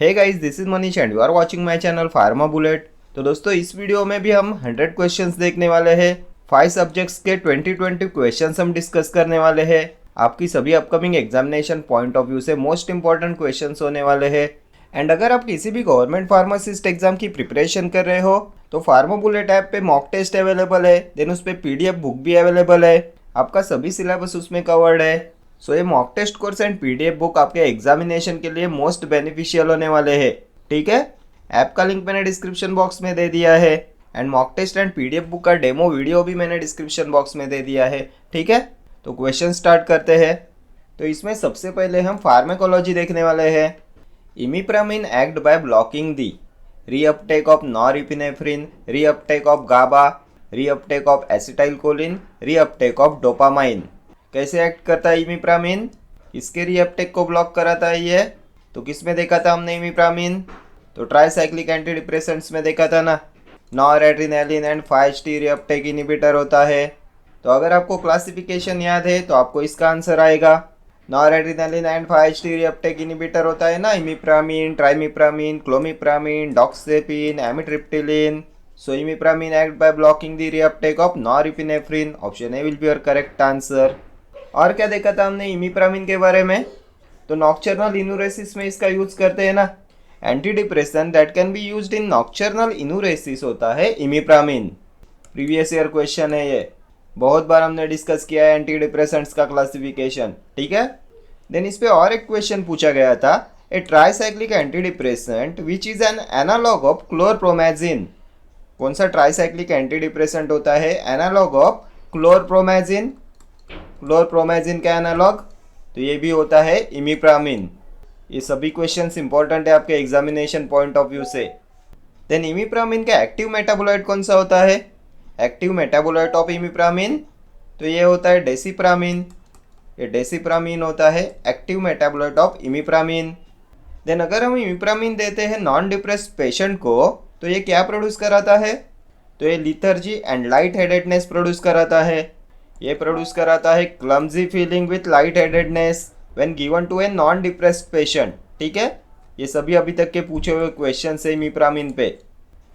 Hey guys, this is Manish and you are watching my channel Pharma Bullet. तो दोस्तों, इस video में भी हम 100 क्वेश्चंस देखने वाले हैं। 5 सब्जेक्ट्स के 20 क्वेश्चंस हम डिस्कस करने वाले हैं। आपकी सभी upcoming examination point of view से मोस्ट इंपॉर्टेंट क्वेश्चंस होने वाले हैं। एंड अगर आप किसी भी गवर्नमेंट फार्मासिस्ट एग्जाम की प्रिपरेशन कर रहे हो तो फार्मा बुलेट ऐप पे मॉक टेस्ट अवेलेबल है, देन उस पर पीडीएफ बुक भी अवेलेबल है। आपका सभी सिलेबस उसमें कवर्ड है। सो ये mock test course and PDF book आपके एग्जामिनेशन के लिए मोस्ट बेनिफिशियल होने वाले हैं। ठीक है, ऐप का लिंक मैंने डिस्क्रिप्शन बॉक्स में दे दिया है and mock test and PDF book का डेमो वीडियो भी मैंने डिस्क्रिप्शन बॉक्स में दे दिया है। ठीक है, तो क्वेश्चन स्टार्ट करते हैं। तो इसमें सबसे पहले हम फार्मेकोलॉजी देखने वाले हैं। Imipramine act by blocking the reuptake of norepinephrine, reuptake of GABA, reuptake of acetylcholine, reuptake of dopamine. कैसे एक्ट करता है इमिप्रामिन? इसके रीअपटेक को ब्लॉक कराता है ये। तो किस में देखा था हमने इमिप्रामिन? तो ट्राइसाइक्लिक एंटी डिप्रेसेंट्स में देखा था ना। Noradrenaline and 5-HT reuptake inhibitor होता है। तो अगर आपको क्लासिफिकेशन याद है तो आपको इसका आंसर आएगा। Noradrenaline and 5-HT reuptake inhibitor होता है ना इमिप्रामिन, ट्राइमिप्रामिन, क्लोमिप्रामिन, डॉक्सेपिन, एमिट्रिप्टिलिन। So imipramine act by blocking the reuptake of norepinephrine. Option A will be your correct answer. और क्या देखा था हमने इमिप्रामिन के बारे में? तो नॉक्चर्नल इनुरेसिस में इसका यूज करते हैं ना। Anti depression that can be used in nocturnal enuresis होता है इमिप्रामिन। प्रीवियस ईयर क्वेश्चन है ये, बहुत बार हमने डिस्कस किया है एंटी डिप्रेसेंट्स का क्लासिफिकेशन। ठीक है, देन इस पे और एक क्वेश्चन पूछा गया था, a tricyclic antidepressant which is an analogue of chlorpromazine. कौन सा ट्राइसाइक्लिक एंटी डिप्रेसेंट होता है एनालॉग ऑफ क्लोरप्रोमैजिन? क्लोरप्रोमैजिन का एनालॉग तो ये भी होता है इमिप्रामिन। ये सभी क्वेश्चंस इंपॉर्टेंट है आपके एग्जामिनेशन पॉइंट ऑफ व्यू से। देन इमिप्रामिन का एक्टिव मेटाबोलाइट कौन सा होता है? एक्टिव मेटाबोलाइट ऑफ इमिप्रामिन तो ये होता है डेसिप्रामिन। ये डेसिप्रामिन होता है एक्टिव मेटाबोलाइट ऑफ इमिप्रामिन। देन अगर हम इमिप्रामिन देते हैं नॉन डिप्रेस्ड पेशेंट को तो ये क्या प्रोड्यूस कराता है? तो ये lethargy and light headedness produce कराता है। ये प्रोड्यूस कराता है clumsy feeling with light headedness when given to a non depressed patient. ठीक है, ये सभी अभी तक के पूछे हुए क्वेश्चन है इमिप्रामिन पे।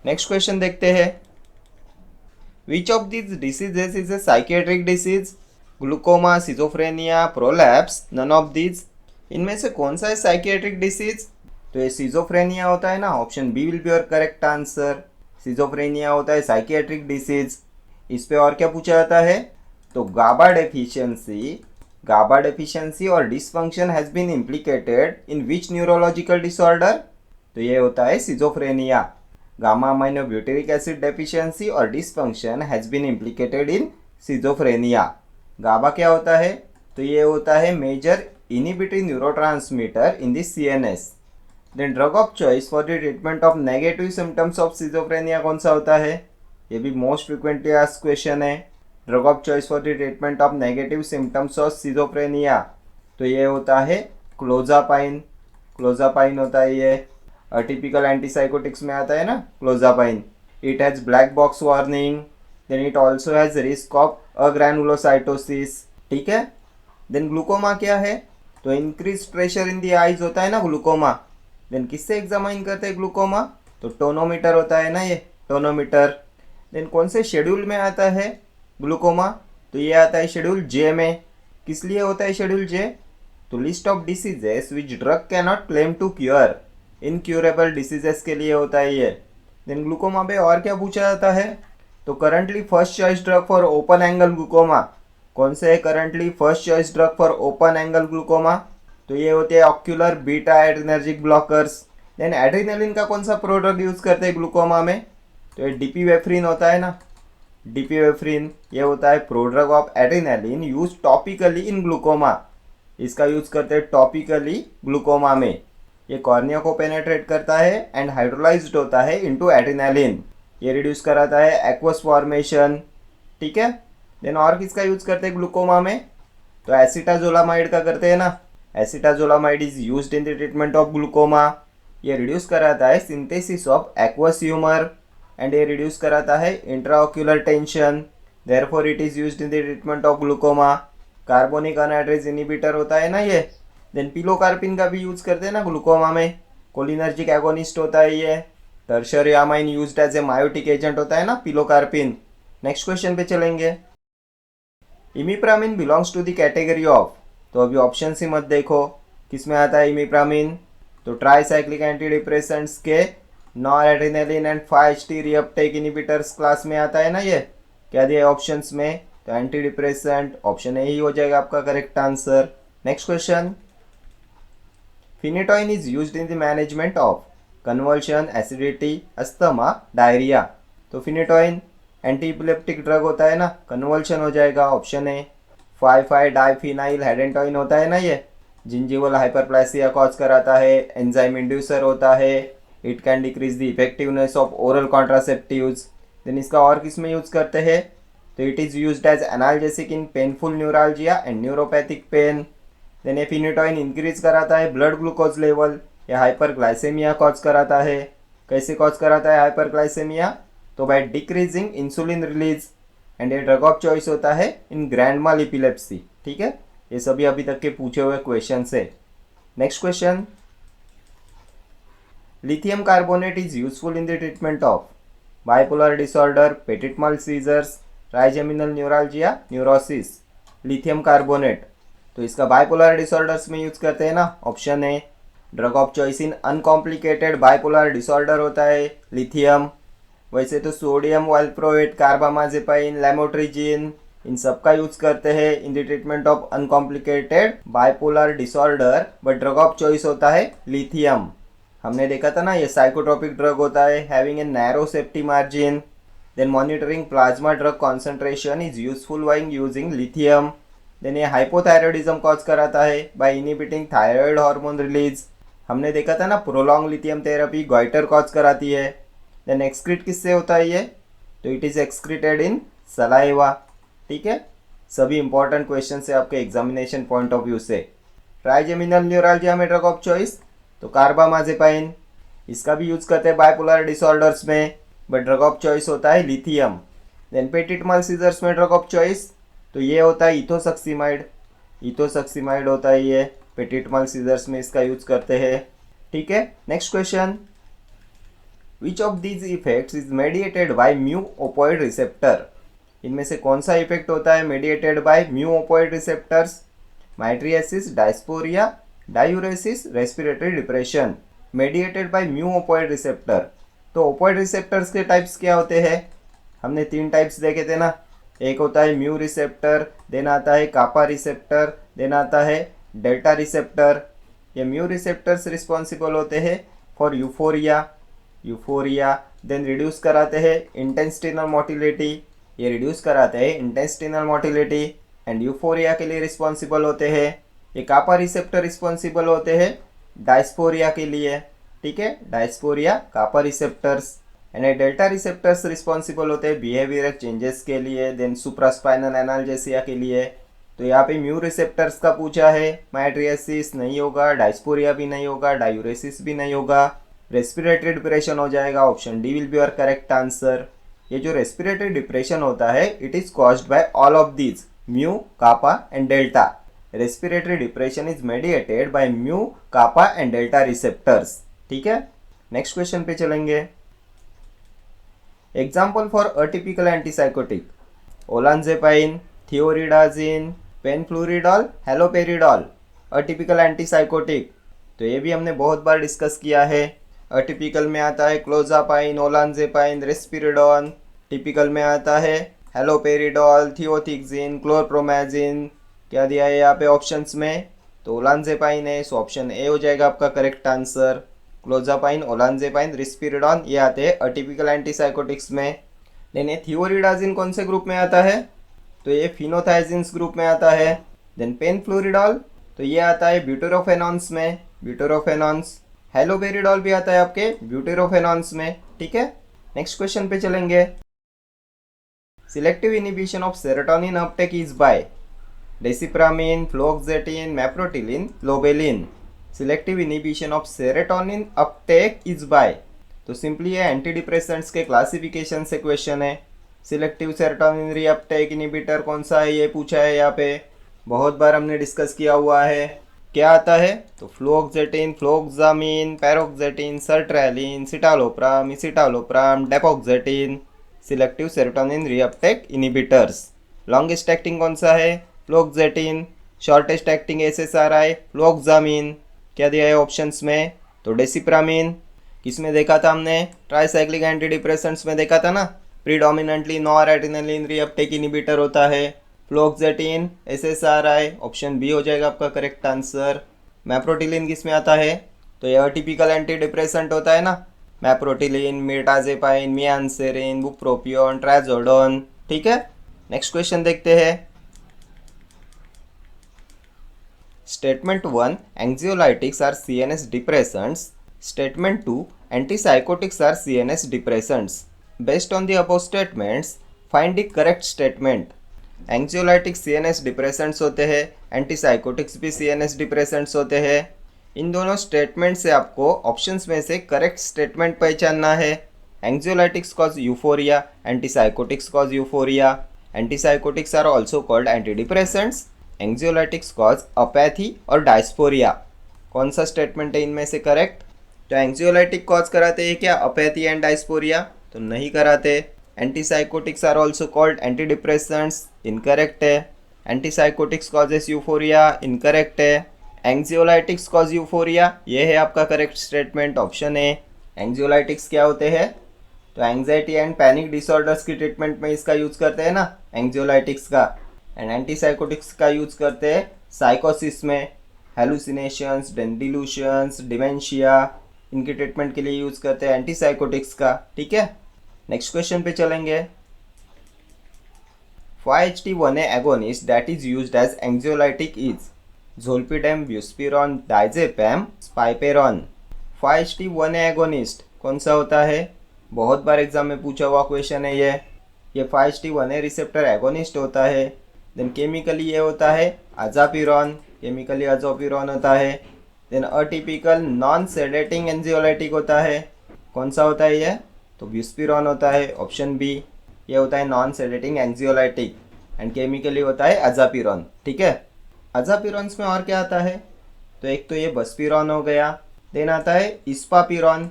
नेक्स्ट क्वेश्चन देखते हैं। Which of this diseases is a psychiatric disease? Glaucoma, schizophrenia, prolapse, none of this. इनमें से कौन सा है साइकेट्रिक डिसीज? तो ये सिजोफ्रेनिया होता है ना। Option B will be your correct answer. Schizophrenia होता है साइकियाट्रिक डिसीज। इस पे और क्या पूछा जाता है? तो गाबा डेफिशिएंसी और dysfunction has been implicated in which neurological disorder? तो ये होता है schizophrenia. Gamma aminobutyric acid deficiency और dysfunction has been implicated in schizophrenia. GABA क्या होता है? तो ये होता है major inhibitory neurotransmitter in the CNS. Then drug of choice for the treatment of negative symptoms of schizophrenia कौन सा होता है? ये भी मोस्ट फ्रिक्वेंटली आस्क्ड क्वेश्चन है। Drug of choice for the treatment of negative symptoms of schizophrenia तो ये होता है क्लोजापाइन। क्लोजापाइन होता है ये। अटिपिकल एंटीसाइकोटिक्स में आता है ना clozapine. It has black box warning. Then it also has risk of agranulocytosis. ठीक है, देन ग्लूकोमा क्या है? तो increase pressure in the eyes होता है ना ग्लूकोमा। देन किससे एग्जामाइन करते हैं ग्लूकोमा? तो टोनोमीटर होता है ना ये, टोनोमीटर। देन कौन से शेड्यूल में आता है ग्लूकोमा? तो ये आता है शेड्यूल जे में। किस लिए होता है शेड्यूल जे? तो list of diseases which drug cannot claim to cure, incurable diseases के लिए होता है ये। देन ग्लूकोमा पे और क्या पूछा जाता है? तो currently first choice drug for open angle glaucoma कौन से है? Currently first choice drug for open angle glaucoma तो ये होते हैं ocular beta adrenergic blockers. Then adrenaline का कौन सा प्रोडक्ट यूज करते हैं ग्लूकोमा में? तो ये डिपीवेफ्रिन होता है ना। डिपीवेफ्रिन ये होता है prodrug of adrenaline use topically in glaucoma. इसका यूज करते हैं टॉपिकली ग्लूकोमा में। ये कॉर्निया को पेनेट्रेट करता है एंड हाइड्रोलाइज्ड होता है इनटू एड्रिनलिन। ये रिड्यूस कराता है एक्वस फॉर्मेशन। ठीक है, देन और किसका यूज करते हैं ग्लूकोमा में? तो एसिटाजोलामाइड का करते हैं ना। Acetazolamide is used in the treatment of glaucoma. ये रिड्यूस कराता है synthesis of aqueous humour and ये रिड्यूस कराता है intraocular tension. Therefore it is used in the treatment of glaucoma. Carbonic anhydrase inhibitor होता है ना ये। देन पिलोकार्पिन का भी यूज करते हैं ना ग्लूकोमा में। कोलिनर्जिक एगोनिस्ट होता है ये। Tertiary amine used as a miotic agent होता है ना, पिलोकार्पिन। नेक्स्ट क्वेश्चन पे चलेंगे। Imipramine belongs to the category of, तो अभी ऑप्शन ही मत देखो, किस में आता है इमिप्रामिन, तो ट्राइसाइक्लिक एंटी डिप्रेसेंट्स के noradrenaline and 5-HT reuptake inhibitors class में आता है ना ये। क्या दिया ऑप्शंस में, तो एंटी डिप्रेसेंट, ऑप्शन ए ही हो जाएगा आपका correct answer. Next question. Phenytoin is used in the management of convulsion, acidity, asthma, diarrhoea, तो फिनिटोइन एंटी इपिलेप्टिक ड्रग होता है ना, कन्वल्शन हो जाएगा, ऑप्शन ए। 5,5-डाइफिनाइल हेडेंटोइन होता है ना ये, जिंजिवल हाइपरप्लेसिया कॉज कराता है, एंजाइम इंड्यूसर होता है, it can decrease the effectiveness of oral contraceptives. Then इसका और किस में यूज करते हैं, तो it is used as analgesic in painful neuralgia and neuropathic pain. Then phenytoin increase कराता है ब्लड ग्लूकोज लेवल, या हाइपरग्लाइसेमिया कॉज कराता है। कैसे कॉज कराता है हाइपरग्लाइसेमिया, तो by decreasing insulin release, and ये ड्रग ऑफ चॉइस होता है इन ग्रैंड माल एपिलेप्सी। ठीक है, ये सभी अभी तक के पूछे हुए क्वेश्चन है। Next question. Lithium carbonate is useful in the treatment of bipolar disorder, petit mal seizures, trigeminal neuralgia, neurosis. Lithium carbonate, तो इसका बाइपोलर डिसऑर्डर्स में यूज करते हैं ना, option A. Drug of choice in uncomplicated bipolar disorder होता है lithium. वैसे तो सोडियम वाल्प्रोएट, कार्बामाजेपाइन, लैमोट्रिजिन, इन सब का यूज करते हैं in the treatment of uncomplicated bipolar disorder, but drug of choice होता है लिथियम। हमने देखा था ना, ये साइकोट्रोपिक ड्रग होता है, having a narrow safety margin. Then monitoring plasma drug concentration is useful while using lithium. Then ये हाइपोथायरॉयडिज्म कॉज कराता है by inhibiting thyroid hormone release. हमने देखा था ना, prolong lithium therapy goitre cause कराती है। देन एक्सक्रीट किससे होता है ये, तो it is excreted in saliva. ठीक है, सभी इंपॉर्टेंट क्वेश्चन है आपके एग्जामिनेशन पॉइंट ऑफ व्यू से। ट्राइजेमिनल न्यूरालजिया में ड्रग ऑफ चॉइस, तो कार्बामाजेपाइन, इसका भी यूज करते हैं बाइपोलर डिसऑर्डर्स में, बट ड्रग ऑफ चॉइस होता है lithium. Then petit mal seizures में ड्रग ऑफ चॉइस, तो ये होता है इथोसक्सीमाइड, इथोसक्सीमाइड होता है ये, पेटिट मल सीजर्स में इसका यूज करते हैं। ठीक है, next question. Which of these effects is mediated by mu opioid receptor, इनमें से कौन सा इफेक्ट होता है mediated by mu opioid receptors, mydriasis, dysphoria, diuresis, respiratory depression. Mediated by mu opioid receptor, तो ओपोइड रिसेप्टर्स के टाइप्स क्या होते हैं, हमने 3 टाइप्स देखे थे ना, एक होता है म्यू रिसेप्टर, देन आता है कापा रिसेप्टर, देन आता है डेल्टा रिसेप्टर। ये म्यू रिसेप्टर्स रिस्पॉन्सिबल होते हैं फॉर यूफोरिया, देन रिड्यूस कराते हैं इंटेस्टिनल मोटिलिटी, ये रिड्यूस कराते हैं इंटेस्टिनल मोटिलिटी एंड यूफोरिया के लिए रिस्पॉन्सिबल होते हैं। ये कापा रिसेप्टर रिस्पॉन्सिबल होते हैं डायस्पोरिया के लिए। ठीक है, dysphoria kappa receptors, and delta receptors responsible होते हैं बिहेवियरल चेंजेस के लिए, देन सुप्रास्पाइनल एनाल्जेसिया के लिए। तो यहाँ पे म्यू रिसेप्टर्स का पूछा है, माइट्रियासिस नहीं होगा, डायस्पोरिया भी नहीं होगा, डायूरेसिस भी नहीं होगा, रेस्पिरेटरी डिप्रेशन हो जाएगा, option D will be your correct answer. ये जो रेस्पिरेटरी डिप्रेशन होता है, it is caused by all of these, mu, kappa and delta. Respiratory depression is mediated by mu, kappa and delta receptors. ठीक है, next question पे चलेंगे। Example for atypical antipsychotic, olanzapine, thioridazine, penfluridol, haloperidol. Atypical antipsychotic, तो ये भी हमने बहुत बार discuss किया है। अटिपिकल में आता है क्लोजापाइन, ओलानजेपाइन, रेस्पिरिडॉन। टिपिकल में आता है हैलोपेरिडॉल, थियोथिक्सिन, क्लोरप्रोमैजिन। क्या दिया है यहाँ पे ऑप्शंस में, तो ओलानजेपाइन है, सो ऑप्शन ए हो जाएगा आपका करेक्ट आंसर। क्लोजापाइन, ओलानजेपाइन, रिस्पिरिडॉन ये आते हैं अटिपिकल एंटीसाइकोटिक्स में। देन थियोरिडाजिन कौन से ग्रुप में आता है, तो ये फिनोथाइजिन्स ग्रुप में आता है। देन पेनफ्लूरिडॉल, तो ये आता है ब्यूटेरोफेनॉन्स में, ब्यूटेरोफेनॉन्स। हैलोपेरिडॉल भी आता है आपके ब्यूटेरोफेनॉन्स में। ठीक है, नेक्स्ट क्वेश्चन पे चलेंगे। Selective inhibition of serotonin uptake is by desipramine, fluoxetine, maprotiline, lobeline. Selective inhibition of serotonin uptake is by, तो सिंपली ये एंटी डिप्रेसेंट्स के क्लासिफिकेशन से क्वेश्चन है। सिलेक्टिव सेरोटोनिन रीअपटेक इनहिबिटर कौन सा है ये पूछा है यहाँ पे, बहुत बार हमने डिस्कस किया हुआ है। क्या आता है? तो fluoxetine, fluvoxamine, paroxetine, sertraline, citalopram, escitalopram, dapoxetine, selective serotonin reuptake inhibitors. Longest acting कौन सा है? Fluoxetine. Shortest acting SSRI fluvoxamine. क्या दिया है ऑप्शंस में? तो डेसिप्रामिन। किस में देखा था हमने? ट्राइसाइक्लिक एंटी डिप्रेसेंट्स में देखा था ना, प्रीडोमिनेंटली नॉरएड्रेनालिन रीअपटेक इनिबिटर होता है फ्लोक्सेटिन, एसएसआरआई। ऑप्शन बी हो जाएगा आपका करेक्ट आंसर। मैप्रोटिलिन किस में आता है? तो ये टिपिकल एंटी डिप्रेसेंट होता है ना, मैप्रोटिलिन, मिर्टाजेपाइन, मियानसेरिन, बुप्रोपियोन, ट्राइजोडोन। ठीक है, नेक्स्ट क्वेश्चन देखते हैं। Statement 1, anxiolytics are CNS depressants. Statement 2, antipsychotics are CNS depressants. Based on the above statements, find the correct statement. एंग्जियोलाइटिक्स CNS depressants होते हैं, एंटीसाइकोटिक्स भी CNS डिप्रेसेंट्स होते हैं। इन दोनों स्टेटमेंट से आपको ऑप्शंस में से करेक्ट स्टेटमेंट पहचानना है। Anxiolytics cause euphoria, antipsychotics cause euphoria, antipsychotics are also called anti depressants, anxiolytics cause apathy और डायस्पोरिया। कौन सा स्टेटमेंट है इनमें से करेक्ट? तो एंग्जियोलाइटिक कॉज कराते हैं क्या अपैथी एंड डायस्पोरिया? तो नहीं कराते। Antipsychotics are also called anti depressants, incorrect है। एंटीसाइकोटिक्स कॉजेस यूफोरिया, इनकरेक्ट है। एंग्जियोलाइटिक्स कॉज यूफोरिया, ये है आपका correct statement, option A. Anxiolytics क्या होते हैं? तो एंग्जाइटी एंड पैनिक डिसऑर्डर्स की ट्रीटमेंट में इसका यूज करते हैं ना, एंग्जियोलाइटिक्स का। एंड एंटीसाइकोटिक्स का यूज करते हैं साइकोसिस में, हेलुसिनेशंस, डिल्यूशंस, डिमेंशिया, इनकी ट्रीटमेंट के लिए यूज करते हैं एंटीसाइकोटिक्स का। ठीक है, नेक्स्ट क्वेश्चन पे चलेंगे। 5-HT1A agonist that is used as anxiolytic is zolpidem, buspirone, diazepam, spiperon। 5-HT1A agonist कौन सा होता है? बहुत बार एग्जाम में पूछा हुआ क्वेश्चन है ये 5-HT1A रिसेप्टर एगोनिस्ट होता है। देन केमिकली ये होता है अजापिरॉन, केमिकली अजोपिरॉन होता है। देन अटिपिकल नॉन सेडेटिंग एंजियोलाइटिक होता है। कौन सा होता है ये? तो ब्यूस्पिरॉन होता है, ऑप्शन बी। ये होता है नॉन सेडेटिंग एंजियोलाइटिक एंड केमिकली होता है अजापिरॉन। ठीक है, अजापिरॉन्स में और क्या आता है? तो एक तो ये बस्पिरॉन हो गया, देन आता है इस्पापिरॉन,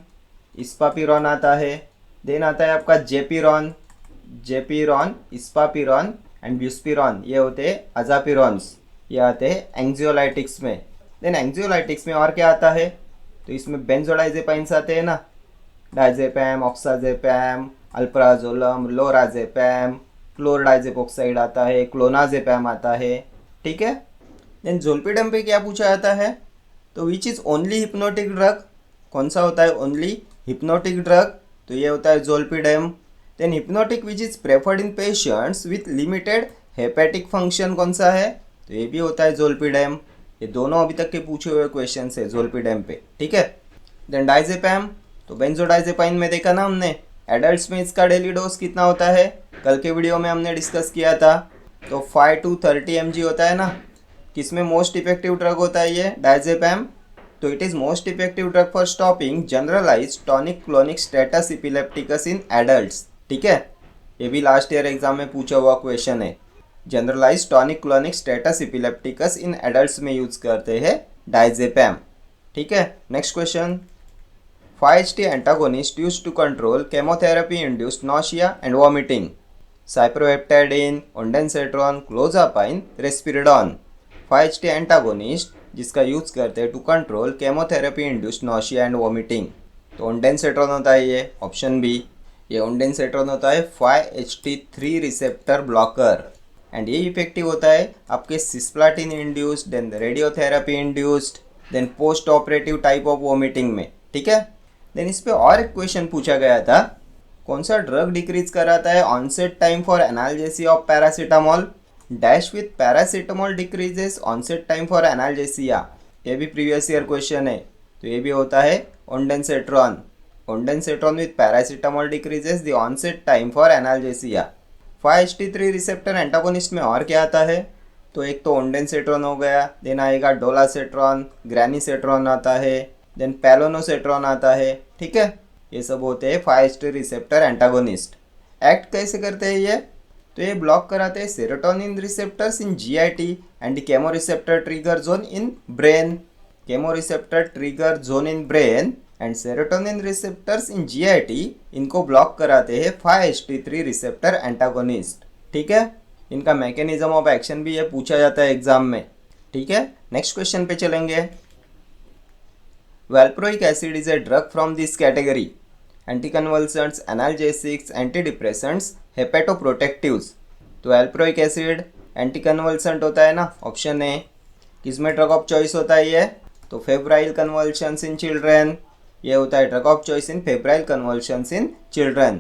इस्पापिरॉन आता है। देन आता है आपका जेपिरॉन, जेपिरॉन, इस्पापिरॉन एंड ब्यूस्पिरॉन, ये होते हैं अजापिरॉन्स, ये आते हैं एंग्जियोलाइटिक्स में। देन एंग्जियोलाइटिक्स में और क्या आता है? तो इसमें बेंजोडाइजेपाइंस आते हैं ना, डाइजेपैम, ऑक्साजेपैम, अल्प्राजोलम, लोराजेपैम, क्लोरडाइजेपोक्साइड आता है, क्लोनाजेपैम आता है। ठीक है, देन जोल्पिडम पे क्या पूछा जाता है? तो which is only hypnotic drug, कौन सा होता है ओनली हिप्नोटिक ड्रग? तो ये होता है zolpidem. Then hypnotic which is preferred in patients with limited hepatic function, कौन सा है? तो ये भी होता है जोल्पिडम। ये दोनों अभी तक के पूछे हुए क्वेश्चन है जोल्पिडम पे। ठीक है, देन डाइजेपैम, तो बेंजोडाइजेपाइन में देखा ना हमने, एडल्ट्स में इसका डेली डोज कितना होता है? कल के वीडियो में हमने डिस्कस किया था। तो 5 to 30 mg होता है ना। किसमें मोस्ट इफेक्टिव ड्रग होता है ये डाइजेपैम? तो it is most effective drug for stopping generalize tonic clonic status epilepticus in adults. ठीक है, ये भी लास्ट ईयर एग्जाम में पूछा हुआ क्वेश्चन है। Generalize tonic clonic status epilepticus in adults में यूज करते हैं डाइजेपैम। ठीक है, next question. 5-HT antagonist used to control chemotherapy induced nausea and vomiting. Cyproheptadine, ondansetron, clozapine, risperidone। 5-HT antagonist जिसका यूज करते हैं to control chemotherapy induced nausea and vomiting. तो ondansetron होता है ये, ऑप्शन बी। ये ओंडेंसेट्रॉन होता है 5-HT3 रिसेप्टर ब्लॉकर एंड ये इफेक्टिव होता है आपके cisplatin induced, then radiotherapy induced, then post operative type of vomiting में। ठीक है, देन इस पे और एक क्वेश्चन पूछा गया था, कौन सा ड्रग डिक्रीज कराता है onset time for analgesia of paracetamol? Dash with paracetamol decreases onset time for analgesia. ये भी प्रीवियस ईयर क्वेश्चन है। तो ये भी होता है ondansetron. Ondansetron with paracetamol decreases the onset time for analgesia. 5-HT3 receptor antagonist में और क्या आता है? तो एक तो ओंडेंसेट्रॉन हो गया, देन आएगा डोलासेट्रॉन, ग्रैनीसेट्रॉन आता है, देन पैलोनोसेट्रॉन आता है। ठीक है, ये सब होते हैं 5-HT रिसेप्टर एंटागोनिस्ट। एक्ट कैसे करते हैं ये? तो ये ब्लॉक कराते हैं serotonin receptors in GIT and the chemoreceptor trigger zone in brain. Chemoreceptor trigger zone in brain and serotonin receptors in GIT, इनको ब्लॉक कराते हैं 5-HT3 रिसेप्टर एंटागोनिस्ट। ठीक है, इनका मैकेनिज्म ऑफ एक्शन भी ये पूछा जाता है एग्जाम में। ठीक है, नेक्स्ट क्वेश्चन पे चलेंगे। Valproic acid is a drug from this category: anticonvulsants, analgesics, antidepressants, hepatoprotectives। तो valproic acid एंटीकन्वल्सेंट होता है ना, ऑप्शन ए। किसमें ड्रग ऑफ चॉइस होता है ये? तो फेब्राइल कन्वल्शंस इन चिल्ड्रन, ये होता है drug of choice in febrile convulsions in children.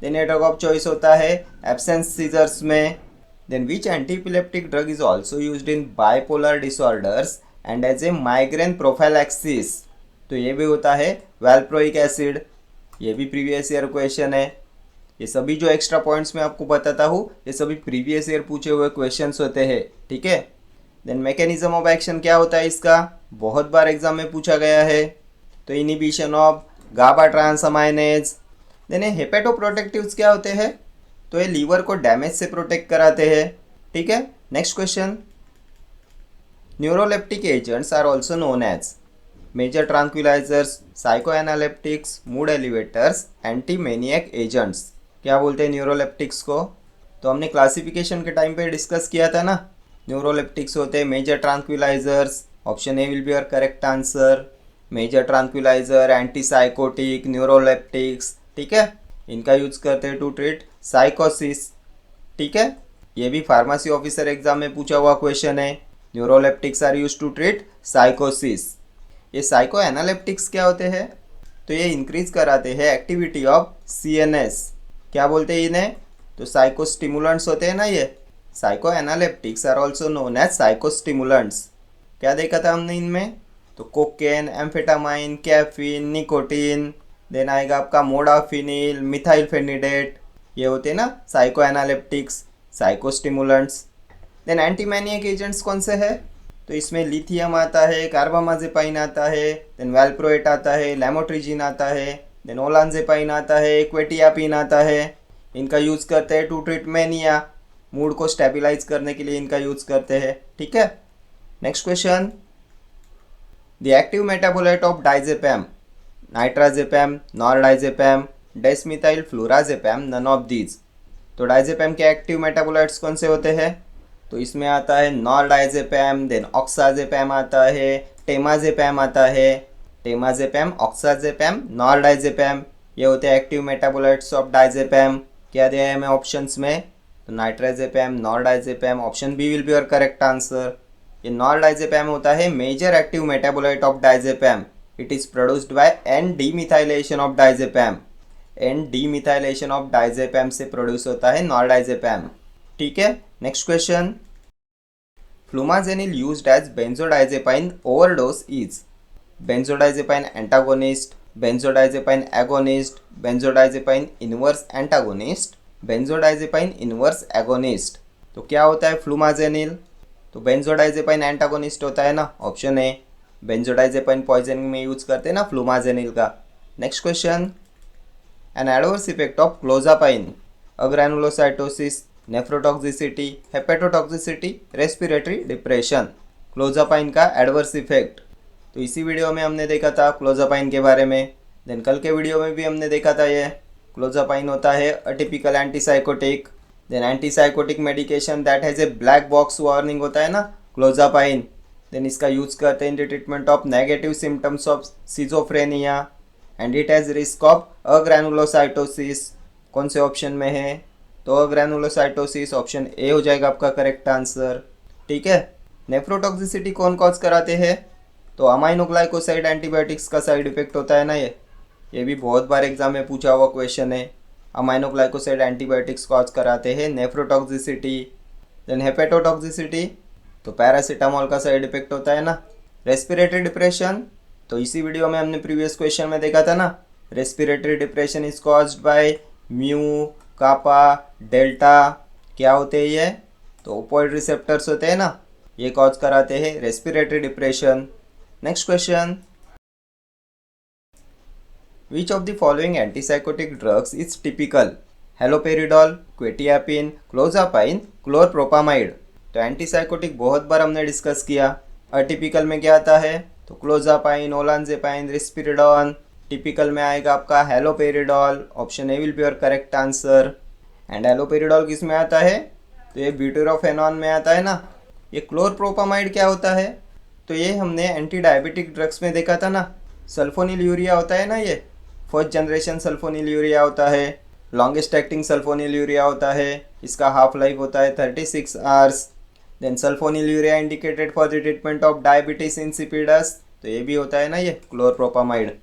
Then ये ड्रग ऑफ चॉइस होता है एब्सेंस सीजर्स में। Then which antiepileptic drug is also used in bipolar disorders and as a migraine prophylaxis. तो ये भी होता है वैल्प्रोइक एसिड। ये भी प्रीवियस ईयर क्वेश्चन है। ये सभी जो एक्स्ट्रा पॉइंट्स मैं आपको बताता हूँ ये सभी प्रीवियस ईयर पूछे हुए क्वेश्चंस होते हैं। ठीक है, देन मैकेनिज्म ऑफ एक्शन क्या होता है इसका? बहुत बार एग्जाम में पूछा गया है। तो इनिबिशन ऑफ गाबा ट्रांसअमाइनेज। देन हेपेटोप्रोटेक्टिव्स क्या होते हैं? तो ये लीवर को डैमेज से प्रोटेक्ट कराते हैं। ठीक है, next question. Neuroleptic agents are also known as major tranquillisers, psychoanaleptics, mood elevators, antimanic agents. क्या बोलते हैं न्यूरोलेप्टिक्स को? तो हमने क्लासिफिकेशन के टाइम पे डिस्कस किया था ना। न्यूरोलेप्टिक्स होते हैं major tranquilizers, option A will be your correct answer. Major tranquilizer, antipsychotic, neuroleptics. ठीक है, इनका यूज करते हैं टू ट्रीट साइकोसिस। ठीक है, ये भी फार्मेसी ऑफिसर एग्जाम में पूछा हुआ क्वेश्चन है। Neuroleptics are use to treat साइकोसिस। ये साइको एनालेप्टिक्स क्या होते हैं? तो ये इंक्रीज कराते हैं एक्टिविटी ऑफ CNS। क्या बोलते हैं इन्हें? तो साइकोस्टिमुलेंट्स होते हैं ना ये। Psychoanaleptics are also known as psychostimulants. क्या देखा था हमने इनमें? तो cocaine, amphetamine, caffeine, nicotine. Then आएगा आपका मोडाफिनिल, मिथाइलफेनिडेट। ये होते हैं ना psychoanaleptics, psychostimulants. Then antimanic agents कौन से है? तो इसमें लिथियम आता है, कार्बामाजेपाइन आता है, देन वैल्प्रोएट आता है, लैमोट्रिजिन आता है, देन ओलानजेपाइन आता है, क्वेटियापिन आता है। इनका यूज़ करते हैं टू ट्रीट मैनिया। मूड को स्टेबिलाइज करने के लिए इनका यूज़ करते हैं। ठीक है, next question. The active metabolite of diazepam: nitrazepam, nordiazepam, desmethyl flurazepam, none of these. तो डाइजेपैम के एक्टिव मेटाबोलाइट्स कौन से होते हैं? तो इसमें आता है नॉरडाइजेपैम, देन ऑक्साजेपैम आता है, टेमाजेपैम आता है। टेमाजेपैम, ऑक्साजेपैम, नॉरडाइजेपैम, ये होते हैं एक्टिव मेटाबोलाइट्स ऑफ डाइजेपैम। क्या दिया है हमें ऑप्शंस में? तो nitrazepam, nordiazepam, option B will be your correct answer. ये नॉरडाइजेपैम होता है major active metabolite of diazepam. It is produced by N demethylation of diazepam. N demethylation of diazepam से प्रोड्यूस होता है नॉरडाइजेपैम। ठीक है, next question. Flumazenil used as benzodiazepine overdose is benzodiazepine antagonist, benzodiazepine agonist, benzodiazepine inverse antagonist, benzodiazepine inverse agonist. तो क्या होता है flumazenil? तो बेंजोडाइजेपाइन एंटागोनिस्ट होता है ना, ऑप्शन ए। बेंजोडाइजेपाइन पॉइजनिंग में यूज करते हैं ना फ्लूमाजेनिल का। Next question. An adverse effect of clozapine: agranulocytosis, nephrotoxicity, hepatotoxicity, respiratory depression. Clozapine का एडवर्स इफेक्ट। तो इसी वीडियो में हमने देखा था क्लोजापाइन के बारे में। देन कल के वीडियो में भी हमने देखा था ये क्लोजापाइन होता है atypical antipsychotic. Then antipsychotic medication that has a black box warning होता है ना क्लोजापाइन। देन इसका यूज करते हैं in the treatment of negative symptoms of schizophrenia and it has risk of agranulocytosis. कौन से ऑप्शन में है? तो अग्रैनुलोसाइटोसिस, ऑप्शन ए हो जाएगा आपका करेक्ट आंसर। ठीक है, नेफ्रोटॉक्सिसिटी कौन कॉज कराते हैं? तो अमाइनोग्लाइकोसाइड एंटीबायोटिक्स का साइड इफेक्ट होता है ना ये भी बहुत बार एग्जाम में पूछा हुआ क्वेश्चन है। अमाइनोग्लाइकोसाइड एंटीबायोटिक्स कॉज कराते हैं नेफ्रोटॉक्सिसिटी। देन हेपेटोटॉक्सिसिटी, तो पैरासीटामोल का साइड इफेक्ट होता है ना। रेस्पिरेटरी डिप्रेशन, तो इसी वीडियो में हमने प्रीवियस क्वेश्चन में देखा था ना, respiratory depression is caused by mu, kappa, delta. क्या होते हैं ये? तो ओपोइड रिसेप्टर्स होते हैं ना, ये कॉज कराते हैं respiratory depression. Next question. Which of the following antipsychotic drugs is typical? Haloperidol, quetiapine, clozapine, chlorpropamide. तो एंटीसाइकोटिक बहुत बार हमने डिस्कस किया। अटिपिकल में क्या आता है, तो क्लोजापाइन, ओलानजेपाइन, रिस्पिरिडॉन। टिपिकल में आएगा आपका हेलोपेरिडॉल। Option A will be your correct answer. And हेलोपेरिडॉल किस में आता है, तो ये ब्यूटेरोफेनॉन में आता है ना। ये क्लोरप्रोपामाइड क्या होता है, तो ये हमने एंटी डायबिटिक ड्रग्स में देखा था ना। सल्फोनिल यूरिया होता है ना, ये फर्स्ट जनरेशन सल्फोनिल यूरिया होता है, लॉन्गेस्ट एक्टिंग सल्फोनिल यूरिया होता है। इसका हाफ लाइफ होता है 36 hours. Then sulfonylurea indicated for the treatment of diabetes insipidus, तो ये भी होता है ना ये क्लोरप्रोपामाइड।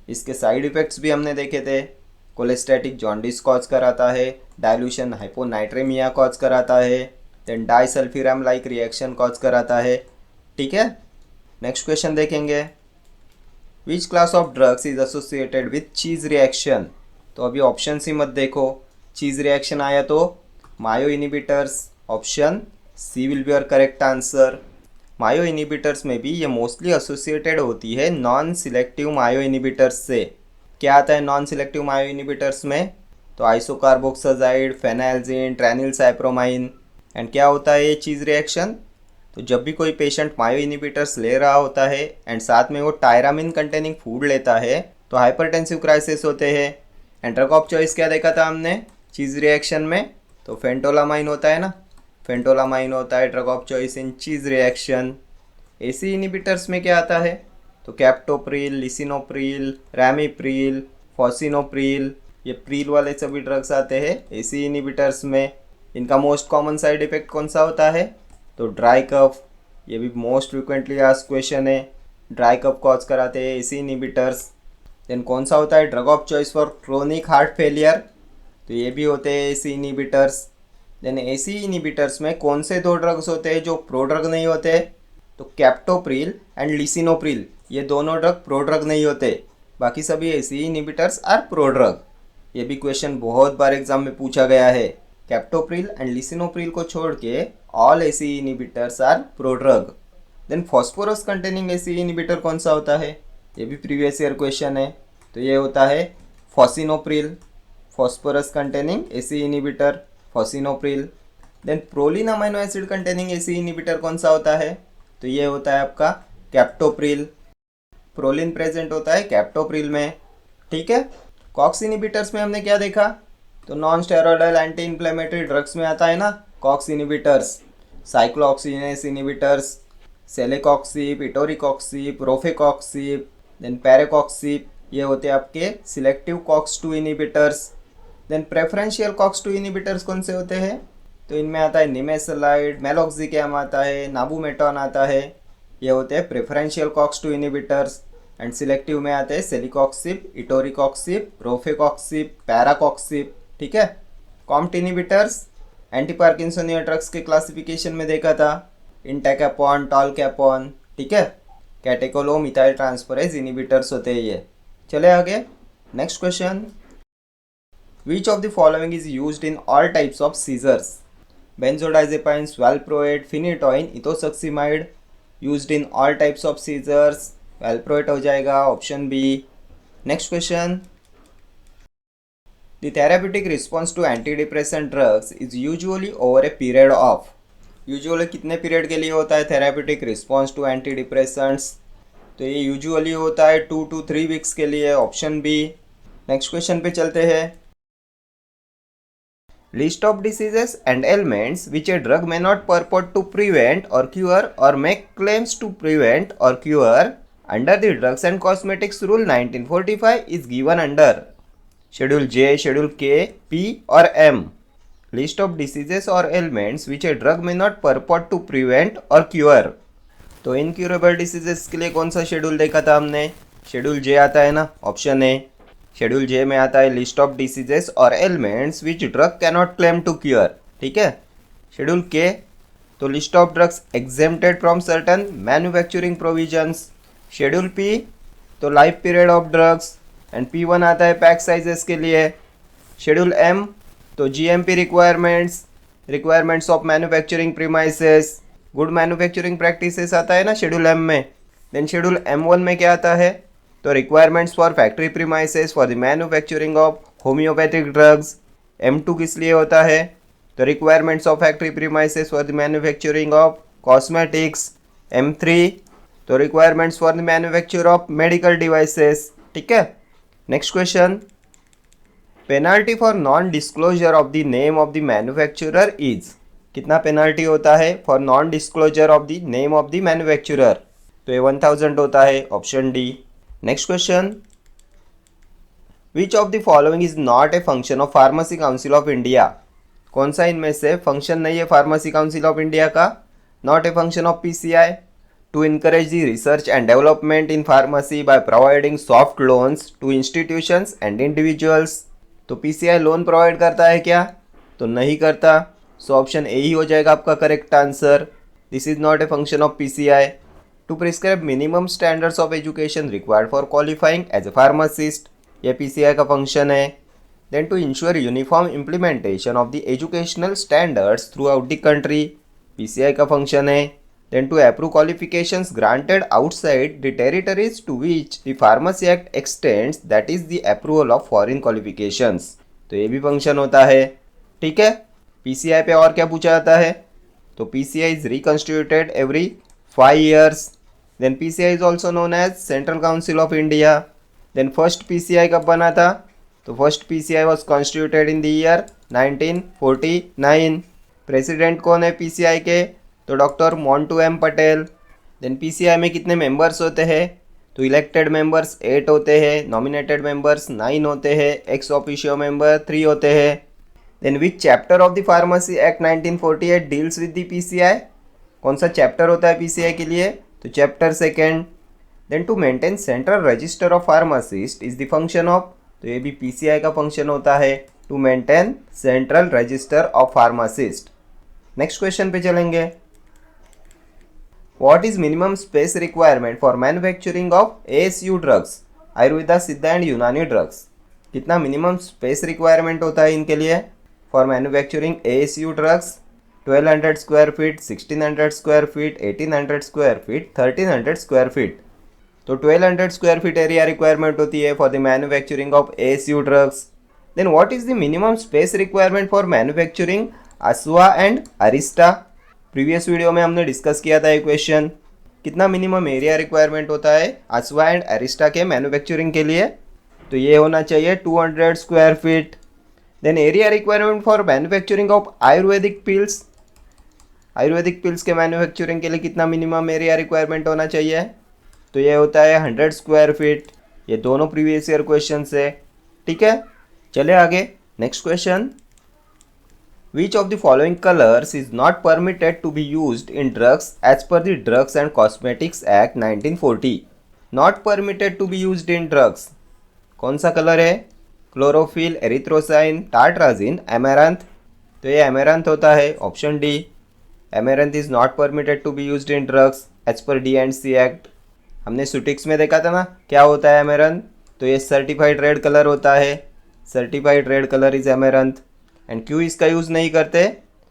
इसके साइड इफेक्ट्स भी हमने देखे थे। कोलेस्टैटिक जॉन्डिस कॉज कराता है, डाइल्यूशन हाइपोनाइट्रेमिया कॉज कराता है, देन डाइसल्फिराम लाइक रिएक्शन कॉज कराता है। ठीक है, नेक्स्ट क्वेश्चन देखेंगे। Which class of drugs is associated with cheese reaction. तो अभी ऑप्शन ही मत देखो, चीज रिएक्शन आया तो MAO inhibitors. Option C will be your correct answer. MAO inhibitors में भी ये मोस्टली एसोसिएटेड होती है नॉन सिलेक्टिव मायो इनिबिटर्स से। क्या आता है नॉन सिलेक्टिव मायो इनिबिटर्स में, तो आइसोकार्बोक्साजाइड, फेनाइलजीन, ट्रेनिलसाइप्रोमाइन। एंड क्या होता है ये चीज रिएक्शन, तो जब भी कोई पेशेंट मायो इनिबिटर्स ले रहा होता है एंड साथ में वो टायरामिन कंटेनिंग फूड लेता है तो हाइपरटेंसिव क्राइसिस होते हैं। एंड ड्रग ऑफ चॉइस क्या देखा था हमने चीज रिएक्शन में, तो फेंटोलामाइन होता है ना। फेंटोलामाइन होता है ड्रग ऑफ चॉइस इन चीज रिएक्शन। एसी इनिबिटर्स में क्या आता है, तो कैप्टोप्रिल, लिसिनोप्रिल, रैमीप्रिल, फॉसिनोप्रिल, ये प्रिल वाले सभी ड्रग्स आते हैं एसी इनिबिटर्स में। इनका मोस्ट कॉमन साइड इफेक्ट कौन सा होता है, तो ड्राई कफ। ये भी मोस्ट फ्रिक्वेंटली आस्क्ड क्वेश्चन है, ड्राई कफ कॉज कराते हैं एसी इनिबिटर्स। देन कौन सा होता है drug of choice for chronic heart failure, तो ये भी होते हैं ACE inhibitors. Then ACE inhibitors में कौन से दो ड्रग्स होते हैं जो प्रोड्रग नहीं होते, तो कैप्टोप्रिल एंड लिसिनोप्रिल, ये दोनों ड्रग प्रोड्रग नहीं होते। बाकी सभी एसी इनिबिटर्स आर प्रोड्रग। ये भी क्वेश्चन बहुत बार एग्जाम में पूछा गया है। कैप्टोप्रिल एंड लिसिनोप्रिल को छोड़ के all ACE inhibitors are prodrug. Then phosphorus containing ACE inhibitor कौन सा होता है, ये भी प्रीवियस ईयर क्वेश्चन है, तो ये होता है fosinopril. Phosphorus containing ACE inhibitor fosinopril. Then proline amino acid containing ACE inhibitor कौन सा होता है, तो ये होता है आपका कैप्टोप्रिल। प्रोलिन प्रेजेंट होता है कैप्टोप्रिल में। ठीक है, कॉक्स इनिबिटर्स में हमने क्या देखा, तो non steroidal anti inflammatory drugs में आता है ना COX inhibitors, cyclooxygenase inhibitors, celecoxib, etoricoxib, rofecoxib, then parecoxib, ये होते हैं आपके selective COX 2 inhibitors. Then preferential COX 2 inhibitors कौन से होते हैं, तो इनमें आता है निमेसलाइड, मेलोक्सिकैम आता है, नाबुमेटॉन आता है, ये होते हैं preferential COX 2 inhibitors. And selective में आते हैं सेलिकॉक्सिब, इटोरिकॉक्सिब, रोफेकॉक्सिब, पैराकॉक्सिब। ठीक है, COMT inhibitors anti parkinsonian drugs के क्लासिफिकेशन में देखा था, इंटाकैपॉन, टॉलकैपॉन। ठीक है, कैटेकोलो मिथाइल ट्रांसफरेज इनिबिटर्स होते हैं ये। चले आगे, next question. Which of the following is used in all types of seizures. Benzodiazepine, valproate, phenytoin, ethosuximide used in all types of seizures. Valproate हो जाएगा, option B. Next question. The therapeutic response to antidepressant drugs is usually over a period of, usually कितने period के लिए होता है therapeutic response to anti depressants, तो ये usually होता है 2 to 3 वीक्स के लिए, ऑप्शन बी। नेक्स्ट क्वेश्चन पे चलते हैं। List of diseases and elements which a drug may not purport to prevent or cure or make claims to prevent or cure under the drugs and cosmetics rule 1945 is given under schedule J, schedule K, P और M. List of diseases और elements which a drug may not purport to prevent or cure, तो incurable diseases के लिए कौन सा schedule देखा था हमने, शेड्यूल जे आता है ना, ऑप्शन ए। शेड्यूल जे में आता है लिस्ट ऑफ डिसीजेस और elements which drug cannot claim to cure. ठीक है, शेड्यूल के, तो list of drugs exempted from certain manufacturing provisions. Schedule P, तो life period of drugs. And P1 आता है पैक साइजेस के लिए। शेड्यूल एम, तो GMP requirements of manufacturing premises, good manufacturing practices आता है ना शेड्यूल एम में। देन शेड्यूल M1 में क्या आता है, तो requirements for factory premises for the manufacturing of homeopathic drugs. M2 किस लिए होता है, तो requirements of factory premises for the manufacturing of cosmetics. M3 तो requirements for the manufacture of medical devices. ठीक है। Next question, penalty for non disclosure of the name of the manufacturer is. कितना penalty होता है for non disclosure of the name of the manufacturer? तो ये 1000 होता है, option D. Next question, which of the following is not a function of pharmacy council of India? कौन सा इनमें से फंक्शन नहीं है फार्मेसी काउंसिल ऑफ इंडिया का? Not a function of PCI to encourage the research and development in pharmacy by providing soft loans to institutions and individuals। तो PCI loan provide करता है क्या? तो नहीं करता। सो ऑप्शन ए ही हो जाएगा आपका correct answer. This is not a function of PCI। To prescribe minimum standards of education required for qualifying as a pharmacist, ये PCI का फंक्शन है। Then to ensure uniform implementation of the educational standards throughout the country, PCI का function है। Then to approve qualifications granted outside the territories to which the Pharmacy Act extends, that is the approval of foreign qualifications। तो ये भी function होता है। ठीक है। PCI पे और क्या पूछा जाता है? तो PCI is reconstituted every 5 years। Then PCI is also known as Central Council of India। Then first PCI कब बना था? तो first PCI was constituted in the year 1949। President कौन है PCI के? तो doctor Montu M Patel. Then PCI में कितने मेंबर्स होते हैं? तो इलेक्टेड मेंबर्स 8 होते हैं, नॉमिनेटेड मेंबर्स 9 होते हैं, एक्स ऑफिशियो मेंबर 3 होते हैं। Then which chapter of the pharmacy act 1948 deals with the PCI? कौन सा चैप्टर होता है PCI के लिए? तो chapter 2। Then to maintain central register of pharmacist is the function of, तो ये भी PCI का फंक्शन होता है, to maintain central register of pharmacist. Next question पे चलेंगे। What is minimum space requirement for manufacturing of ASU drugs, Ayurveda, सिद्धा and Unani drugs? कितना मिनिमम स्पेस रिक्वायरमेंट होता है इनके लिए फॉर मैन्युफैक्चरिंग ASU ड्रग्स? 1200 square feet, 1600 square feet, 1800 square feet, 1300 square feet. तो 1200 स्क्वायर फीट एरिया रिक्वायरमेंट होती है for the manufacturing of ASU drugs. Then what is the minimum space requirement for manufacturing ASUA and arishta? Previous video में हमने discuss किया था ये question. कितना minimum area requirement होता है ASUA एंड अरिस्टा के मैन्युफैक्चरिंग के लिए? तो ये होना चाहिए 200 square feet. Then area requirement for manufacturing of Ayurvedic pills, Ayurvedic pills के मैन्युफैक्चरिंग के लिए कितना मिनिमम एरिया रिक्वायरमेंट होना चाहिए? तो ये होता है 100 स्क्वायर फीट। ये दोनों प्रीवियस ईयर क्वेश्चन है। ठीक है। चले आगे। Next question, Which of the following colors is not permitted to be used in drugs as per the Drugs and Cosmetics Act 1940? Not permitted to be used in drugs। कौन सा colour है? Chlorophyll, erythrosine, tartrazine, amaranth. तो ये amaranth होता है, option D. Amaranth is not permitted to be used in drugs as per D&C act. हमने सुटिक्स में देखा था ना, क्या होता है एमेरंथ? तो ये सर्टिफाइड रेड कलर होता है, certified red colour is amaranth. And क्यों इसका यूज़ नहीं करते?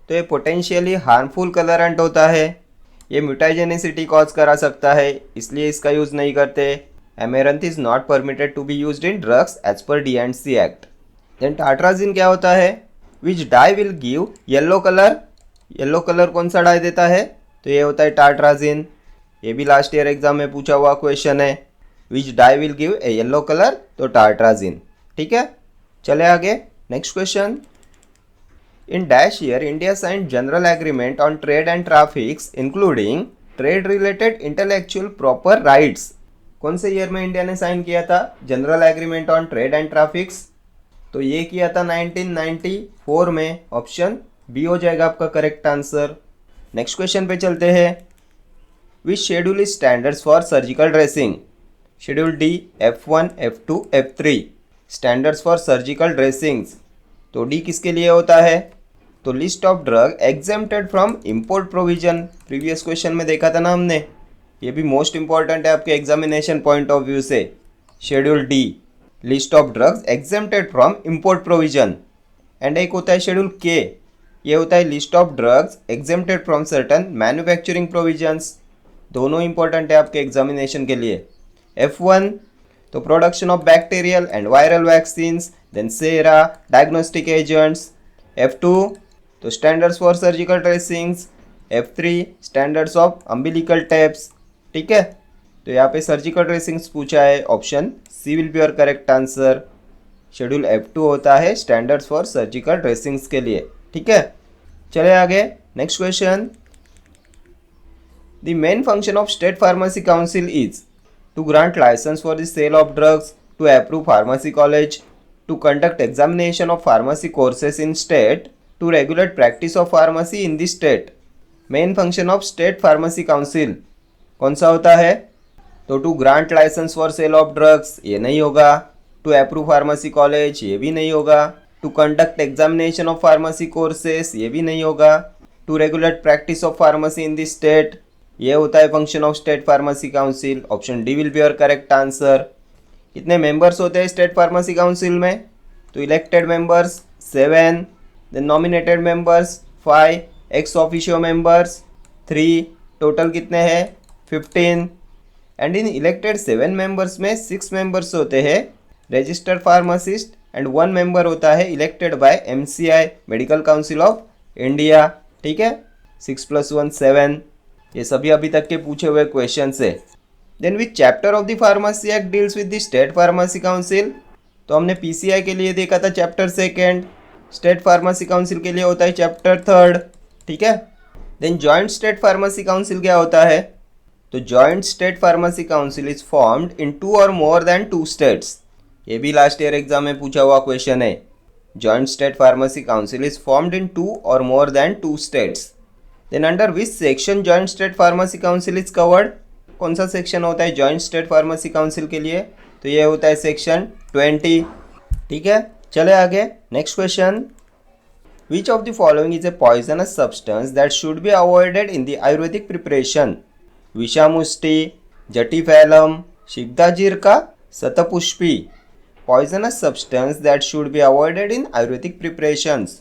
तो ये पोटेंशियली हार्मफुल कलरेंट होता है, ये म्यूटाजेनिसिटी कॉज करा सकता है, इसलिए इसका यूज़ नहीं करते। Amaranth is not permitted to be used in drugs as per D&C act. Then tartrazine क्या होता है? Which dye will give yellow colour, yellow colour कौन सा डाई देता है? तो ये होता है टार्ट्राजिन। ये भी लास्ट ईयर एग्जाम में पूछा हुआ क्वेश्चन है। Which dye will give a yellow colour? तो टार्ट्राजिन। ठीक है। चले आगे। Next question, In dash year, India signed general agreement on trade and traffics, including trade related intellectual proper rights। कौन से ईयर में इंडिया ने साइन किया था general agreement on trade and traffics? तो ये किया था 1994 में, ऑप्शन बी हो जाएगा आपका करेक्ट आंसर। नेक्स्ट क्वेश्चन पे चलते हैं। Which schedule is standards for surgical dressing? Schedule D, F1, F2, F3 standards for surgical dressings. तो डी किसके लिए होता है? तो list of drug exempted from import provision, previous question में देखा था ना हमने, ये भी मोस्ट इंपॉर्टेंट है आपके एग्जामिनेशन पॉइंट ऑफ व्यू से। Schedule D, list of drugs exempted from import provision. And एक होता है शेड्यूल के, ये होता है list of drugs exempted from certain manufacturing provisions. दोनों इंपॉर्टेंट है आपके एग्जामिनेशन के लिए। F1 तो production of bacterial and viral vaccines, then sera, diagnostic agents. F2 तो standards for surgical dressings, F3 standards of umbilical tapes. ठीक है, तो यहाँ पे सर्जिकल ड्रेसिंग्स पूछा है, option C will be your correct answer. Schedule F2 होता है स्टैंडर्ड्स फॉर सर्जिकल ड्रेसिंग्स के लिए। ठीक है, चले आगे। Next question, the main function of state pharmacy council is to grant licence for the sale of drugs, to approve pharmacy college, to conduct examination of pharmacy courses in state, to regulate practice of pharmacy in the state. Main function of state pharmacy council कौन सा होता है? तो to grant licence for sale of drugs ये नहीं होगा, to approve pharmacy college ये भी नहीं होगा, to conduct examination of pharmacy courses ये भी नहीं होगा, to regulate practice of pharmacy in the state ये होता है function of state pharmacy council. Option D will be your correct answer. कितने मेंबर्स होते हैं स्टेट फार्मेसी काउंसिल में? तो elected members 7, then nominated members 5, ex officio members 3, total कितने हैं 15। एंड इन इलेक्टेड 7 मेंबर्स में 6 मेंबर्स होते हैं रजिस्टर्ड फार्मासिस्ट एंड 1 मेंबर होता है elected by MCI medical council of India. ठीक है, 6 + 1 7। ये सभी अभी तक के पूछे हुए क्वेश्चन है। Then which chapter of the pharmacy act deals with the state pharmacy council? तो हमने PCI के लिए देखा था चैप्टर 2, स्टेट फार्मेसी काउंसिल के लिए होता है चैप्टर 3। ठीक है, then joint state pharmacy council क्या होता है? तो joint state pharmacy council is formed in 2 or more then 2 states. ये भी लास्ट ईयर एग्जाम में पूछा हुआ क्वेश्चन है। Joint state pharmacy council is formed in 2 or more then 2 states. Then under which section joint state pharmacy council is covered? कौन सा section होता है जॉइंट स्टेट फार्मेसी काउंसिल के लिए? तो ये होता है सेक्शन 20। ठीक है, चले आगे। Next question, which of the following is a poisonous substance that should be avoided in the Ayurvedic preparation? Vishamushti, jatiphalam, शिग्दाजिरका, shatpushpi. Poisonous substance that should be avoided in Ayurvedic preparations,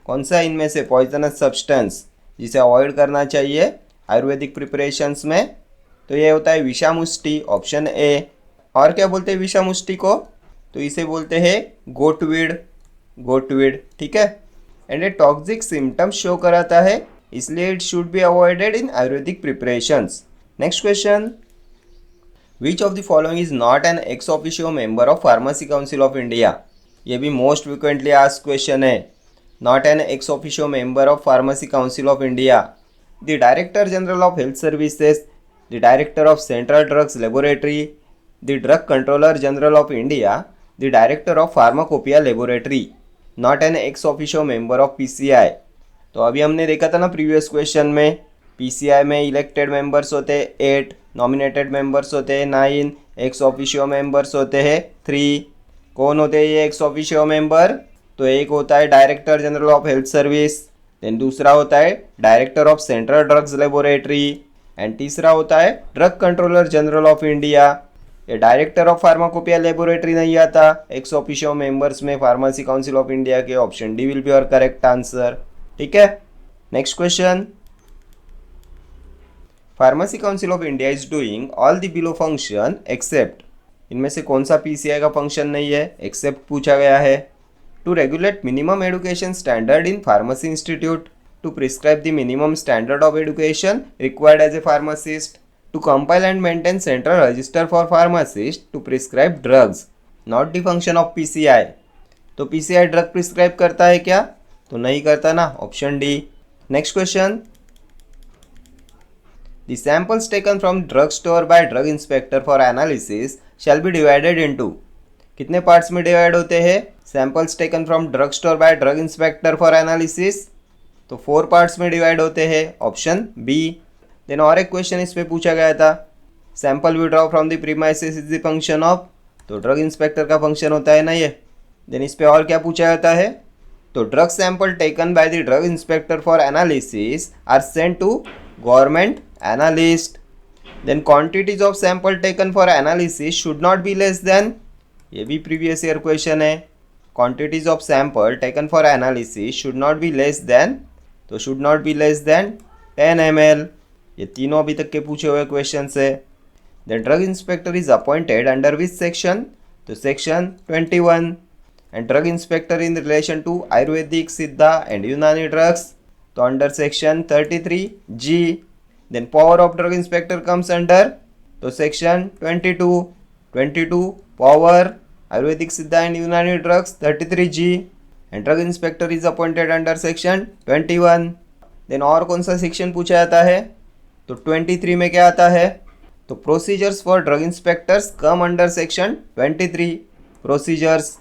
कौन सा इनमें से पॉइजनस सब्सटेंस जिसे अवॉइड करना चाहिए आयुर्वेदिक प्रिपरेशंस में? तो ये होता है विषामुष्टि, ऑप्शन ए। और क्या बोलते हैं विषामुष्टि को? तो इसे बोलते हैं गोटवीड। ठीक है, and a toxic symptoms show कराता है, इसलिए it should be avoided in Ayurvedic preparations. Next question, which of the following is not an ex officio member of pharmacy council of India? ये भी मोस्ट फ्रिक्वेंटली आस्क्ड क्वेश्चन है। Not an ex officio member of pharmacy council of India, the director general of health services, the director of central drugs laboratory, the drug controller general of India, the director of pharmacopoeia laboratory. Not an ex officio member of PCI। तो अभी हमने देखा था ना previous question में, PCI में elected members होते हैं 8, नॉमिनेटेड मेंबर्स होते हैं 9, एक्स ऑफिशियो मेंबर्स होते हैं 3। कौन होते हैं ये एक्स ऑफिशियो मेंबर? तो एक होता है director general of health service, then दूसरा होता है director of central drugs laboratory, and तीसरा होता है drug controller general of India. ये डायरेक्टर ऑफ फार्माकोपिया लेबोरेटरी नहीं आता एक्स ऑफिशियो मेंबर्स में फार्मेसी काउंसिल ऑफ इंडिया के। Option D will be your correct answer. ठीक है, next question, pharmacy council of India is doing all the below function except. इनमें से कौन सा PCI का फंक्शन नहीं है? एक्सेप्ट पूछा गया है। To regulate minimum education standard in pharmacy institute, to prescribe the minimum standard of education required as a pharmacist, to compile and maintain central register for pharmacist, to prescribe drugs. Not the function of PCI। तो PCI drug prescribe करता है क्या? तो नहीं करता ना, option D. Next question, the samples taken from drug store by drug inspector for analysis shall be divided into. कितने parts में डिवाइड होते हैं samples taken from drug store by drug inspector for analysis? तो 4 parts में divide होते हैं, option B. Then और एक क्वेश्चन इस पे पूछा गया था, sample withdraw from the premises is the function of. तो ड्रग इंस्पेक्टर का फंक्शन होता है ना ये। देन इस पे और क्या पूछा जाता है? तो drug sample taken by the drug inspector for analysis are sent to government analyst. Then quantities of sample taken for analysis should not be less than, ये भी प्रीवियस ईयर क्वेश्चन है। Quantities of sample taken for analysis should not be less than, तो should not be less than 10 ml। ये तीनों अभी तक के पूछे हुए क्वेश्चन है। The drug inspector is appointed under which section? तो section 21। And drug inspector in relation to Ayurvedic, Siddha and Unani drugs, तो under section 33G। Then power of drug inspector comes under, तो section 22 power Ayurvedic, Siddha and Unani drugs 33G, and drug inspector is appointed under section 21। Then और कौन सा section पूछा जाता है, तो 23 में क्या आता है, तो procedures for drug inspectors come under section 23 procedures.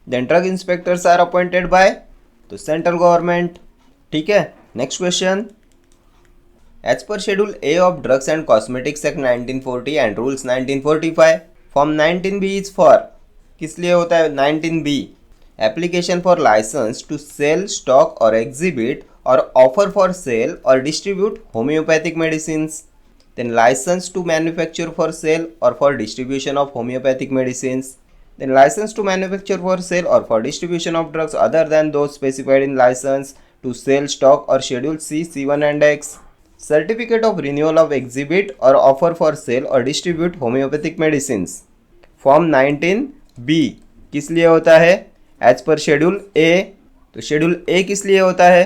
Then drug inspectors are appointed by, तो सेंट्रल गवर्नमेंट। ठीक है, next question. As per schedule A of drugs and cosmetics act 1940 and rules 1945, form 19B is for, किस लिए होता है 19B, application for licence to sell, stock or exhibit or offer for sale or distribute homoeopathic medicines. Then licence to manufacture for sale और for distribution of homoeopathic medicines. Then license to manufacture for sale or for distribution of drugs other than those specified in license to sell, stock or schedule C, C1 and X. Certificate of renewal of exhibit or offer for sale or distribute homeopathic medicines. Form 19B किस लिए होता है, as per schedule ए, तो schedule ए किस लिए होता है,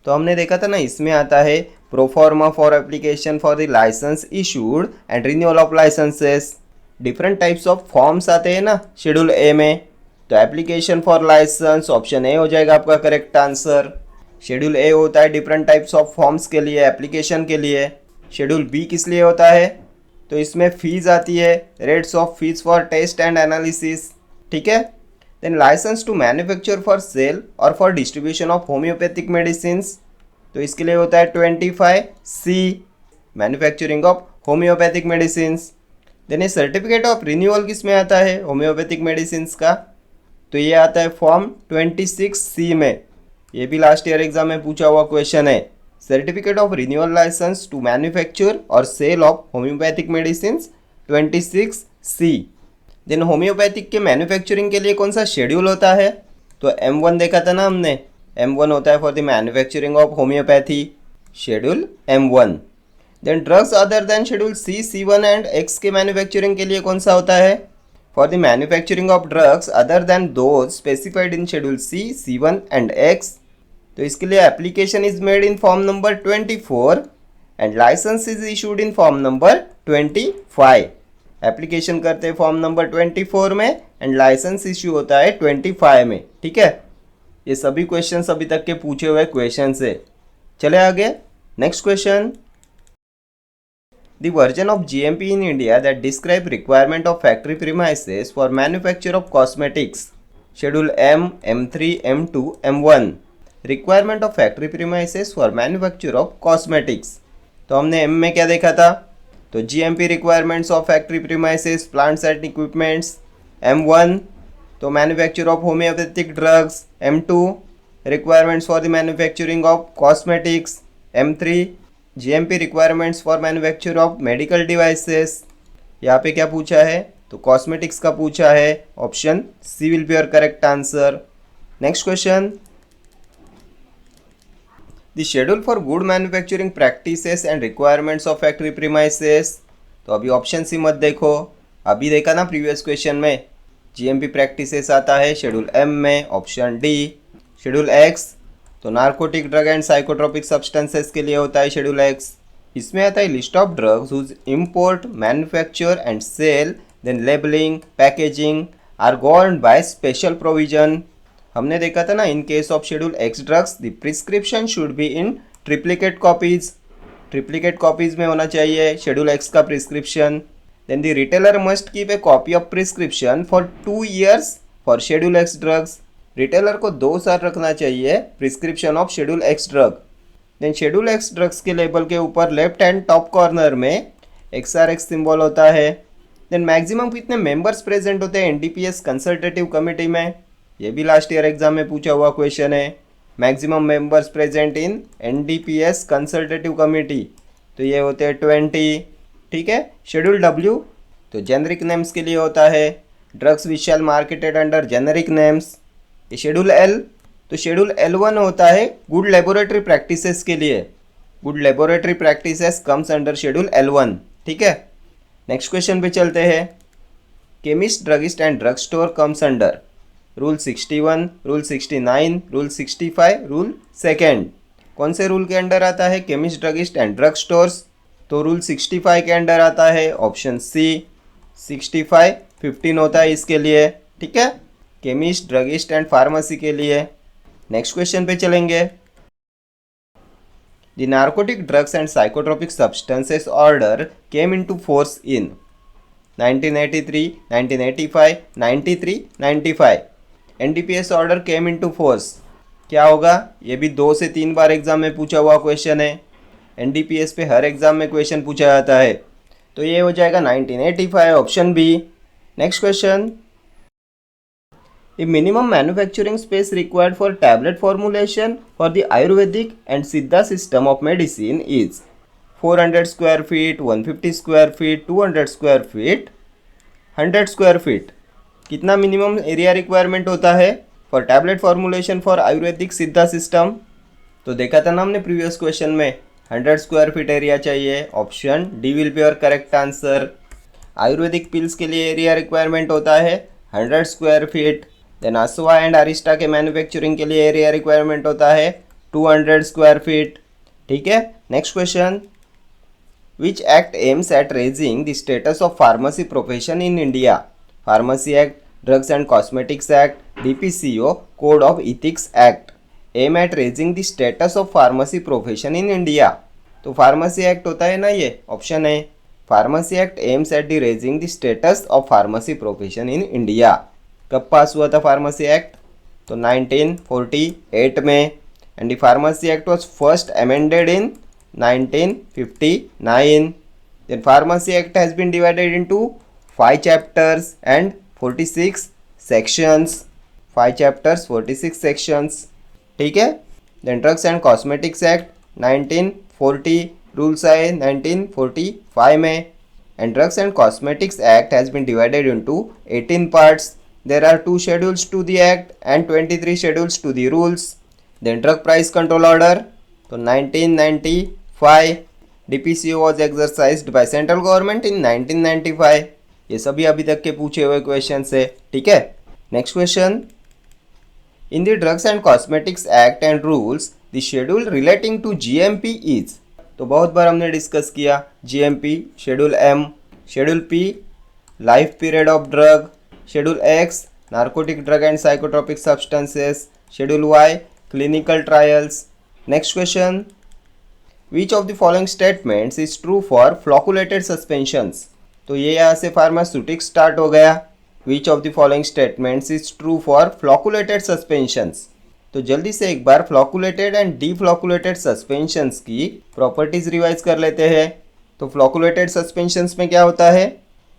तो हमने देखा था ना, इसमें आता है proforma for application for the licence issued and renewal of licences. Different types of forms आते हैं ना शेड्यूल ए में, तो application for licence option A हो जाएगा आपका करेक्ट आंसर। शेड्यूल ए होता है डिफरेंट टाइप्स ऑफ फॉर्म्स के लिए, एप्लीकेशन के लिए। शेड्यूल बी किस लिए होता है, तो इसमें फीस आती है, rates of fees for test and analysis. ठीक है, then licence to manufacture for sale और for distribution of homoeopathic medicines, तो इसके लिए होता है 25C, manufacturing of homoeopathic medicines. Then ये सर्टिफिकेट ऑफ रिन्यूअल किस में आता है होम्योपैथिक मेडिसिन्स का, तो ये आता है फॉर्म 26C में। ये भी लास्ट ईयर एग्जाम में पूछा हुआ क्वेश्चन है, certificate of renewal licence to manufacture और sale of homoeopathic medicines 26C। Then homoeopathic के मैन्युफैक्चरिंग के लिए कौन सा शेड्यूल होता है, तो M1 देखा था ना हमने, M1 होता है for the manufacturing of homoeopathy, schedule M1। Then drugs other than schedule C, C1 and X के मैन्युफैक्चरिंग के लिए कौन सा होता है, for the manufacturing of drugs other than those specified in schedule C, C1 and X, तो इसके लिए application is made in form number 24 and licence is issued in form number 25। Application करते हैं फॉर्म नंबर 24 में and license issue होता है 25 में। ठीक है, ये सभी क्वेश्चन अभी तक के पूछे हुए क्वेश्चन है। चले आगे, next question. The version of GMP in India that describe requirement of factory premises for manufacture of cosmetics. Schedule M, M3, M2, M1. Requirement of factory premises for manufacture of cosmetics. तो हमने M में क्या देखा था, तो GMP requirements of factory premises, plants and equipments. M1 तो manufacture of homeopathic drugs. M2 requirements for the manufacturing of cosmetics. M3 GMP requirements for manufacture of medical devices. यहाँ पे क्या पूछा है, तो कॉस्मेटिक्स का पूछा है, option C will be your correct answer. Next question. The schedule for good manufacturing practices and requirements of factory premises, तो अभी ऑप्शन सी मत देखो, अभी देखा ना प्रीवियस क्वेश्चन में, GMP प्रैक्टिसेस आता है शेड्यूल M में, ऑप्शन डी। शेड्यूल X तो narcotic drug and psychotropic substances के लिए होता है शेड्यूल X। इसमें आता है list of drugs whose import, manufacture and cell, then labelling, packaging are governed by special provision. हमने देखा था ना, in case of schedule X drugs the prescription should be in triplicate copies, triplicate copies में होना चाहिए schedule X का prescription. Then the retailer must keep a copy of prescription for 2 years for schedule X drugs. Retailer को 2 साल रखना चाहिए prescription of schedule X drug. Then schedule X drugs के label के ऊपर लेफ्ट हैंड टॉप कॉर्नर में XRX symbol होता है। देन मैक्सिमम कितने मेंबर्स प्रेजेंट होते हैं NDPS कंसल्टेटिव कमेटी में, ये भी लास्ट ईयर एग्जाम में पूछा हुआ क्वेश्चन है। Maximum members present in NDPS consultative committee, तो ये होते हैं 20। ठीक है, शेड्यूल W तो जेनरिक नेम्स के लिए होता है, drugs which shall marketed under generic names. ये शेड्यूल L तो शेड्यूल L1 होता है गुड लेबोरेटरी प्रैक्टिसेस के लिए, good laboratory practices comes under schedule L1। ठीक है, नेक्स्ट क्वेश्चन पे चलते हैं। Chemist, druggist and drug store comes under, rule 61, rule 69, rule 65, rule second. कौन से रूल के अंडर आता है? Chemist, druggist and drug stores. तो रूल 65 के अंडर आता है ऑप्शन सी। 65 15 होता है इसके लिए, ठीक है, केमिस्ट, ड्रगिस्ट एंड फार्मेसी के लिए। नेक्स्ट क्वेश्चन पे चलेंगे। The narcotic drugs and psychotropic substances order came into force in 1983, 1985, 93, 95। NDPS order came into force क्या होगा? ये भी 2 से 3 बार एग्जाम में पूछा हुआ क्वेश्चन है। एनडीपीएस पे हर एग्जाम में क्वेश्चन पूछा जाता है, तो ये हो जाएगा 1985, option B. Next question. The minimum manufacturing space required for tablet formulation for the Ayurvedic and Siddha system of medicine is 400 square feet, 150 square feet, 200 square feet, 100 square feet। कितना minimum area requirement होता है for tablet formulation for Ayurvedic सिद्धा system? तो देखा था ना हमने previous question में, 100 स्क्वायर फीट एरिया चाहिए। Option D will be your correct answer. Ayurvedic pills के लिए एरिया रिक्वायरमेंट होता है 100 square feet. Then asava and arishta के मैन्युफैक्चरिंग के लिए एरिया रिक्वायरमेंट होता है 200 स्क्वायर फीट, ठीक है। Next question. Which act aims at raising the status of pharmacy profession in India? Pharmacy act, drugs and cosmetics act, DPCO, code of ethics act. Aim at raising the status of pharmacy profession in India. तो pharmacy act होता है ना ये, option है। Pharmacy act aims at the raising the status of pharmacy profession in India. कब पास हुआ था फार्मेसी एक्ट? तो 1948 में। And the pharmacy act was first amended in 1959। Then pharmacy act has been divided into 5 chapters and 46 sections. 5 chapters, 46 sections, ठीक है। Then drugs and cosmetics act 1940, rules आए 1945 में। And drugs and cosmetics act has been divided into 18 parts. There are 2 schedules to the act and 23 schedules to the rules. Then drug price control order, तो 1995। DPCO was exercised by central government in 1995। ये सभी अभी तक के पूछे हुए question है, ठीक है। Next question. In the drugs and cosmetics act and rules the schedule relating to GMP is. तो बहुत बार हमने डिस्कस किया GMP, schedule M, schedule P life period of drug, schedule X narcotic drug and psychotropic substances, schedule Y clinical trials. Next question. Which of the following statements is true for flocculated suspensions? तो ये यहाँ से pharmaceutics start हो गया। Which of the following statements is true for flocculated suspensions? तो जल्दी से एक बार फ्लॉकुलेटेड एंड डीफ्लॉकुलेटेड सस्पेंशंस की प्रॉपर्टीज रिवाइज कर लेते हैं। तो फ्लॉकुलेटेड सस्पेंशंस में क्या होता है?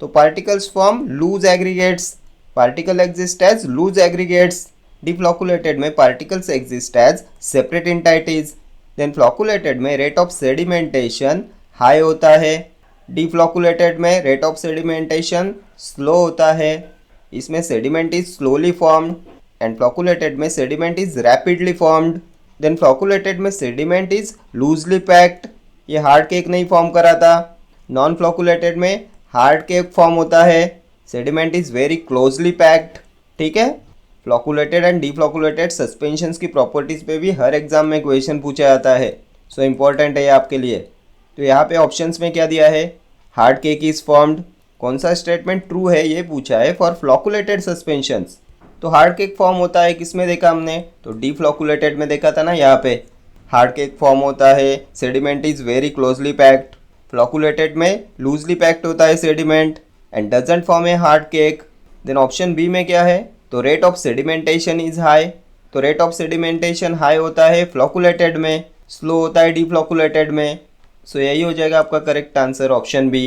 तो particles form loose aggregates, particle exist as loose aggregates. Deflocculated में particles exist as separate entities. Then flocculated में रेट ऑफ सेडिमेंटेशन हाई होता है, डिफ्लॉकुलेटेड में रेट ऑफ सेडिमेंटेशन स्लो होता है। इसमें sediment is slowly formed and flocculated में sediment is rapidly formed. Then flocculated में सेडिमेंट इज लूजली पैक्ड, ये हार्ड केक नहीं फॉर्म करा था। नॉन फ्लॉकुलेटेड में हार्ड केक फॉर्म होता है, sediment is very closely packed, ठीक है। फ्लॉकुलेटेड एंड डीफ्लॉकुलेटेड सस्पेंशंस की प्रॉपर्टीज़ पे भी हर एग्जाम में क्वेश्चन पूछा जाता है, सो इम्पोर्टेंट है ये आपके लिए। तो यहाँ पे ऑप्शंस में क्या दिया है? Hard cake is formed. कौन सा स्टेटमेंट ट्रू है ये पूछा है फॉर फ्लॉकुलेटेड सस्पेंशंस। तो हार्ड केक फॉर्म होता है, किसमें देखा हमने? तो डीफ्लॉकुलेटेड में देखा था ना, यहाँ पे हार्ड केक फॉर्म होता है, sediment is very closely packed. Flocculated में लूजली पैक्ड होता है sediment and doesn't form a hard cake. Then option B में क्या है? तो rate of sedimentation is high. तो रेट ऑफ सेडिमेंटेशन हाई होता है फ्लॉकुलेटेड में, स्लो होता है डीफ्लॉकुलेटेड में। सो यही हो जाएगा आपका correct answer, option B.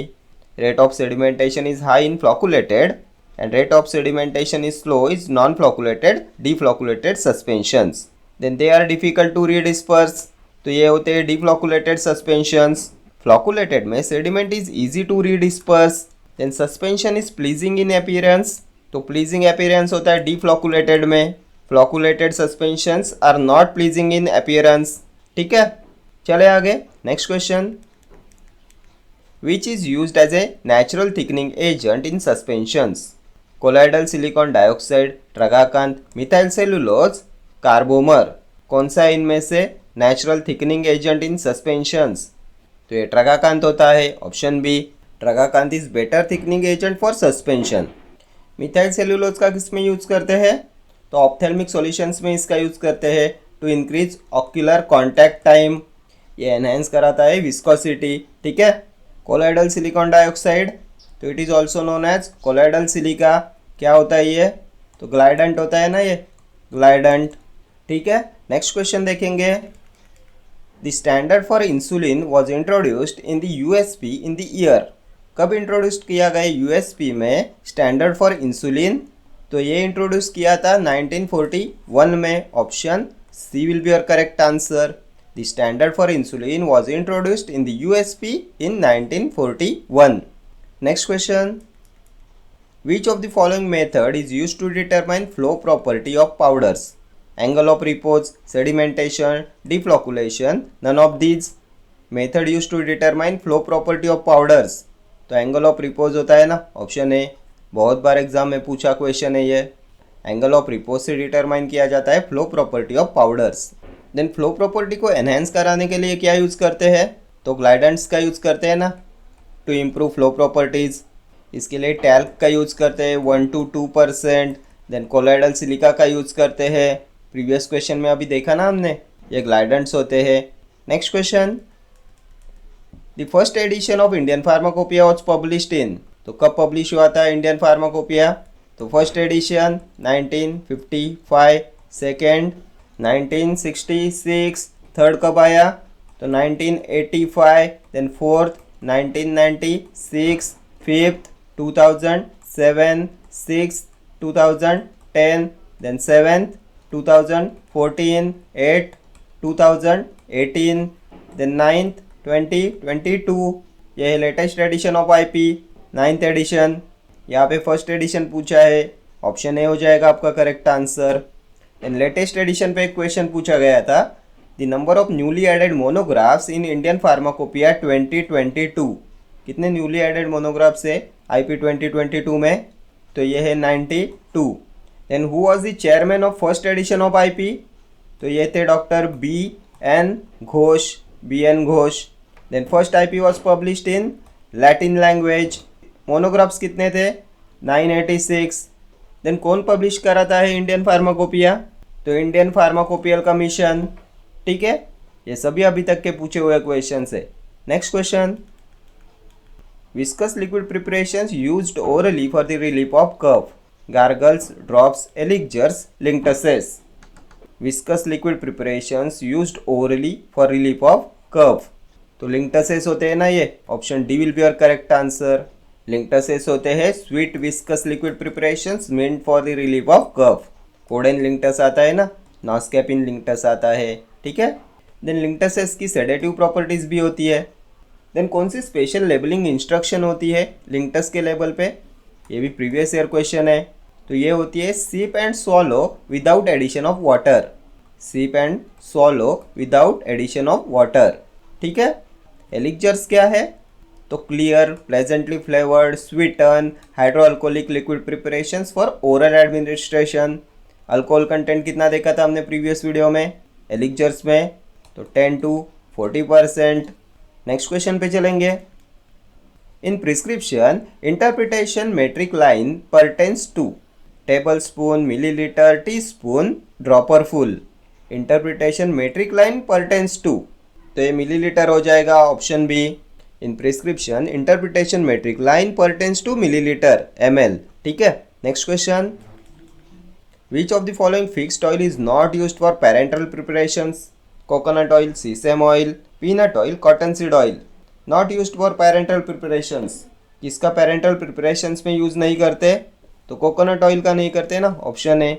Rate of sedimentation is high in flocculated and rate of sedimentation is slow is non flocculated deflocculated suspensions. Then they are difficult to redisperse. तो ये होते हैं डीफ्लॉकुलेटेड सस्पेंशंस। फ्लॉकुलेटेड में sediment is easy to redisperse. Then suspension is pleasing in appearance. तो pleasing appearance होता है deflocculated में। Flocculated suspensions are not pleasing in appearance, ठीक है। चले आगे, next question. Which is used as a natural thickening agent in suspensions? Colloidal silicon dioxide, tragacanth, methyl cellulose, carbomer. कौन सा इनमें से natural thickening agent in suspensions? तो ये ट्रगाकांत होता है, option B. Tragacanth is better thickening agent for suspension. Methyl cellulose का किस में यूज़ करते हैं? तो ऑप्थेल्मिक सॉल्यूशंस में इसका यूज़ करते हैं to increase ocular contact time. ये एनहेंस कराता है विस्कोसिटी, ठीक है। कोलाइडल सिलिकॉन डाइऑक्साइड, तो it is also known as colloidal silica. क्या होता है ये? तो ग्लाइडेंट होता है ना ये, ग्लाइडेंट, ठीक है। नेक्स्ट क्वेश्चन देखेंगे। The standard for insulin was introduced in the USP in the year. कब इंट्रोड्यूस किया गया यूएसपी में स्टैंडर्ड फॉर इंसुलिन? तो ये इंट्रोड्यूस किया था 1941 में। Option C will be your correct answer. The standard for insulin was introduced in the USP in 1941। Next question. Which of the following method is used to determine flow property of powders? Angle of repose, sedimentation, deflocculation, none of these. Method used to determine flow property of powders. तो angle of repose होता है ना, option ए। बहुत बार exam में पूछा question है ये। एंगल ऑफ रिपोज से डिटरमाइन किया जाता है flow property of powders. Then flow property को एनहेंस कराने के लिए क्या यूज़ करते हैं? तो ग्लाइडेंट्स का यूज़ करते हैं ना, टू इम्प्रूव फ्लो प्रॉपर्टीज़। इसके लिए टैल्क का यूज़ करते हैं 1 to 2%। देन कोलाइडल सिलिका का यूज़ करते हैं। प्रीवियस क्वेश्चन में अभी देखा ना हमने, ये ग्लाइडेंट्स होते हैं। Next question. The first edition of Indian pharmacopoeia was published in. तो कब पब्लिश हुआ था इंडियन फार्माकोपिया? तो फर्स्ट एडिशन 1955, सेकेंड 1966, थर्ड कब आया? तो 1985, then fourth 1996, fifth 2007, six 2010, then seventh 2014, eight 2018, then ninth 2022। यह है latest edition of IP, ninth edition. यहाँ पे फर्स्ट एडिशन पूछा है, ऑप्शन ए हो जाएगा आपका correct answer. Then latest edition पे एक क्वेश्चन पूछा गया था, the number of newly added monographs in Indian pharmacopoeia 2022। कितने न्यूली एडेड मोनोग्राफ्स है आईपी 2022 में? तो ये है 92। Then who was the chairman of first edition of IP? तो ये थे doctor B N. Ghosh, B N. Ghosh. Then first IP was published in Latin language. Monographs कितने थे? 986। देन कौन पब्लिश कराता है इंडियन फार्माकोपिया? तो इंडियन फार्माकोपियल कमीशन, ठीक है। ये सभी अभी तक के पूछे हुए क्वेश्चन है। Next question. Viscous liquid preparations used orally for the relief of cough. Gargles, drops, elixirs, linctuses. Viscous liquid preparations used orally for relief of cough. तो linctuses होते हैं ना ये, option D will be your correct answer. linctuses होते हैं sweet viscous liquid preparations meant for the relief of cough. Codeine linctus आता है ना, नॉस्कैपिन लिंक्टस आता है, ठीक है। देन linctuses की सेडेटिव प्रॉपर्टीज भी होती है। देन कौन सी स्पेशल लेबलिंग इंस्ट्रक्शन होती है लिंक्टस के लेबल पे? ये भी प्रीवियस ईयर क्वेश्चन है। तो ये होती है sip and swallow without addition of water. Sip and swallow without addition of water, ठीक है। एलिक्जर्स क्या है? तो clear, pleasantly flavoured, sweetened, hydroalcoholic liquid preparations for oral administration. Alcohol content कितना देखा था हमने प्रीवियस वीडियो में एलिक्जर्स में? तो 10 to 40%। नेक्स्ट क्वेश्चन पे चलेंगे। In prescription interpretation metric line pertains to tablespoon, millilitre, teaspoon, dropperful. Interpretation metric line pertains to, तो ये मिलीलीटर हो जाएगा, option B. In prescription interpretation metric line pertains to millilitre, ml, ठीक है। Next question. Which of the following fixed oil is not used for parenteral preparations? Coconut oil, sesame oil, peanut oil, cotton seed oil. Not used for parenteral preparations, किसका parental preparations में use नहीं करते? तो coconut oil का नहीं करते ना, option है।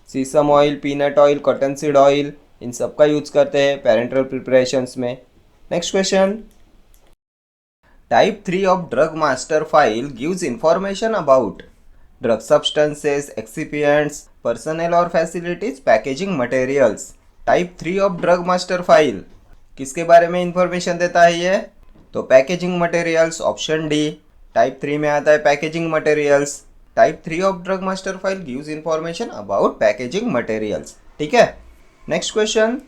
Sesame oil, peanut oil, cotton seed oil, इन सब का यूज़ करते हैं पेरेंटल प्रिपरेशंस में। Next question. Type 3 of drug master file gives information about drug substances, excipients, personnel और facilities, packaging materials. Type 3 of drug master file किसके बारे में इंफॉर्मेशन देता है ये? तो packaging materials, option D. Type 3 में आता है packaging materials. Type 3 of drug master file gives information about packaging materials. ठीक है, next question,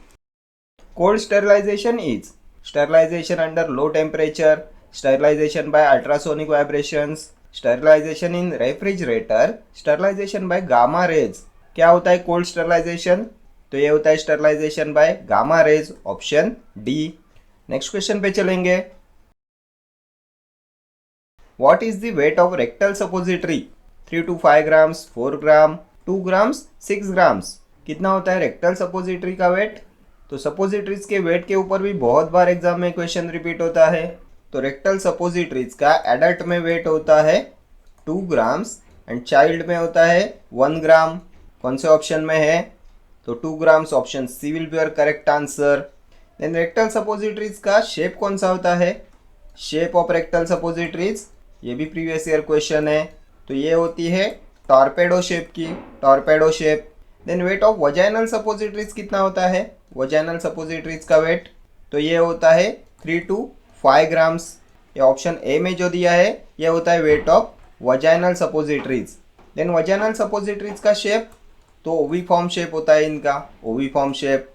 cold sterilization is sterilization under low temperature, sterilization by ultrasonic vibrations, sterilization in refrigerator, sterilization by gamma rays. क्या होता है cold sterilization? तो ये होता है sterilization by gamma rays, option D. Next question पे चलेंगे, what is the weight of rectal suppository? 3 to 5 grams, 4 gram, 2 grams, 6 grams. कितना होता है रेक्टल सपोजिटरी का वेट? तो सपोजिटरीज के वेट के ऊपर भी बहुत बार एग्जाम में क्वेश्चन रिपीट होता है। तो रेक्टल सपोजिटरीज का एडल्ट में वेट होता है 2 ग्राम्स एंड चाइल्ड में होता है 1 ग्राम। कौन से ऑप्शन में है? तो 2 grams, option C will be your correct answer. Then rectal suppositories का शेप कौन सा होता है? शेप ऑफ रेक्टल सपोजिटरीज, ये भी प्रीवियस ईयर क्वेश्चन है। तो ये होती है टॉर्पेडो शेप की, torpedo shape. Then weight of vaginal suppositories कितना होता है? वजाइनल सपोजिटरीज का वेट तो ये होता है 3 to 5 ग्राम्स। ये ऑप्शन ए में जो दिया है ये होता है weight of vaginal suppositories. Then vaginal suppositories का शेप तो ओवी फॉर्म शेप होता है इनका, ओवी फॉर्म शेप।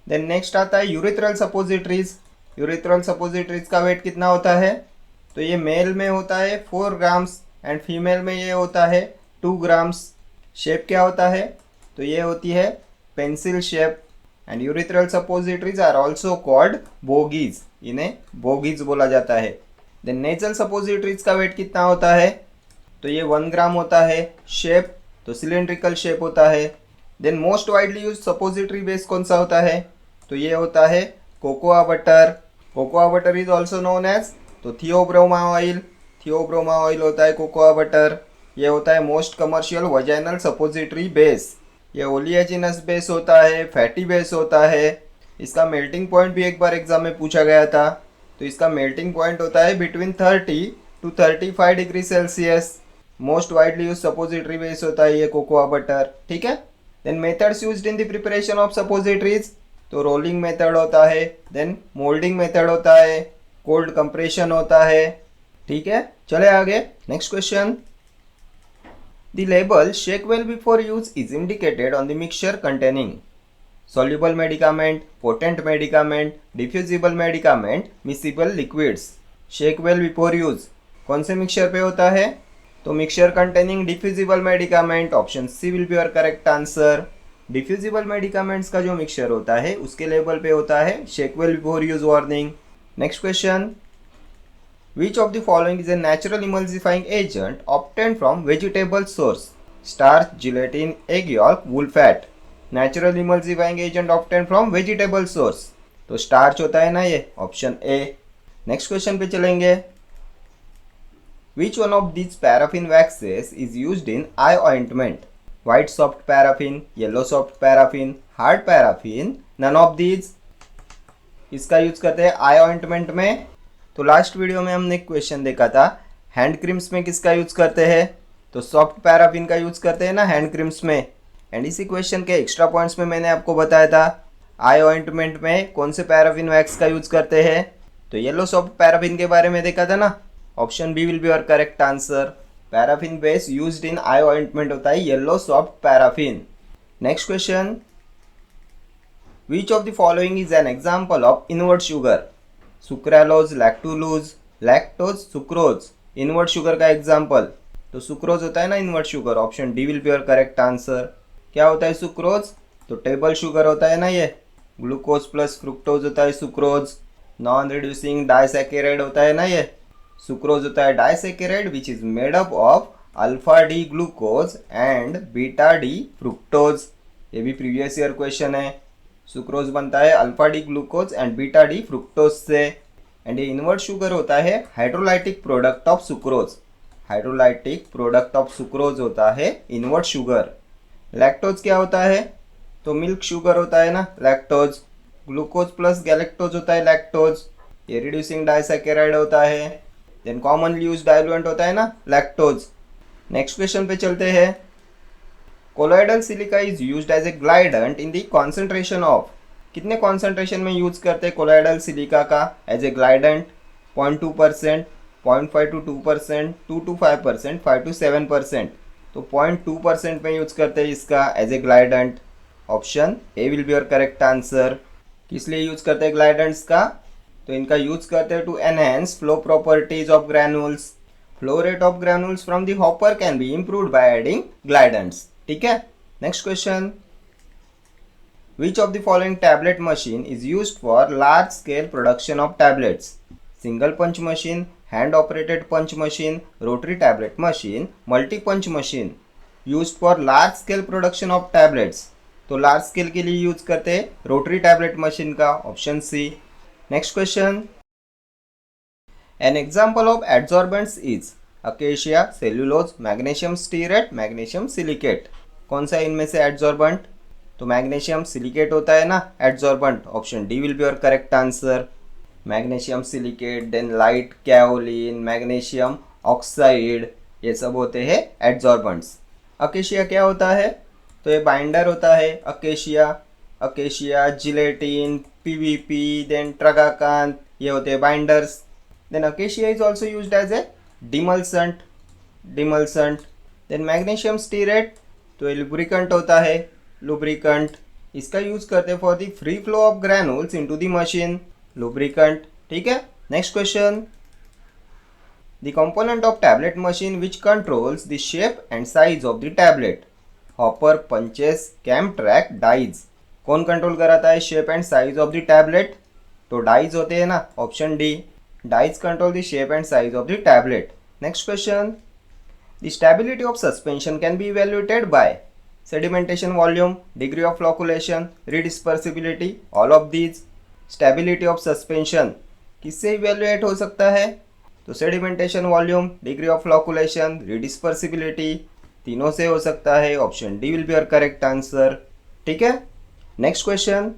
देन नेक्स्ट आता है यूरिथ्रल सपोजिटरीज। यूरिथ्रल सपोजिटरीज का वेट कितना होता है? तो ये मेल में होता है 4 ग्राम्स एंड फीमेल में ये होता है 2 ग्राम्स। शेप क्या होता है? तो ये होती है pencil shape. And urethral suppositories are also called bougies, इन्हें बोगीज बोला जाता है। देन नेजल सपोजिटरीज का वेट कितना होता है? तो ये 1 ग्राम होता है। शेप तो सिलेंड्रिकल शेप होता है। Then most widely use suppository base कौन सा होता है? तो ये होता है cocoa butter. Cocoa butter is also known as तो थियोब्रोमा ऑयल, थियोब्रोमा ऑयल होता है कोकोआ बटर। ये होता है most commercial vaginal suppository base. ये ओलिएजिनस बेस होता है, फैटी बेस होता है। इसका मेल्टिंग पॉइंट भी एक बार एग्जाम में पूछा गया था। तो इसका मेल्टिंग पॉइंट होता है between 30 to 35 degree Celsius. Most widely use suppository base होता है ये कोकोआ बटर। ठीक है, then methods used in the preparation of suppositories तो रोलिंग मेथड होता है, देन मोल्डिंग मेथड होता है, कोल्ड कंप्रेशन होता है। ठीक है, चले आगे, next question, the label shake well before use is indicated on the mixture containing soluble medicament, potent medicament, diffusible medicament, miscible liquids। shake well before use कौन से मिक्सचर पे होता है? तो mixture containing diffusible medicament, option C will be your correct answer. Diffusible medicaments का जो mixture होता है उसके लेबल पे होता है shake well before use warning. Next question, which of the following is a natural emulsifying agent obtained from vegetable source? Starch, gelatin, egg yolk, wool fat। natural emulsifying agent obtained from vegetable source तो starch होता है ना ये, option A. Next question पे चलेंगे, which one of these paraffin waxes is used in eye ointment? white soft paraffin, yellow soft paraffin, hard paraffin, none of these। इसका use करते हैं आई ऑइंटमेंट में। तो लास्ट वीडियो में हमने एक क्वेश्चन देखा था हैंड क्रीम्स में किसका यूज करते हैं? तो सॉफ्ट पैराफिन का यूज करते हैं ना हैंड क्रीम्स में। एंड इसी क्वेश्चन के एक्स्ट्रा पॉइंट्स में मैंने आपको बताया था आई ऑइंटमेंट में कौन से पैराफिन वैक्स का यूज करते हैं। तो येलो सॉफ्ट पैराफिन के बारे में देखा था ना, option B will be your correct answer. Paraffin base used in eye ointment होता है yellow soft paraffin. Next question, which of the following is an example of invert sugar? Sucralose, lactulose, lactose, sucrose. Invert sugar का example तो sucrose होता है ना invert sugar, option D will be your correct answer. क्या होता है sucrose? तो table sugar होता है ना ये, ग्लूकोज प्लस फ्रुक्टोज होता है सुक्रोज। नॉन रिड्यूसिंग डाइसैकेराइड होता है ना ये, सुक्रोज होता है disaccharide which is made up of alpha D glucose and beta D fructose. ये भी प्रीवियस ईयर क्वेश्चन है। सुक्रोज बनता है alpha D glucose and beta D fructose से। एंड ये इनवर्ट शुगर होता है hydrolytic product of sucrose. Hydrolytic product of sucrose होता है इनवर्ट शुगर। लैक्टोज क्या होता है? तो मिल्क शुगर होता है ना लैक्टोज। ग्लूकोज प्लस गैलेक्टोज होता है लैक्टोज। ये रिड्यूसिंग डाइसैकेराइड होता है। देन कॉमनली यूज्ड डाइल्यूएंट होता है ना लैक्टोज। नेक्स्ट क्वेश्चन पे चलते हैं, colloidal silica is used as a glidant in the concentration of. कितने कॉन्सेंट्रेशन में यूज करते हैं कोलोइडल सिलिका का as a glidant? 0.2%, 0.5 to 2%, 2 to 5%, 5 to 7%। तो 0.2% में यूज करते हैं इसका as a glidant. Option A will be your correct answer. किस लिए यूज करते हैं ग्लाइडेंट्स का? तो इनका यूज करते हैं to enhance flow properties of granules. Flow rate of granules from the hopper can be improved by adding glidants. ठीक है, next question. Which of the following tablet machine is used for large scale production of tablets? Single punch machine, hand operated punch machine, rotary tablet machine, multi punch machine used for large scale production of tablets. तो large scale के लिए use करते हैं rotary tablet machine का। Option C. Next question. An example of adsorbents is acacia, cellulose, magnesium stearate, magnesium silicate. कौन सा इनमें से एडजॉर्बेंट? तो मैग्नीशियम सिलिकेट होता है ना adsorbent. Option D will be your correct answer. Magnesium silicate, then light kaolin, magnesium oxide, ये सब होते हैं एडजॉर्बेंट्स। अकेशिया क्या होता है? तो ये बाइंडर होता है acacia, gelatin, PVP, then tragacanth, ये होते हैं binders. Then acacia is also used as a demulcent. Then magnesium stearate, तो ये लुब्रिकेंट होता है, लुब्रिकेंट। इसका यूज करते हैं for the free flow of granules into the machine, lubricant. ठीक है, next question. The component of tablet machine which controls the shape and size of the tablet. Hopper, punches, cam track, dies. कौन control कराता है shape and size of the tablet? तो dies होते हैं ना। Option D, dies control the shape and size of the tablet. Next question. The stability of suspension can be evaluated by sedimentation volume, degree of flocculation, redispersibility, all of these. Stability of suspension किससे evaluate हो सकता है? तो sedimentation volume, degree of flocculation, redispersibility, तीनों से हो सकता है। Option D will be your correct answer. ठीक है, next question.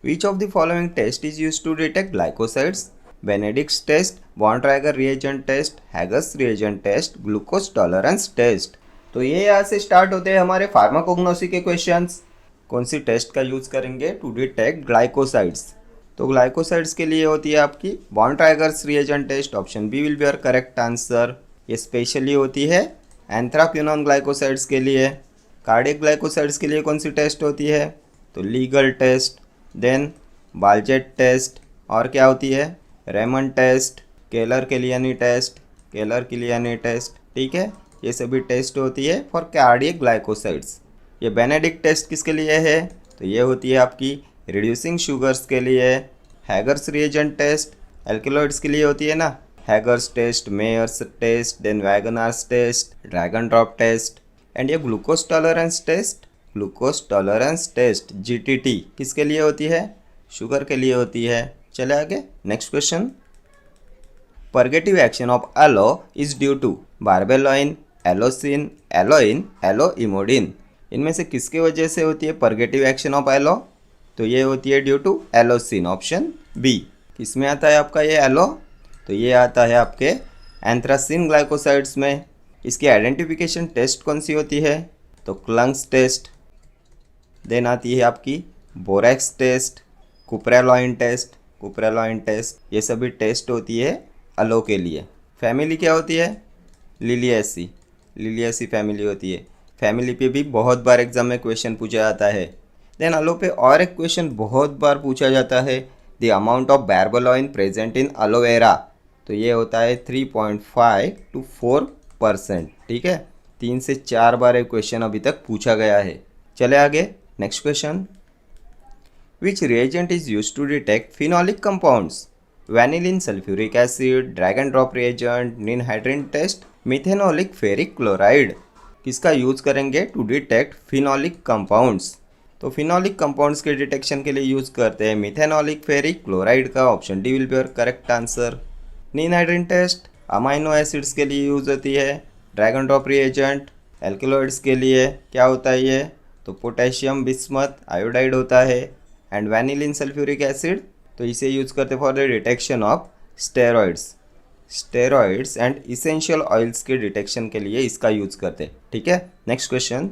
Which of the following test is used to detect glycosides? Benedict's test, Bontrager reagent test, Hager's reagent test, glucose tolerance test। तो ये यहाँ से स्टार्ट होते हैं हमारे pharmacognosy के क्वेश्चंस। कौन सी टेस्ट का यूज़ करेंगे टू डिटेक्ट ग्लाइकोसाइड्स? तो ग्लाइकोसाइड्स के लिए होती है आपकी Borntrager's reagent test. Option B will be your correct answer. ये स्पेशली होती है एंथ्राक्विनोन ग्लाइकोसाइड्स के लिए। कार्डियक ग्लाइकोसाइड्स के लिए कौन सी टेस्ट होती है? तो legal test, then Baljet test, और क्या होती है? Raymond test, Keller Kiliani test. ठीक है, ये सभी टेस्ट होती है फॉर कार्डियक ग्लाइकोसाइड्स। ये बेनेडिक्ट टेस्ट किसके लिए है? तो ये होती है आपकी रिड्यूसिंग शुगर्स के लिए। हैगर्स रिएजेंट टेस्ट एल्केलॉइड्स के लिए होती है ना। Hager's test, Mayer's test, then Wagner's test, Dragendorff test. And ये ग्लूकोज टॉलरेंस टेस्ट जीटीटी किसके लिए होती है? शुगर के लिए होती है। चले आगे, next question. Purgative action of aloe is due to barbaloin, aloesin, aloin, aloe emodin. इनमें से किसके वजह से होती है परगेटिव एक्शन ऑफ एलो? तो ये होती है due to aloesin. Option B. किस में आता है आपका ये एलो? तो ये आता है आपके एंथ्रासिन ग्लाइकोसाइड्स में। इसकी आइडेंटिफिकेशन टेस्ट कौन सी होती है? तो क्लंग्स टेस्ट। देन आती है आपकी बोरेक्स टेस्ट, कुप्रेलॉइन टेस्ट। ये सभी टेस्ट होती है एलो के लिए। फैमिली क्या होती है? लिलियसी फैमिली होती है। फैमिली पे भी बहुत बार एग्जाम में क्वेश्चन पूछा जाता है। देन एलो पे और एक क्वेश्चन बहुत बार पूछा जाता है, the amount of barbaloin present in aloe vera. तो ये होता है 3.5 to 4%। ठीक है, 3 से 4 बार एक क्वेश्चन अभी तक पूछा गया है। चले आगे, next question. Which reagent is use to detect phenolic compounds? Vanillin sulphuric acid, Dragendorff reagent, ninhydrin test, methanolic ferric chloride. किसका यूज करेंगे टू डिटेक्ट फिनोलिक कंपाउंड्स? तो फिनोलिक कंपाउंड्स के डिटेक्शन के लिए यूज करते हैं मिथेनोलिक फेरिक क्लोराइड का। Option D will be your correct answer. Ninhydrin test amino acids के लिए यूज होती है। ड्रैगन ड्रॉप रिएजेंट एल्केलॉइड्स के लिए क्या होता है ये? तो पोटेशियम बिस्मथ आयोडाइड होता है। एंड वैनिलिन सल्फ्यूरिक एसिड, तो इसे यूज करते for the detection of steroids and essential oils के डिटेक्शन के लिए इसका यूज करते। ठीक है, next question.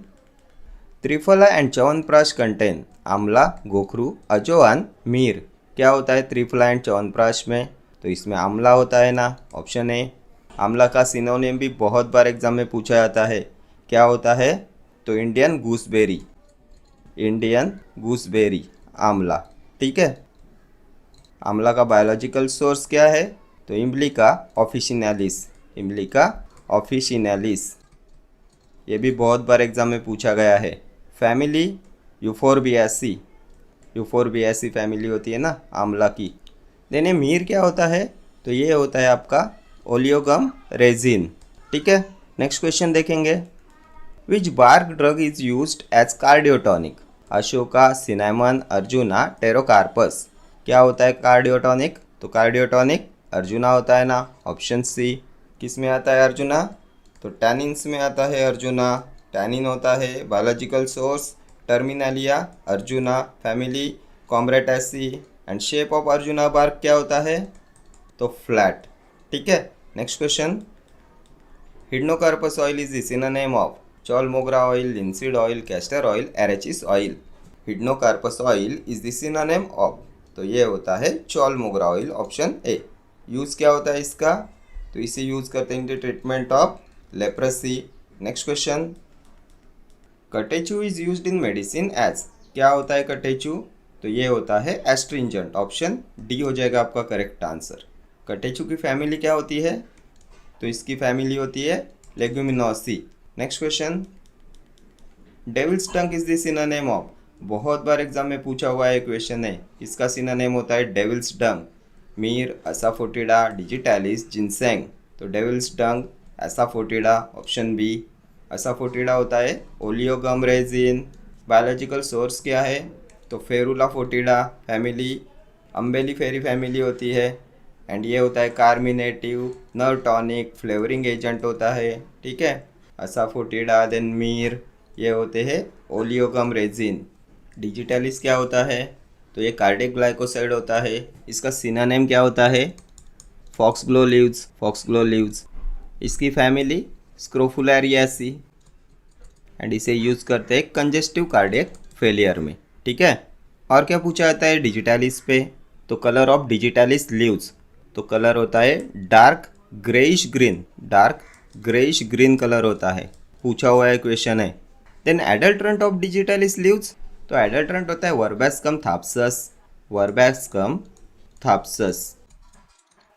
Triphala and chyawanprash contain आंवला, गोखरू, अजवाइन, मीर। क्या होता है त्रिफला एंड च्यवनप्राश में? तो इसमें आंवला होता है ना। ऑप्शन ए। आंवला का सिनोनिम भी बहुत बार एग्जाम में पूछा जाता है, क्या होता है? तो इंडियन गूसबेरी, इंडियन गूसबेरी, आंवला। ठीक है, आंवला का बायोलॉजिकल सोर्स क्या है? तो इम्ब्लिका ऑफिशिनालिस, इम्ब्लिका ऑफिशिनालिस। ये भी बहुत बार एग्जाम में पूछा गया है। फैमिली यूफोरबियासी, यूफोरबियासी फैमिली होती है ना आंवला की। देन मीर क्या होता है? तो ये होता है आपका ओलियोगम रेजिन। ठीक है, नेक्स्ट क्वेश्चन देखेंगे। Which bark drug is used as cardiotonic? Ashoka, cinnamon, Arjuna, pterocarpus. क्या होता है कार्डियोटॉनिक? तो कार्डियोटॉनिक अर्जुना होता है ना, ऑप्शन सी। किस में आता है अर्जुना? तो टैनिन्स में आता है अर्जुना। टैनिन होता है biological source Terminalia, Arjuna family, Combretaceae. And shape of Arjuna bark क्या होता है? तो फ्लैट। ठीक है, next question. Hydnocarpus oil is the synonym of chaulmoogra oil, linseed oil, castor oil, arachis oil. Hydnocarpus oil is the synonym of, तो ये होता है चॉल मोगरा ऑयल, ऑप्शन ए। यूज़ क्या होता है इसका? तो इसे यूज़ करते हैं treatment of leprosy. Next question. Catechu is used in medicine as, क्या होता है कटेचू? तो ये होता है एस्ट्रिंजेंट, ऑप्शन डी हो जाएगा आपका करेक्ट आंसर। कटेचू की फैमिली क्या होती है? तो इसकी फैमिली होती है Leguminosae. Next question. Devil's tongue is the synonym of, बहुत बार एग्जाम में पूछा हुआ है क्वेश्चन है, इसका सिनोनिम होता है devil's dung. Myrrh, asafoetida, digitalis, ginseng. तो devil's dung, asafoetida, option B. Asafoetida होता है ओलियोगम रेजिन। बायोलॉजिकल सोर्स क्या है? तो Ferula foetida family, Umbelliferae family होती है। एंड ये होता है carminative, nerve tonic, flavouring agent होता है। ठीक है, असाफोटिडा, देन मीर, ये होते हैं ओलियोगम रेजिन। डिजिटलिस क्या होता है? तो ये कार्डियक ग्लाइकोसाइड होता है। इसका सिनोनिम क्या होता है? फॉक्सग्लोलीव्स, फॉक्सग्लोलीव्स। इसकी फैमिली स्क्रोफुलरियासी। एंड इसे यूज़ करते हैं कंजेस्टिव कार्डियक फेलियर में। ठीक है, और क्या पूछा जाता है डिजिटलिस पे? तो कलर ऑफ डिजिटलिस लीव्स, तो कलर होता है dark greyish green, dark greyish green colour होता है, पूछा हुआ है क्वेश्चन है। Then adulterant of digitalis leaves, तो एडल्ट्रेंट होता है वर्बेस्कम थाप्सस, वर्बेस्कम थाप्सस।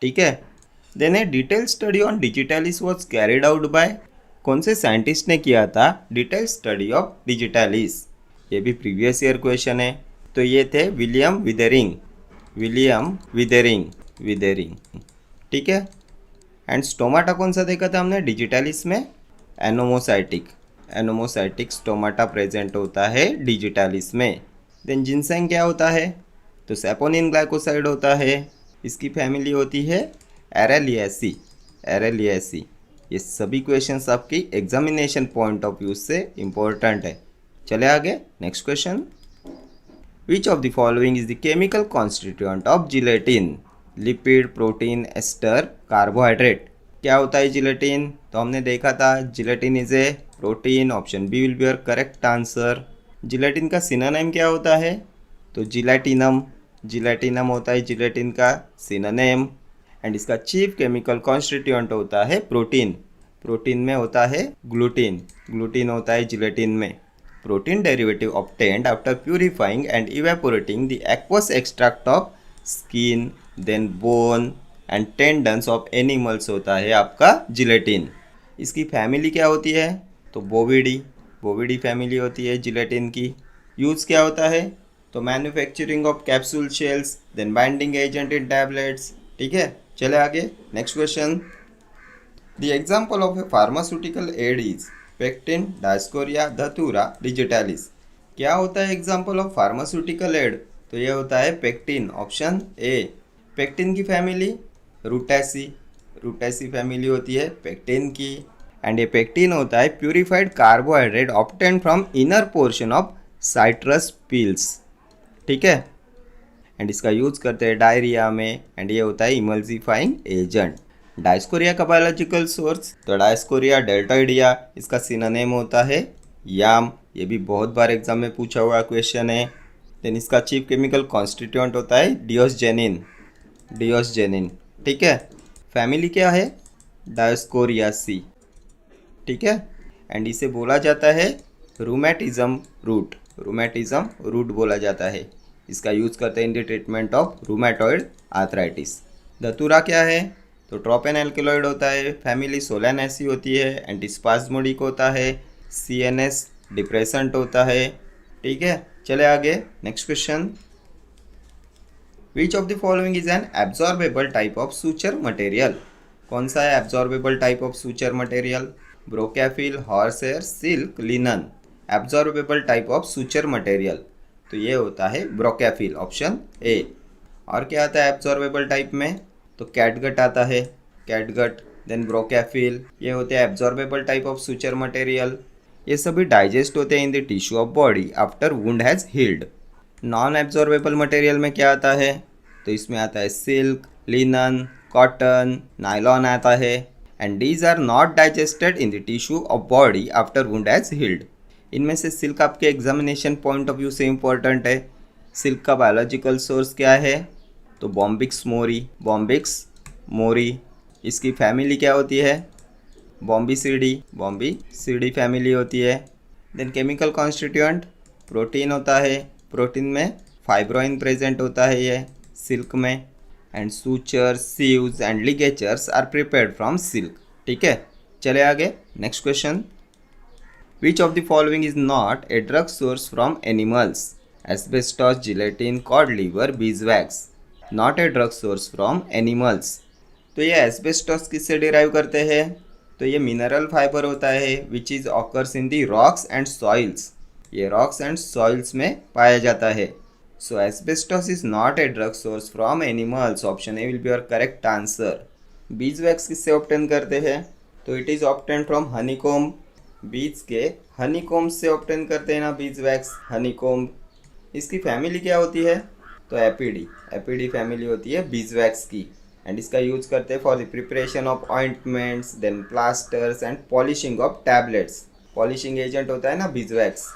ठीक है, then a detail study on digitalis was carried out by, कौन से साइंटिस्ट ने किया था डिटेल स्टडी ऑफ डिजिटलिस? ये भी प्रीवियस ईयर क्वेश्चन है। तो ये थे विलियम विदेरिंग, विलियम विदेरिंग, विदेरिंग। ठीक है, एंड स्टोमाटा कौन सा देखा था हमने डिजिटलिस में? एनोमोसाइटिक, एनोमोसाइटिक स्टोमाटा प्रेजेंट होता है डिजिटलिस में। देन जिनसेंग क्या होता है? तो सैपोनिन ग्लाइकोसाइड होता है। इसकी फैमिली होती है एरेलियासी, एरेलियासी। ये सभी क्वेश्चंस आपकी एग्जामिनेशन पॉइंट ऑफ व्यू से इम्पोर्टेंट है। चले आगे, next question. Which of the following is the chemical constituent of gelatin? Lipid, protein, ester, carbohydrate. क्या होता है जिलेटिन? तो हमने देखा था gelatin is a protein, option B will be your correct answer. Gelatin का सिनोनिम क्या होता है? तो जिलेटिनम, जिलेटिनम होता है जिलेटिन का सिनोनिम। एंड इसका चीफ केमिकल कॉन्स्टिट्यूएंट होता है प्रोटीन, प्रोटीन में होता है ग्लूटीन, ग्लूटीन होता है जिलेटिन में। Protein derivative obtained after purifying and evaporating the aqueous extract of skin, then bone and tendons of animals होता है आपका जिलेटिन। इसकी फैमिली क्या होती है? तो बोविडी, बोविडी फैमिली होती है जिलेटिन की। यूज़ क्या होता है? तो manufacturing of capsule shells, then binding agent in tablets. ठीक है, चले आगे, next question. The example of a pharmaceutical aid is pectin, dioscorea, datura, digitalis. क्या होता है एग्जाम्पल ऑफ फार्मास्यूटिकल एड? तो ये होता है पेक्टिन, ऑप्शन ए। पेक्टिन की फैमिली रूटैसी, रूटैसी फैमिली होती है पेक्टिन की। एंड ये पेक्टिन होता है purified carbohydrate obtain from inner portion of citrus peels. ठीक है, एंड इसका यूज़ करते हैं डायरिया में। एंड ये होता है इमल्सिफाइंग एजेंट। डायस्कोरिया का बायोलॉजिकल सोर्स, तो डायस्कोरिया डेल्टोइडिया, इसका सिनोनिम होता है याम। ये भी बहुत बार एग्जाम में पूछा हुआ क्वेश्चन है। देन इसका चीफ केमिकल कॉन्स्टिट्यूएंट होता है डियोसजेनिन, डियोसजेनिन। ठीक है, फैमिली क्या है? डायस्कोरियासी। ठीक है, एंड इसे बोला जाता है रूमेटिज्म रूट। रूमेटिज्म रूट बोला जाता है। इसका यूज़ करते हैं in the treatment of rheumatoid arthritis. धतूरा क्या है? तो ट्रोपेन एल्केलॉइड होता है, फैमिली सोलानेसी होती है, एंटीस्पाज्मोडिक होता है, CNS डिप्रेसेंट होता है। ठीक है, चले आगे। Next question, which of the following is an absorbable type of suture material? कौन सा है absorbable type of suture material? Brokefil, horse hair, silk, linen. Absorbable type of suture material, तो ये होता है ब्रोकेफिल, ऑप्शन ए। और क्या आता है एब्जॉर्बेबल टाइप में? तो कैटगट आता है, कैटगट, देन ब्रोकेफिल, ये होते हैं absorbable type of suture material. ये सभी डाइजेस्ट होते हैं in the tissue of body after wound has healed. Non absorbable material में क्या आता है? तो इसमें आता है सिल्क, लिनन, कॉटन, नायलॉन आता है, and these are not digested in the tissue of body after wound has healed. इनमें से सिल्क आपके एग्जामिनेशन पॉइंट ऑफ व्यू से इम्पोर्टेंट है। सिल्क का बायोलॉजिकल सोर्स क्या है? तो बॉम्बिक्स मोरी, बॉम्बिक्स मोरी। इसकी फैमिली क्या होती है? बॉम्बिसिडी, बॉम्बिसिडी फैमिली होती है। देन केमिकल कॉन्स्टिट्यूएंट प्रोटीन होता है, प्रोटीन में फाइब्रोइन प्रेजेंट होता है ये सिल्क में, and sutures, sieves and ligatures are prepared from silk. ठीक है, चले आगे। Next question, which of the following is not a drug source from animals? Asbestos, gelatin, cod liver, beeswax. Not a drug source from animals. तो ये asbestos किससे derive करते हैं? तो ये मिनरल फाइबर होता है which is occurs in the rocks and soils. ये रॉक्स एंड सॉइल्स में पाया जाता है। So asbestos is not a drug source from animals, option A will be your correct answer. Beeswax किससे ऑब्टेन करते हैं? तो it is obtain from honeycomb. Bees के हनीकॉम्ब से ऑब्टेन करते हैं ना बीजवैक्स, हनीकॉम्ब। इसकी फैमिली क्या होती है? तो एपीडी, एपीडी फैमिली होती है बीजवैक्स की, एंड इसका यूज करते हैं for the preparation of ointments, then plasters and polishing of tablets. Polishing agent होता है ना बीजवैक्स।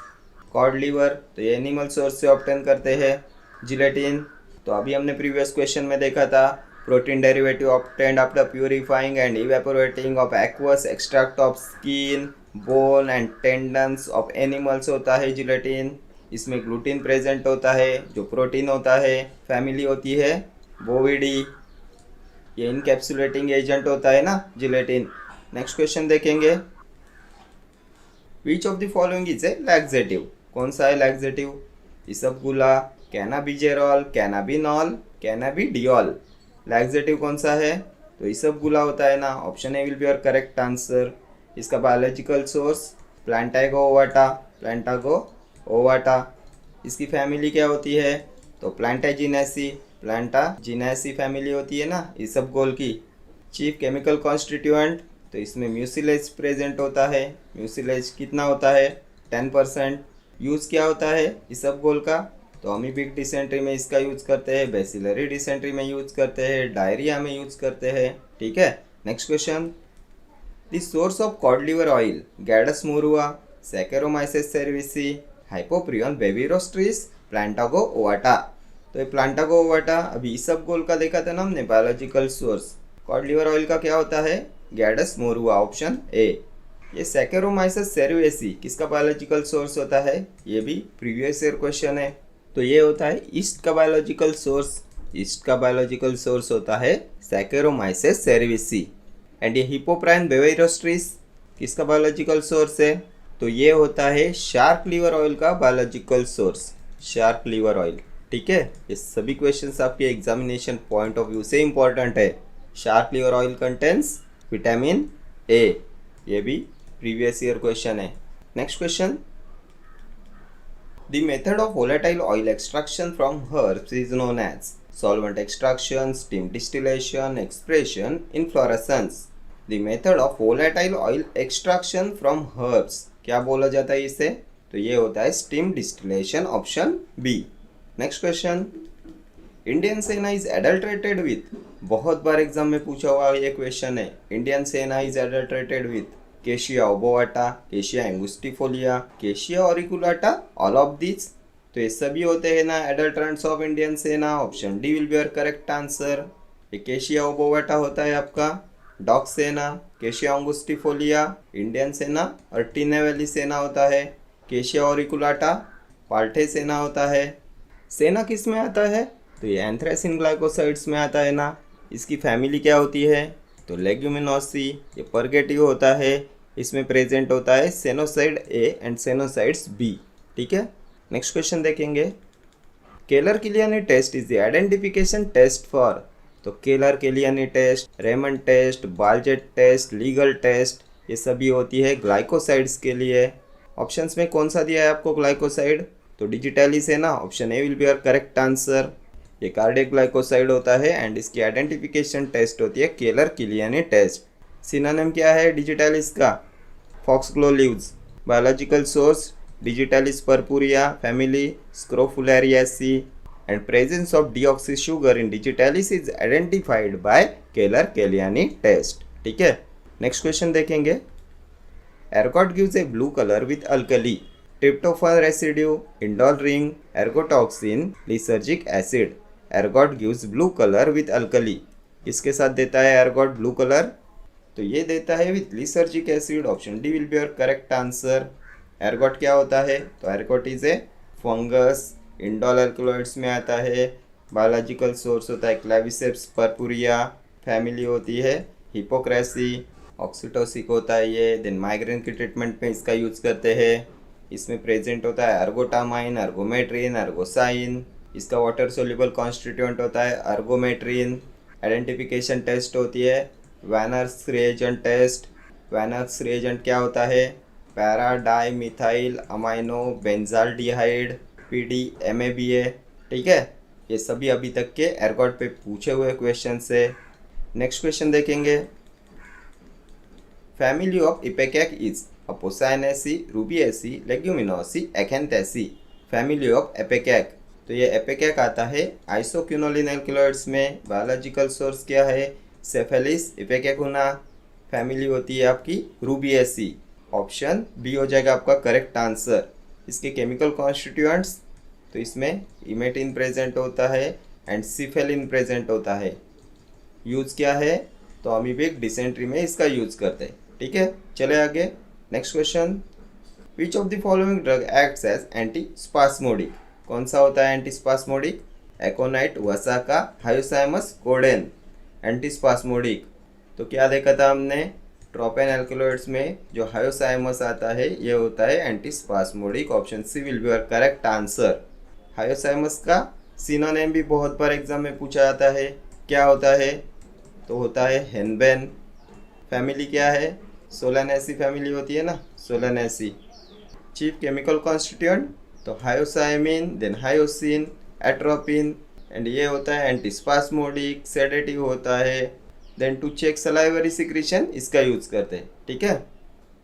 कॉड लीवर, तो ये एनिमल सोर्स से ऑब्टेन करते हैं। जिलेटिन, तो अभी हमने प्रीवियस क्वेश्चन में देखा था, protein derivative obtained after purifying and evaporating of aqueous extract of skin, bone and tendons of animals होता है जिलेटिन। इसमें ग्लूटीन प्रेजेंट होता है जो प्रोटीन होता है, फैमिली होती है बोविडी। ये इनकैप्सुलेटिंग एजेंट होता है ना जिलेटिन। नेक्स्ट क्वेश्चन देखेंगे, विच of the following is A laxative? कौन सा है लैक्सेटिव? इसबगोला, कैनाबिजेरॉल, कैनाबिनॉल, कैनाबिडियोल। लैक्सेटिव कौन सा है? तो इसबगोला होता है ना, option A will be your correct answer. इसका बायोलॉजिकल सोर्स प्लांटागो ओवाटा, प्लांटागो ओवाटा। इसकी फैमिली क्या होती है? तो प्लांटाजिनेसी, प्लांटाजिनेसी फैमिली होती है ना इसबगोल की। चीफ केमिकल कॉन्स्टिट्यूएंट, तो इसमें म्यूसिलेज प्रेजेंट होता है। म्यूसिलेज कितना होता है? 10%। यूज़ क्या होता है इसबगोल का? तो अमीबिक डिसेंट्री में इसका यूज़ करते हैं, बेसिलरी डिसेंट्री में यूज़ करते हैं, डायरिया में यूज़ करते हैं। ठीक है, next question, the source of cod liver oil, Gadus morhua, Saccharomyces cerevisiae, Hypoprion brevirostris, Plantago ovata. तो ये प्लांटागो ओवाटा अभी इसबगोल का देखा था ना हमने biological source. Cod liver oil का क्या होता है? Gadus morhua, option A. ये सैकेरोमाइसिस सेरेविसी किसका बायोलॉजिकल सोर्स होता है? ये भी प्रीवियस ईयर क्वेश्चन है। तो ये होता है ईस्ट का बायोलॉजिकल सोर्स। ईस्ट का बायोलॉजिकल सोर्स होता है सैकेरोमाइसिस सेरेविसी। एंड ये हिपोप्राइन बेबिरोस्ट्रिस किसका बायोलॉजिकल सोर्स है? तो ये होता है शार्क लीवर ऑयल का biological source, shark liver oil. ठीक है, ये सभी क्वेश्चंस आपके एग्जामिनेशन पॉइंट ऑफ व्यू से इंपॉर्टेंट है। Shark liver oil contains vitamin A, ये भी प्रीवियस ईयर क्वेश्चन है। Next question, the method of volatile oil extraction from herbs is known as solvent extraction, steam distillation, expression, inflorescence. The method of volatile oil extraction from herbs क्या बोला जाता है इसे? तो ये होता है steam distillation, option B. Next question, Indian senna is adulterated with, बहुत बार एग्जाम में पूछा हुआ ये क्वेश्चन है। Indian senna is adulterated with Cassia obovata, Cassia angustifolia, Cassia auriculata, all of this. तो ये सभी होते हैं ना adulterants of Indian senna, option D will be your correct answer. ये केशिया ओबोवाटा होता है आपका। डॉक्सेना, केशिया अंगुस्टिफोलिया, इंडियन सेना और टिनेवेली सेना होता है। केशिया ऑरिकुलाटा, पाल्टे सेना होता है। सेना किस में आता है? तो ये एंथ्रेसिन ग्लाइकोसाइड्स में आता है ना। इसकी फैमिली क्या होती है? तो लेग्यूमिनोसी। ये परगेटिव होता है। इसमें प्रेजेंट होता है sennoside A and sennosides B. ठीक है, नेक्स्ट क्वेश्चन देखेंगे। Keller Kiliani test is the identification test for. तो Keller Kiliani test, Raymond test, Baljet test, Legal test, ये सभी होती है ग्लाइकोसाइड्स के लिए। ऑप्शंस में कौन सा दिया है आपको ग्लाइकोसाइड? तो डिजिटैलिस है ना, option A will be your correct answer. ये कार्डियक ग्लाइकोसाइड होता है एंड इसकी आइडेंटिफिकेशन टेस्ट होती है केलर किलियानी टेस्ट। सिनोनिम क्या है डिजिटैलिस का? Foxglove leaves. Biological source digitalis purpurea family Scrophulariaceae and presence of deoxy sugar in digitalis is identified by Keller Kiliani test. ठीक है, नेक्स्ट क्वेश्चन देखेंगे। Ergot gives a blue colour with alkali, tryptophan residue, indole ring, ergotoxine, lysergic acid. Ergot gives blue colour with alkali, किसके साथ देता है ergot blue colour? तो ये देता है with lysergic acid, option D will be your correct answer. Ergot क्या होता है? तो ergot is a fungus, indole alkaloids में आता है। बायोलॉजिकल सोर्स होता है क्लेविसेप्स पर्पुरिया, फैमिली होती है हिपोक्रेसी, ऑक्सीटोसिक होता है ये। देन माइग्रेन की ट्रीटमेंट में इसका यूज़ करते हैं। इसमें प्रेजेंट होता है अर्गोटामाइन, अर्गोमेट्रिन, अर्गोसाइन। इसका वाटर सोल्यूबल कॉन्स्टिट्यूएंट होता है अर्गोमेट्रिन। आइडेंटिफिकेशन टेस्ट होती है वैनर्स रिएजेंट टेस्ट। वैनर्स रिएजेंट क्या होता है? Para di methyl amino benzaldehyde, PDMABA। ठीक है, ये सभी अभी तक के एर्गोट पे पूछे हुए क्वेश्चन है। नेक्स्ट क्वेश्चन देखेंगे। Family of ipecac is Apocynaceae, Rubiaceae, Leguminosae, Acanthaceae. Family of ipecac, तो ये एपेकैक आता है आइसोक्विनोलिन एल्कलॉइड्स में। बायोलॉजिकल सोर्स क्या है? सेफेलिस इपेकैकुना। फैमिली होती है आपकी रूबिएसी, ऑप्शन बी हो जाएगा आपका करेक्ट आंसर। इसके केमिकल कॉन्स्टिट्यूएंट्स, तो इसमें इमेटिन प्रेजेंट होता है एंड सिफेलिन प्रेजेंट होता है। यूज क्या है? तो अमीबिक डिसेंट्री में इसका यूज करते हैं। ठीक है, चले आगे। Next question. Which of the following drug acts as antispasmodic? कौन सा होता है antispasmodic? Aconite, vasaka, hyoscyamus, codeine. Antispasmodic, तो क्या देखा था हमने? ट्रोपेन एल्कलॉइड्स में जो हायोसाइमस आता है ये होता है antispasmodic, option C will be your correct answer. Hyoscyamus का सिनोनिम भी बहुत बार एग्जाम में पूछा जाता है, क्या होता है? तो होता है हेनबेन। फैमिली क्या है? सोलानेसी फैमिली होती है ना, सोलानेसी। चीफ केमिकल कॉन्स्टिट्यूएंट, तो hyoscyamine, then hyoscine, atropine, and ये होता है एंटीस्पास्मोडिक, सेडेटिव होता है। Then to check salivary secretion इसका यूज करते हैं। ठीक है,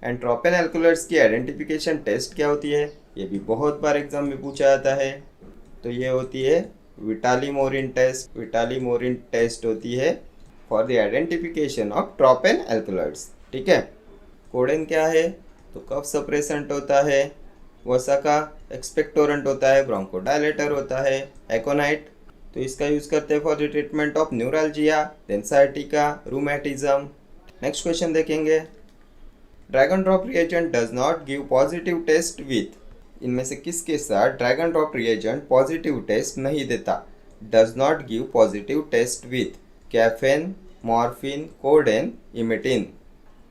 एंड ट्रोपेन एल्कलॉइड्स की आइडेंटिफिकेशन टेस्ट क्या होती है? ये भी बहुत बार एग्जाम में पूछा जाता है, तो ये होती है विटालीमोरिन टेस्ट। विटालीमोरिन टेस्ट होती है for the identification of tropane alkaloids. ठीक है, कोडेन क्या है? तो कफ सप्रेसेंट होता है। वसाका एक्सपेक्टोरेंट होता है, ब्रोंकोडायलेटर होता है। एकोनाइट, तो इसका यूज़ करते हैं for the treatment of neuralgia, then sciatica, rheumatism. Next question देखेंगे। Dragendorff reagent does not give positive test with. इनमें से किसके साथ Dragendorff reagent positive test नहीं देता? Does not give positive test with caffeine, morphine, codeine, emetine.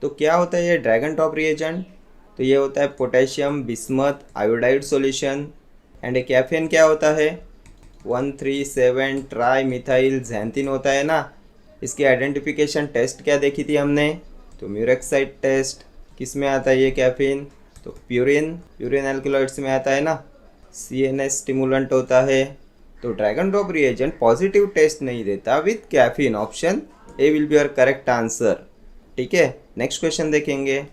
तो क्या होता है ये ड्रैगन ड्रॉप रिएजेंट? तो ये होता है potassium bismuth iodide solution. And caffeine क्या होता है? 137 ट्राई मिथाइल ज़ैंथिन होता है ना। इसकी आइडेंटिफिकेशन टेस्ट क्या देखी थी हमने? तो म्यूरेक्साइड टेस्ट। किस में आता है ये कैफीन? तो प्यूरिन एल्कलॉइड्स में आता है ना। CNS स्टिमुलेंट होता है। तो Dragendorff reagent positive test नहीं देता with caffeine, option A will be your correct answer. ठीक है, नेक्स्ट क्वेश्चन देखेंगे।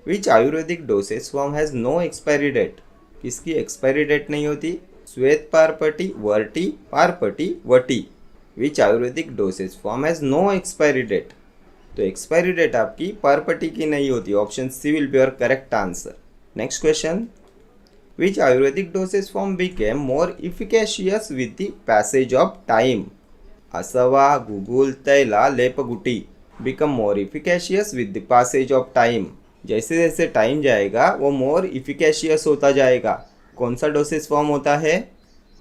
Which Ayurvedic dosage form has no expiry date? किसकी एक्सपायरी डेट नहीं होती? Shweta parpati, vati, parpati, vati. Which Ayurvedic dosage form has no expiry date? तो expiry date आपकी पारपटी की नहीं होती, option C will be your correct answer. Next question. Which Ayurvedic dosage form became more efficacious with the passage of time? Asava, guggul, taila, lepaguti. Become more efficacious with the passage of time. जैसे जैसे time जाएगा वो मोर इफिकेशियस होता जाएगा। कौन सा डोसेज फॉर्म होता है?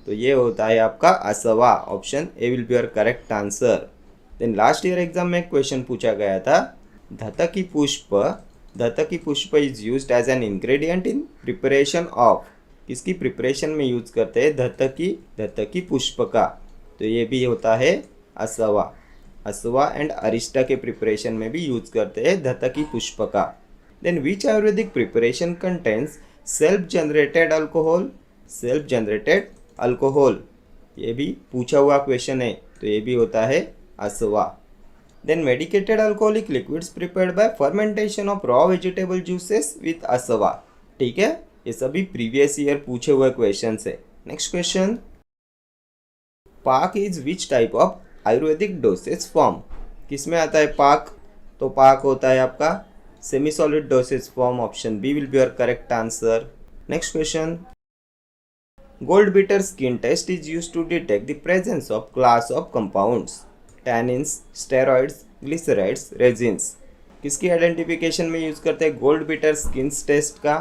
तो ये होता है आपका असवा। Option A will be your correct answer. Then last year exam में एक क्वेश्चन पूछा गया था, धतकी pushpa, dhataki pushpa is used as an ingredient in preparation of. किसकी प्रिपरेशन में यूज करते हैं धतकी, धतकी पुष्प का? तो ये भी होता है असवा। असवा एंड अरिष्टा के प्रिपरेशन में भी यूज करते हैं धतकी पुष्प का। Then which Ayurvedic preparation contains self generated alcohol, self generated alcohol? ये भी पूछा हुआ क्वेश्चन है, तो ये भी होता है असवा। Then medicated alcoholic liquids prepared by fermentation of raw vegetable juices with asava. ठीक है, ये सभी प्रीवियस ईयर पूछे हुए क्वेश्चन है। नेक्स्ट क्वेश्चन, पाक is which type of Ayurvedic dosage form? किस में आता है पाक? तो पाक होता है आपका semi solid dosage form. Option B will be your correct answer. Next question, gold beater skin test is used to detect the presence of class of compounds, tannins, steroids, glycerides, resins. किसकी identification में use करते हैं gold beater skin test का?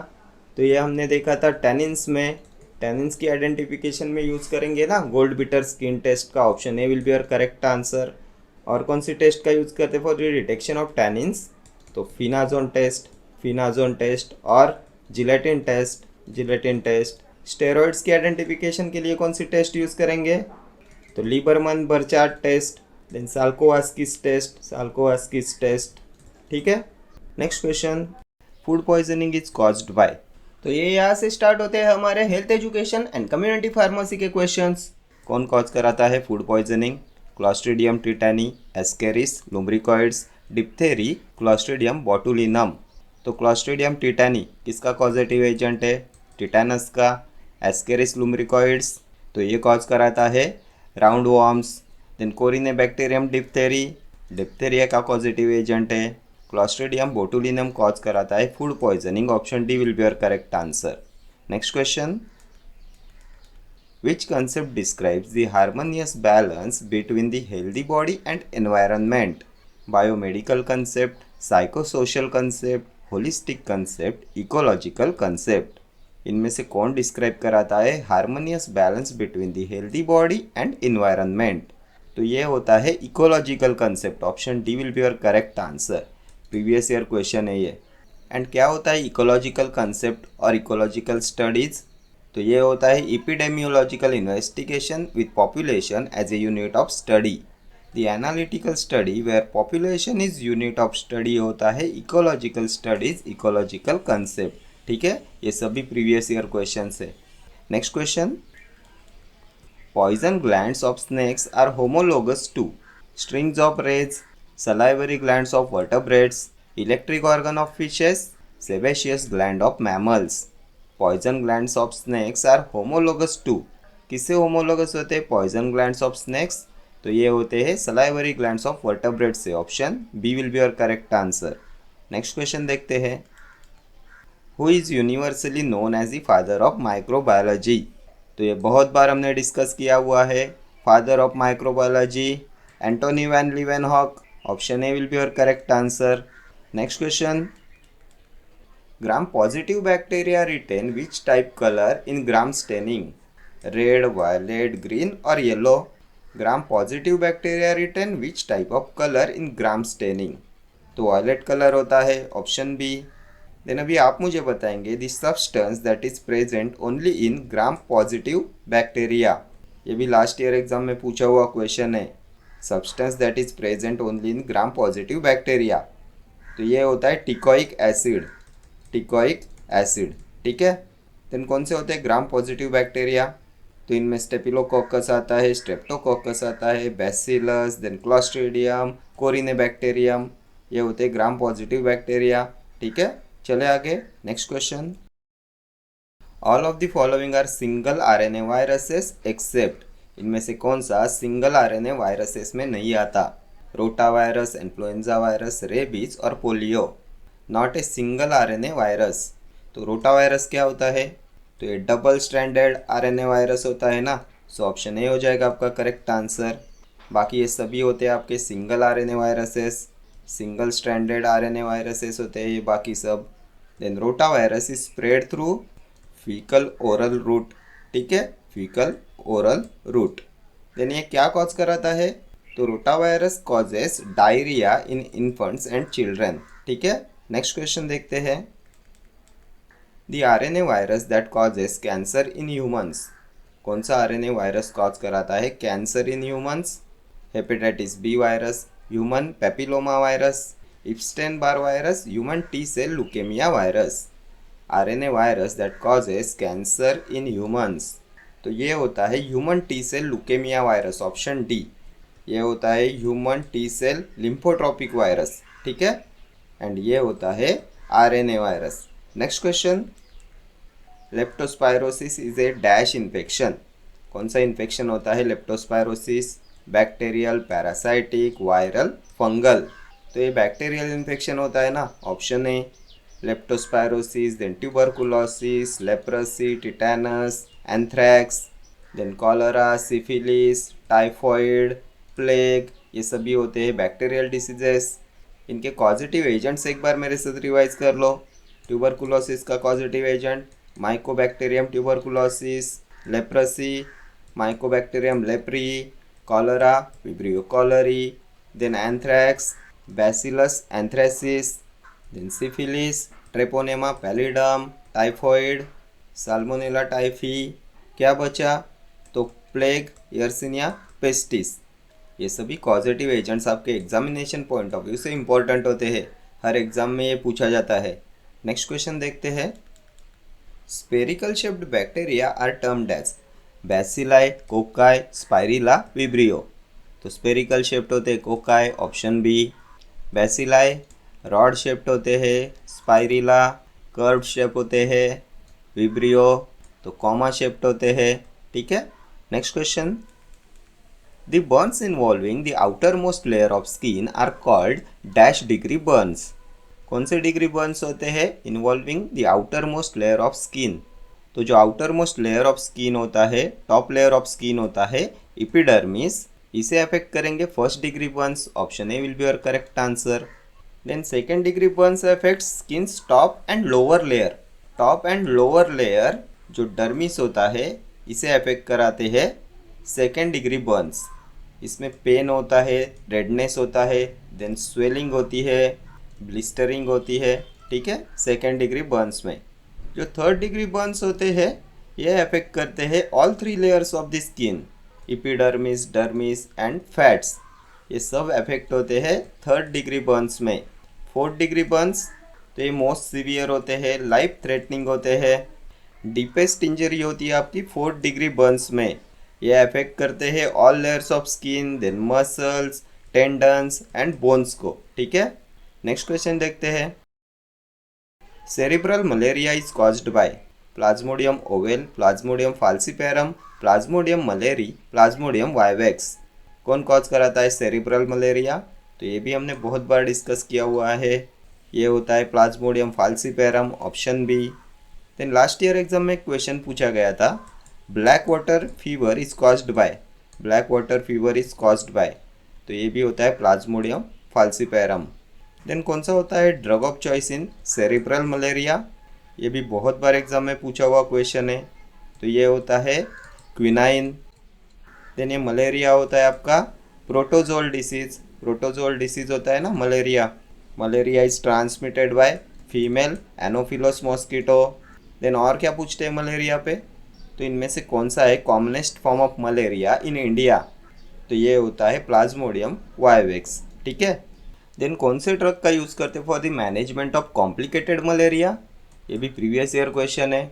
तो ये हमने देखा था टैनिन्स में। टैनिन्स की आइडेंटिफिकेशन में यूज़ करेंगे ना गोल्ड बीटर स्किन टेस्ट का। Option A will be your correct answer. और कौन सी टेस्ट का यूज़ करते हैं for the detection of tannins? तो फिनाजोन टेस्ट, फिनाजोन टेस्ट और gelatin test, gelatin test. Steroids की आइडेंटिफिकेशन के लिए कौन सी टेस्ट यूज़ करेंगे? तो Liebermann Burchard test, then Salkowski test, Salkowski test. ठीक है। Next question, food poisoning is caused by. तो ये यहाँ से स्टार्ट होते हैं हमारे health education and community pharmacy के क्वेश्चंस। कौन कॉज कराता है food poisoning? Clostridium tetani, Ascaris, lumbricoides, diphtheriae, Clostridium botulinum. तो क्लॉस्ट्रीडियम टिटानी किसका कॉजेटिव एजेंट है? टिटानस का। एस्केरिस लुम्ब्रिकॉइड्स, तो ये कॉज कराता है round worms. Then Corynebacterium diphtheriae, diphtheria का पॉजिटिव एजेंट है। क्लॉस्ट्रीडियम बोटुलिनम कॉज कराता है food poisoning. Option D will be your correct answer. Next question, which concept describes the harmonious balance between the healthy body and environment? Biomedical concept, psychosocial concept, holistic concept, ecological concept. इनमें से कौन describe कराता है harmonious balance between the healthy body and environment? तो ये होता है ecological concept. Option D will be your correct answer. Previous year question है ये। एंड क्या होता है इकोलॉजिकल कंसेप्ट और इकोलॉजिकल स्टडीज? तो ये होता है epidemiological investigation with population as a unit of study. The analytical study where population is unit of study होता है इकोलॉजिकल स्टडीज, इकोलॉजिकल कंसेप्ट। ठीक है, ये सभी प्रीवियस ईयर क्वेश्चन है। Next question, poison glands of snakes are homologous to strings of rays, salivary glands of vertebrates, electric organ of fishes, sebaceous gland of mammals. Poison glands of snakes are homologous to, किससे homologous होते हैं poison glands of snacks? तो ये होते हैं salivary glands of vertebrates से। Option B will be your correct answer. Next question देखते हैं, who is universally known as the father of microbiology? तो ये बहुत बार हमने डिस्कस किया हुआ है। Father of microbiology Antonie van Leeuwenhoek. Option A will be your correct answer. Next question, gram positive bacteria retain which type colour in gram staining? Red, violet, green और yellow. Gram positive bacteria retain which type of colour in gram staining? तो violet colour होता है। Option B. Then अभी आप मुझे बताएंगे the substance that is present only in gram positive bacteria. ये भी लास्ट ईयर एग्जाम में पूछा हुआ क्वेश्चन है। Substance that is present only in gram positive bacteria, तो ये होता है टिकोइक एसिड, टिकोइक एसिड। ठीक है। देन कौन से होते हैं ग्राम पॉजिटिव बैक्टीरिया? तो इनमें स्टेफिलोकोकस आता है, स्ट्रेप्टोकोकस आता है, बैसिलस, देन क्लॉस्ट्रीडियम, कोरिनेबैक्टीरियम, ये होते हैं ग्राम पॉजिटिव बैक्टीरिया। ठीक है, चले आगे। Next question, all of the following are single RNA viruses except, इनमें से कौन सा सिंगल आरएनए वायरसेस में नहीं आता? Rota virus, influenza virus, rabies और polio. Not a single RNA virus. तो रोटा वायरस क्या होता है? तो ये डबल स्ट्रैंडेड आरएनए वायरस होता है ना। सो ऑप्शन ए हो जाएगा आपका करेक्ट आंसर। बाकी ये सभी होते हैं आपके single RNA viruses. Single stranded RNA viruses होते हैं ये बाकी सब। Then rota virus is spread through faecal oral route, ठीक है, फीकल ओरल रूट। देन ये क्या कॉज कराता है? तो rota virus causes diarrhoea in infants and children, ठीक है। नेक्स्ट क्वेश्चन देखते हैं। The RNA virus that causes cancer in humans, कौन सा आरएनए वायरस कॉज कराता है cancer in humans? Hepatitis B virus, human papilloma virus, Epstein Barr virus, human T cell leukaemia virus. RNA virus that causes cancer in humans, तो ये होता है human T cell leukaemia virus, option D. ये होता है human T cell lymphotropic virus, ठीक है, and ये होता है RNA virus. Next question. Leptospirosis is a dash infection, कौन सा इन्फेक्शन होता है leptospirosis? Bacterial, parasitic, viral, fungal. तो ये बैक्टीरियल इन्फेक्शन होता है ना, option A leptospirosis, then tuberculosis, leprosy, tetanus, anthrax, then cholera, syphilis, typhoid, plague, ये सभी होते हैं बैक्टीरियल डिसीजेस। इनके कॉजेटिव एजेंट्स एक बार मेरे साथ रिवाइज कर लो। ट्यूबरकुलोसिस का causative agent mycobacterium tuberculosis, leprosy mycobacterium leprae, cholera vibrio cholerae, then anthrax bacillus anthracis, then syphilis treponema pallidum, typhoid salmonella typhi, क्या बचा? तो प्लेग यर्सिनिया पेस्टिस। ये सभी कॉजेटिव एजेंट्स आपके एग्जामिनेशन पॉइंट ऑफ व्यू से important होते हैं, हर exam में ये पूछा जाता है। नेक्स्ट क्वेश्चन देखते हैं। Spherical shaped bacteria are termed as bacilli, cocci, spirilla, vibrio. तो स्पेरिकल शेप्ड होते हैं cocci, option B. Bacilli rod shaped होते हैं, स्पाइरिला कर्व शेप होते हैं, विब्रियो तो कॉमा शेप्ड होते हैं, ठीक है। Next question. The burns involving the outermost layer of skin are called dash degree burns, कौन से डिग्री बर्न्स होते हैं? Involving the outer most layer of skin. तो जो outer most layer of skin होता है, टॉप लेयर ऑफ स्किन होता है इपिडर्मिस, इसे अफेक्ट करेंगे first degree burns, option A will be your correct answer. Then second degree burns affect skin top and lower layer. Top and lower layer जो dermis होता है इसे affect कराते हैं सेकेंड डिग्री बर्न्स। इसमें pain होता है, रेडनेस होता है, देन स्वेलिंग होती है, ब्लिस्टरिंग होती है, ठीक है, सेकेंड डिग्री बर्न्स में। जो थर्ड डिग्री बर्न्स होते हैं ये अफेक्ट करते हैं all three layers of the skin, epidermis, dermis and fats, ये सब अफेक्ट होते हैं थर्ड डिग्री बर्न्स में। फोर्थ डिग्री बर्न्स तो ये मोस्ट सीवियर होते हैं, लाइफ थ्रेटनिंग होते हैं, डीपेस्ट इंजरी होती है आपकी फोर्थ डिग्री बर्न्स में। ये अफेक्ट करते हैं all layers of skin, then muscles, tendons and bones को, ठीक है। नेक्स्ट क्वेश्चन देखते हैं। Cerebral malaria is caused by plasmodium ovale, plasmodium falciparum, plasmodium malariae, plasmodium vivax. कौन कॉज कराता है सेरिब्रल मलेरिया? तो ये भी हमने बहुत बार डिस्कस किया हुआ है, ये होता है plasmodium falciparum, option B. Then last year exam में क्वेश्चन पूछा गया था, black water fever is caused by, black water fever is caused by, तो ये भी होता है प्लाज्मोडियम फाल्सीपेरम। देन कौन सा होता है drug of choice in cerebral malaria? ये भी बहुत बार एग्जाम में पूछा हुआ क्वेश्चन है, तो ये होता है क्विनाइन। देन ये मलेरिया होता है आपका प्रोटोजोल डिसीज, प्रोटोजोल डिसीज होता है ना malaria, malaria is transmitted by female anopheles mosquito. Then और क्या पूछते हैं मलेरिया पे? तो इनमें से कौन सा है commonest form of malaria in India? तो ये होता है प्लाज्मोडियम वाइवेक्स, ठीक है। देन कौन से ड्रग का यूज़ करते for the management of complicated malaria? ये भी प्रीवियस ईयर क्वेश्चन है,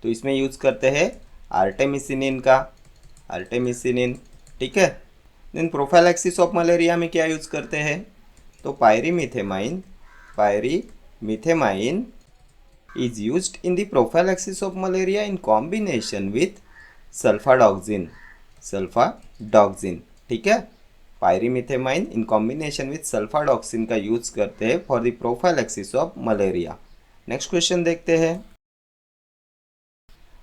तो इसमें यूज़ करते हैं आर्टेमिसिनिन का, आर्टेमिसिनिन, ठीक है। देन प्रोफाइलैक्सिस ऑफ मलेरिया में क्या यूज़ करते हैं? तो पायरीमिथेमाइन, पायरीमिथेमाइन is used in the prophylaxis of malaria in combination with sulfadoxine, sulfadoxine, ठीक है। पायरीमिथेमाइन इन कॉम्बिनेशन विथ सल्फाडॉक्सिन का यूज करते हैं for the prophylaxis of malaria. Next question देखते हैं।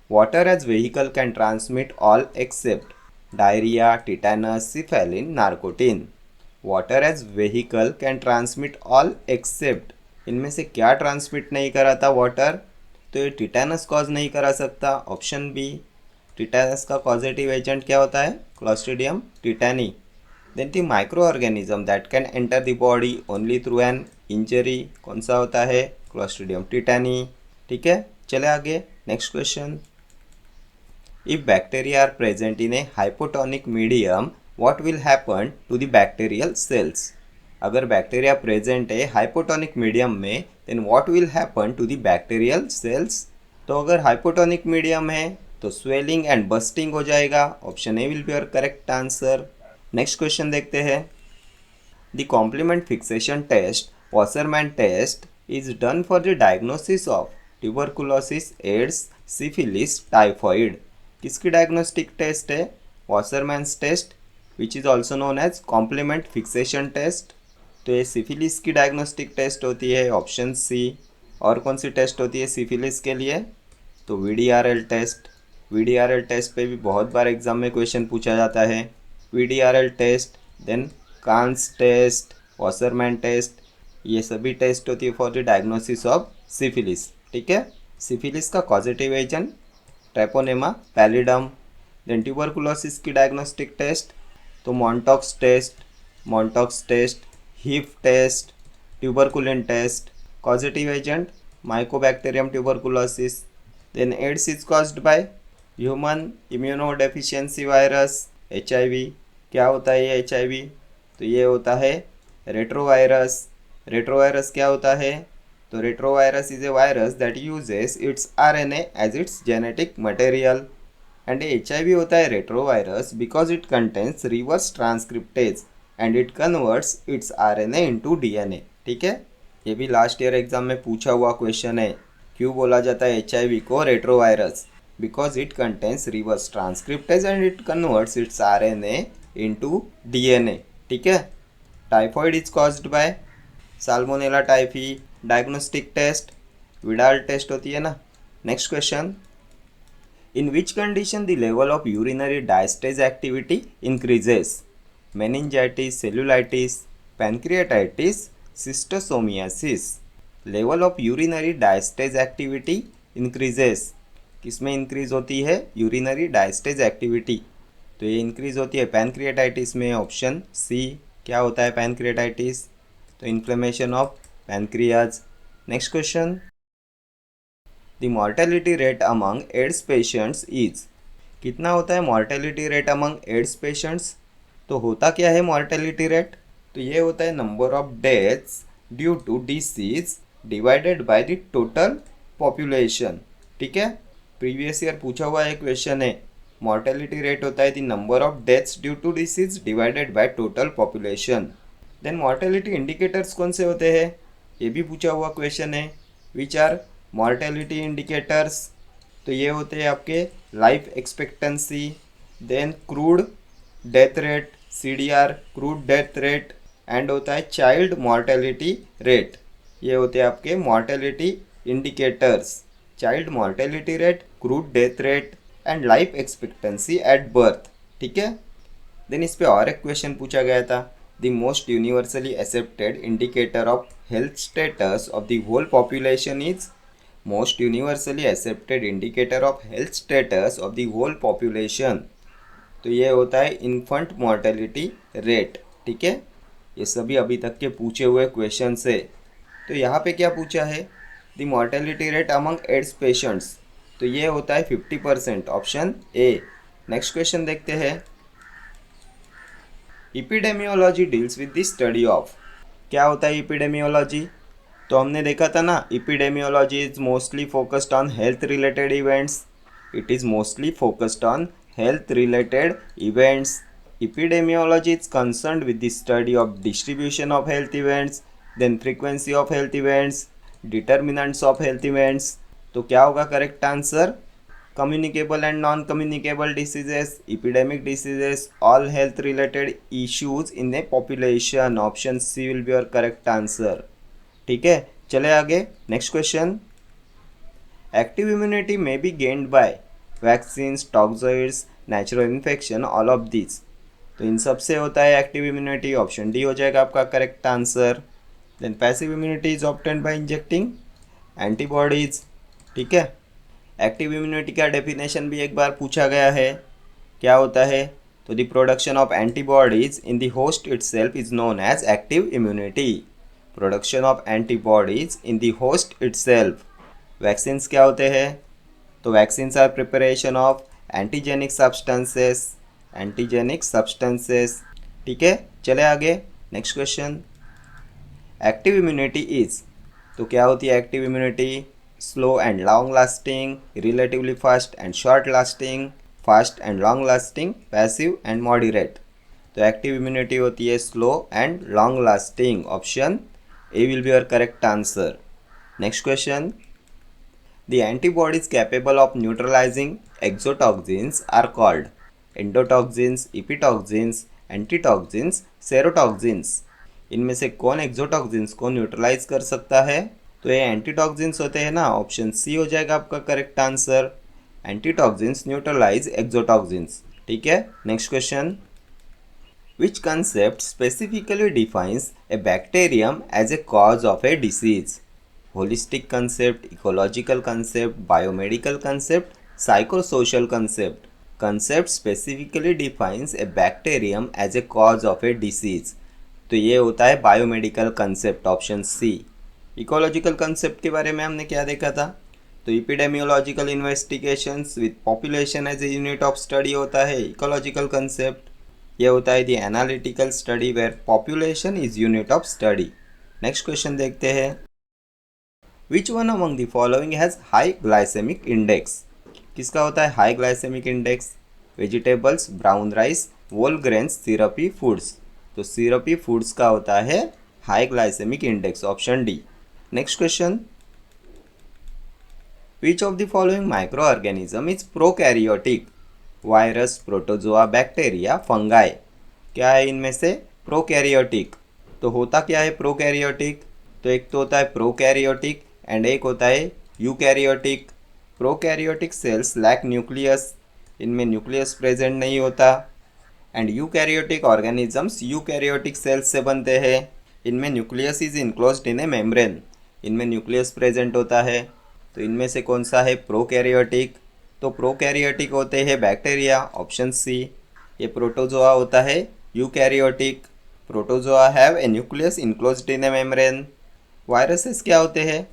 Water as vehicle can transmit all except diarrhoea, tetanus, cephalin, narcotine. Water as vehicle can transmit all except, इनमें से क्या ट्रांसमिट नहीं कराता वाटर? तो ये टिटेनस कॉज नहीं करा सकता, ऑप्शन बी। टिटेनस का पॉजिटिव एजेंट क्या होता है? Clostridium tetani. Then the micro organism that can enter the body only through an injury, कौन सा होता है? Clostridium tetani. ठीक है, चले आगे। Next question, if bacteria are present in a hypotonic medium what will happen to the bacterial cells? अगर bacteria present है हाइपोटोनिक मीडियम में, then what will happen to the bacterial sales? तो अगर hypotonic medium है तो swelling and bursting हो जाएगा, option A will be your correct answer. Next question देखते हैं, the complement fixation test Wassermann test is done for the diagnosis of tuberculosis, AIDS, syphilis, typhoid. किसकी diagnostic test है? Wassermann's test which is also known as complement fixation test. तो ये syphilis की diagnostic test होती है, option सी। और कौन सी टेस्ट होती है सिफिलिस के लिए? तो VDRL टेस्ट। VDRL टेस्ट पे भी बहुत बार एग्जाम में क्वेश्चन पूछा जाता है। VDRL test, then Kahn test, Wassermann test, ये सभी टेस्ट होती है for the diagnosis of syphilis. ठीक है, सिफिलिस का positive agent treponema pallidum. Then tuberculosis की डायग्नोस्टिक टेस्ट, तो Mantoux test, Heaf test, tuberculin test, positive agent mycobacterium tuberculosis. Then AIDS is caused by human immunodeficiency virus, HIV। क्या होता है ये HIV? तो ये होता है रेट्रोवायरस। रेट्रोवायरस क्या होता है? तो retrovirus is a virus that uses its RNA as its genetic material. And HIV होता है retrovirus because it contains reverse transcriptase and it converts its RNA into DNA। ठीक है, ये भी लास्ट ईयर एग्जाम में पूछा हुआ क्वेश्चन है। क्यों बोला जाता है HIV को retrovirus? Because it contains reverse transcriptase and it converts its RNA into DNA। ठीक है, typhoid is caused by salmonella typhi. Diagnostic test Widal test होती है ना। Next question, in which condition the level of urinary diastase activity increases? Meningitis, cellulitis, pancreatitis, schistosomiasis. Level of urinary diastase activity increases, किसमें increase होती है? Urinary diastase activity. तो ये increase होती है पैनक्रियाटाइटिस में, ऑप्शन सी। क्या होता है पैनक्रियाटाइटिस? तो inflammation of pancreas. Next question, the mortality rate among AIDS patients is, कितना होता है mortality rate among AIDS patients? तो होता क्या है मॉर्टेलिटी रेट? तो ये होता है number of deaths due to disease divided by the total population. ठीक है, प्रीवियस ईयर पूछा हुआ एक क्वेश्चन है, मॉर्टेलिटी रेट होता है the number of deaths due to disease divided by total population. Then mortality indicators कौन से होते हैं? ये भी पूछा हुआ क्वेश्चन है। Which are mortality indicators? तो ये होते हैं आपके life expectancy, then crude death rate CDR, crude death rate, and होता है चाइल्ड मॉर्टेलिटी रेट। ये होते हैं आपके mortality indicators, child mortality rate, crude death rate and life expectancy at birth. ठीक है, देन इस पे और एक क्वेश्चन पूछा गया था, the most universally accepted indicator of health status of the whole population is, most universally accepted indicator of health status of the whole population. तो ये होता है इन्फेंट मॉर्टेलिटी रेट। ठीक है, ये सभी अभी तक के पूछे हुए क्वेश्चन से। तो यहाँ पे क्या पूछा है? The mortality rate among AIDS patients, तो ये होता है 50%, ऑप्शन ए। नेक्स्ट क्वेश्चन देखते हैं, epidemiology deals with the study of, क्या होता है इपिडेमियोलॉजी? तो हमने देखा था ना, epidemiology is mostly focused on health related events. It is mostly focused on health related events. Epidemiology is concerned with the study of distribution of health events, then frequency of health events, determinants of health events. तो क्या होगा correct answer? communicable and non-communicable diseases, epidemic diseases, all health related issues in a population. Option C will be your correct answer. ठीक है, चले आगे। Next question, active immunity may be gained by vaccines, toxoids, natural infection, all of these. तो इन सब से होता है active immunity, option D हो जाएगा आपका correct answer. Then passive immunity is obtained by injecting antibodies. ठीक है, एक्टिव इम्यूनिटी का डेफिनेशन भी एक बार पूछा गया है, क्या होता है? तो the production of antibodies in the host itself is known as active immunity. Production of antibodies in the host itself. Vaccines क्या होते हैं? तो vaccines are preparation of antigenic substances, antigenic substances. ठीक है, चले आगे next question. Active immunity is, तो क्या होती है active immunity? Slow and long lasting, relatively fast and short lasting, fast and long lasting, passive and moderate. तो active immunity होती है slow and long lasting, option A will be your correct answer. Next question. The antibodies capable of neutralizing exotoxins are called endotoxins, epitoxins, antitoxins, serotoxins। इनमें से कौन exotoxins को neutralise कर सकता है? तो ये एंटीटॉक्सिन्स होते हैं ना, ऑप्शन सी हो जाएगा आपका correct answer. Antitoxins neutralize exotoxins. ठीक है, next question. Which concept specifically defines a bacterium as a cause of a disease? Holistic concept, ecological concept, biomedical concept, psychosocial concept. Concept specifically defines a bacterium as a cause of a disease. तो ये होता है biomedical concept, option C. Ecological concept के बारे में हमने क्या देखा था? तो epidemiological investigations with population as a unit of study होता है इकोलॉजिकल कंसेप्ट। ये होता है the analytical study where population is unit of study. Next question देखते हैं। Which one among the following has high glycemic index? किसका होता है high glycemic index? Vegetables, brown rice, whole grains, syrupy foods. तो syrupy foods का होता है high glycemic index, option D. Next question. Which of the following microorganism is prokaryotic? Virus, protozoa, bacteria, fungi. क्या है इनमें से प्रोकैरियोटिक? तो होता क्या है प्रोकैरियोटिक? तो एक तो होता है प्रोकैरियोटिक एंड एक होता है eukaryotic. Prokaryotic cells lack nucleus, इनमें न्यूक्लियस प्रेजेंट नहीं होता। And eukaryotic organisms eukaryotic cells से बनते हैं, इनमें nucleus is enclosed in a membrane, इनमें न्यूक्लियस प्रेजेंट होता है। तो इनमें से कौन सा है प्रोकैरियोटिक? तो प्रोकैरियोटिक होते हैं बैक्टीरिया, ऑप्शन सी। ये प्रोटोजोआ होता है eukaryotic. Protozoa have a nucleus enclosed in a membrane. Viruses क्या होते हैं?